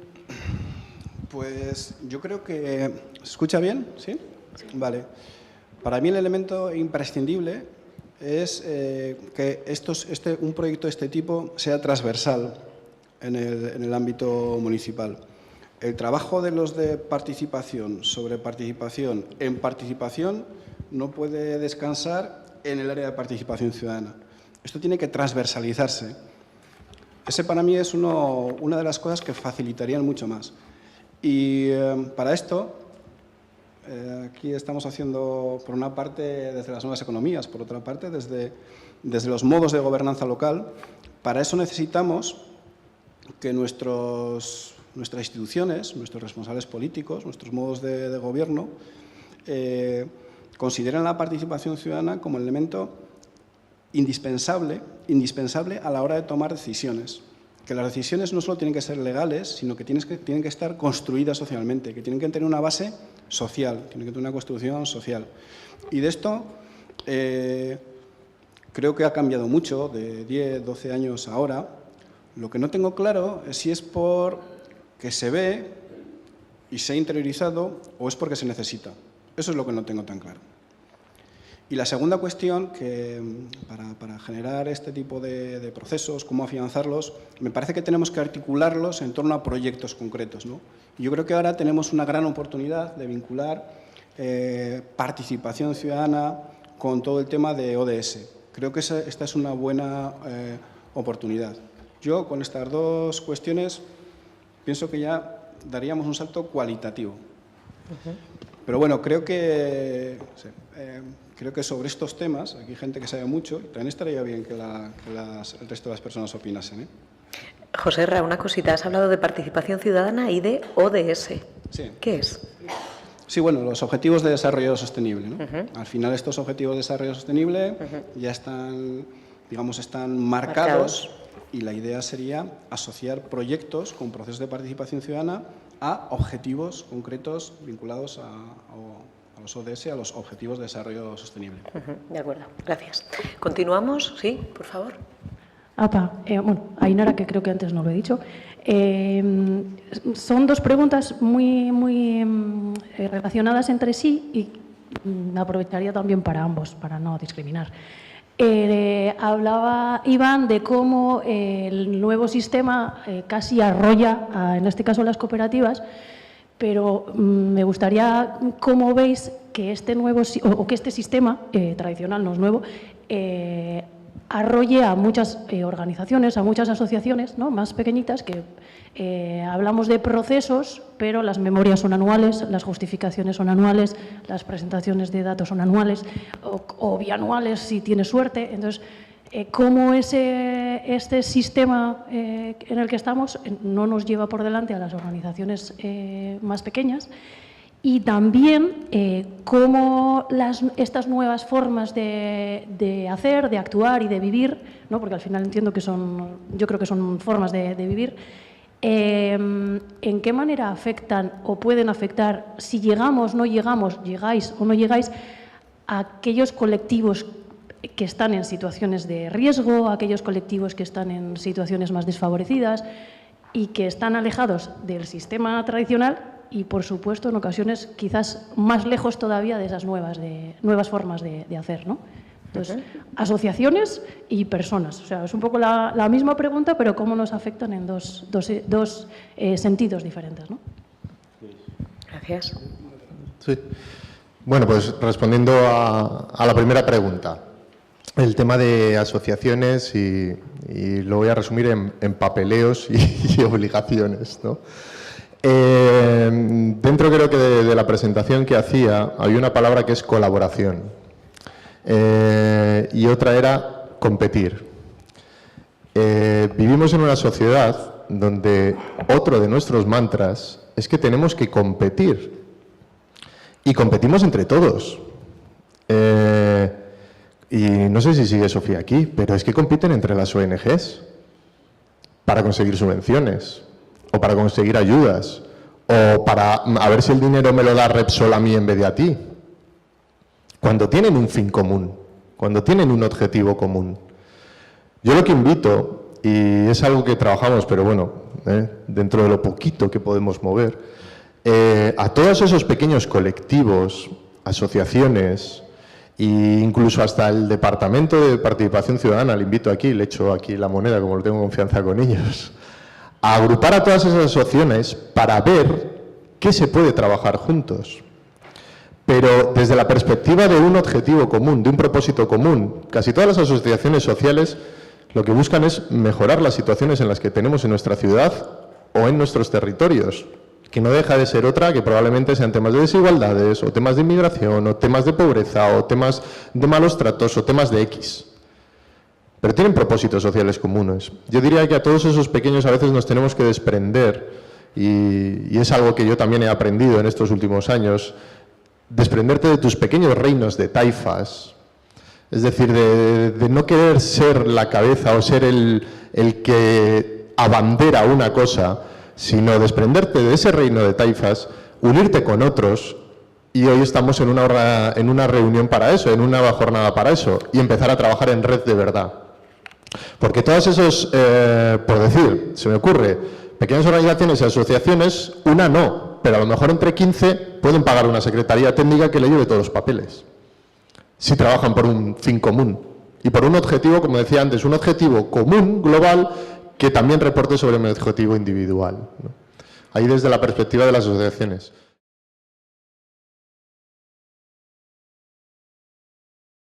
Pues yo creo que... ¿Se escucha bien? ¿Sí? Vale. Para mí el elemento imprescindible es que un proyecto de este tipo sea transversal en el ámbito municipal. El trabajo de los de participación, sobre participación, en participación, no puede descansar en el área de participación ciudadana. Esto tiene que transversalizarse. Ese para mí es una de las cosas que facilitarían mucho más. Y para esto, aquí estamos haciendo, por una parte, desde las nuevas economías, por otra parte, desde los modos de gobernanza local. Para eso necesitamos que nuestros nuestras instituciones, nuestros responsables políticos, nuestros modos de gobierno, consideran la participación ciudadana como el elemento indispensable a la hora de tomar decisiones. Que las decisiones no solo tienen que ser legales, sino que tienen que estar construidas socialmente, que tienen que tener una base social, tienen que tener una construcción social. Y de esto creo que ha cambiado mucho de 10, 12 años ahora. Lo que no tengo claro es si es porque se ve y se ha interiorizado o es porque se necesita. Eso es lo que no tengo tan claro. Y la segunda cuestión, que para generar este tipo de procesos, cómo afianzarlos, me parece que tenemos que articularlos en torno a proyectos concretos, ¿no? Y yo creo que ahora tenemos una gran oportunidad de vincular participación ciudadana con todo el tema de ODS. Creo que esta es una buena oportunidad. Yo, con estas dos cuestiones, pienso que ya daríamos un salto cualitativo. Pero bueno, creo que sobre estos temas, aquí hay gente que sabe mucho, y también estaría bien que el resto de las personas opinasen, ¿eh? José Ra, una cosita, has hablado de participación ciudadana y de ODS. Sí. ¿Qué es? Sí, bueno, los Objetivos de Desarrollo Sostenible, ¿no? Al final estos Objetivos de Desarrollo Sostenible ya están, digamos, están marcados y la idea sería asociar proyectos con procesos de participación ciudadana a objetivos concretos vinculados a los ODS, a los Objetivos de Desarrollo Sostenible. De acuerdo, gracias. ¿Continuamos? Sí, por favor. Bueno, Ainara, que creo que antes no lo he dicho. Son dos preguntas muy relacionadas entre sí y me aprovecharía también para ambos, para no discriminar. Hablaba Iván de cómo el nuevo sistema casi arrolla, en este caso, las cooperativas, pero me gustaría cómo veis que este sistema tradicional, no es nuevo, arrolle a muchas organizaciones, a muchas asociaciones, ¿no?, más pequeñitas, que hablamos de procesos, pero las memorias son anuales, las justificaciones son anuales, las presentaciones de datos son anuales o bianuales si tienes suerte. Entonces, cómo este sistema en el que estamos no nos lleva por delante a las organizaciones más pequeñas. Y también cómo estas nuevas formas de hacer, de actuar y de vivir, ¿no?, porque al final entiendo que yo creo que son formas de vivir, en qué manera afectan o pueden afectar, si llegamos, no llegamos, llegáis o no llegáis, a aquellos colectivos que están en situaciones de riesgo, a aquellos colectivos que están en situaciones más desfavorecidas y que están alejados del sistema tradicional y, por supuesto, en ocasiones quizás más lejos todavía de esas nuevas formas de hacer, ¿no? Entonces, asociaciones y personas. O sea, es un poco la misma pregunta, pero cómo nos afectan en dos sentidos diferentes, ¿no? Gracias. Sí. Bueno, pues respondiendo a la primera pregunta, el tema de asociaciones y lo voy a resumir en papeleos y obligaciones, ¿no? Dentro, creo que de la presentación que hacía, había una palabra que es colaboración y otra era competir. Vivimos en una sociedad donde otro de nuestros mantras es que tenemos que competir y competimos entre todos. Y no sé si sigue Sofía aquí, pero es que compiten entre las ONGs para conseguir subvenciones o para conseguir ayudas o para a ver si el dinero me lo da Repsol a mí en vez de a ti. Cuando tienen un fin común, cuando tienen un objetivo común. Yo lo que invito, y es algo que trabajamos, pero bueno, dentro de lo poquito que podemos mover, a todos esos pequeños colectivos, asociaciones e incluso hasta el Departamento de Participación Ciudadana, le invito aquí, le echo aquí la moneda como lo tengo confianza con ellos, a agrupar a todas esas asociaciones para ver qué se puede trabajar juntos. Pero desde la perspectiva de un objetivo común, de un propósito común. Casi todas las asociaciones sociales lo que buscan es mejorar las situaciones en las que tenemos en nuestra ciudad o en nuestros territorios, que no deja de ser otra que probablemente sean temas de desigualdades, o temas de inmigración, o temas de pobreza, o temas de malos tratos, o temas de X. Pero tienen propósitos sociales comunes. Yo diría que a todos esos pequeños a veces nos tenemos que desprender y es algo que yo también he aprendido en estos últimos años, desprenderte de tus pequeños reinos de taifas, es decir, de no querer ser la cabeza o ser el que abandera una cosa, sino desprenderte de ese reino de taifas, unirte con otros, y hoy estamos en una reunión para eso, en una jornada para eso, y empezar a trabajar en red de verdad. Porque todas esos, por decir, se me ocurre, pequeñas organizaciones y asociaciones, una no, pero a lo mejor entre 15 pueden pagar una secretaría técnica que le lleve todos los papeles, si trabajan por un fin común y por un objetivo, como decía antes, un objetivo común, global, que también reporte sobre mi objetivo individual, ¿no? Ahí desde la perspectiva de las asociaciones.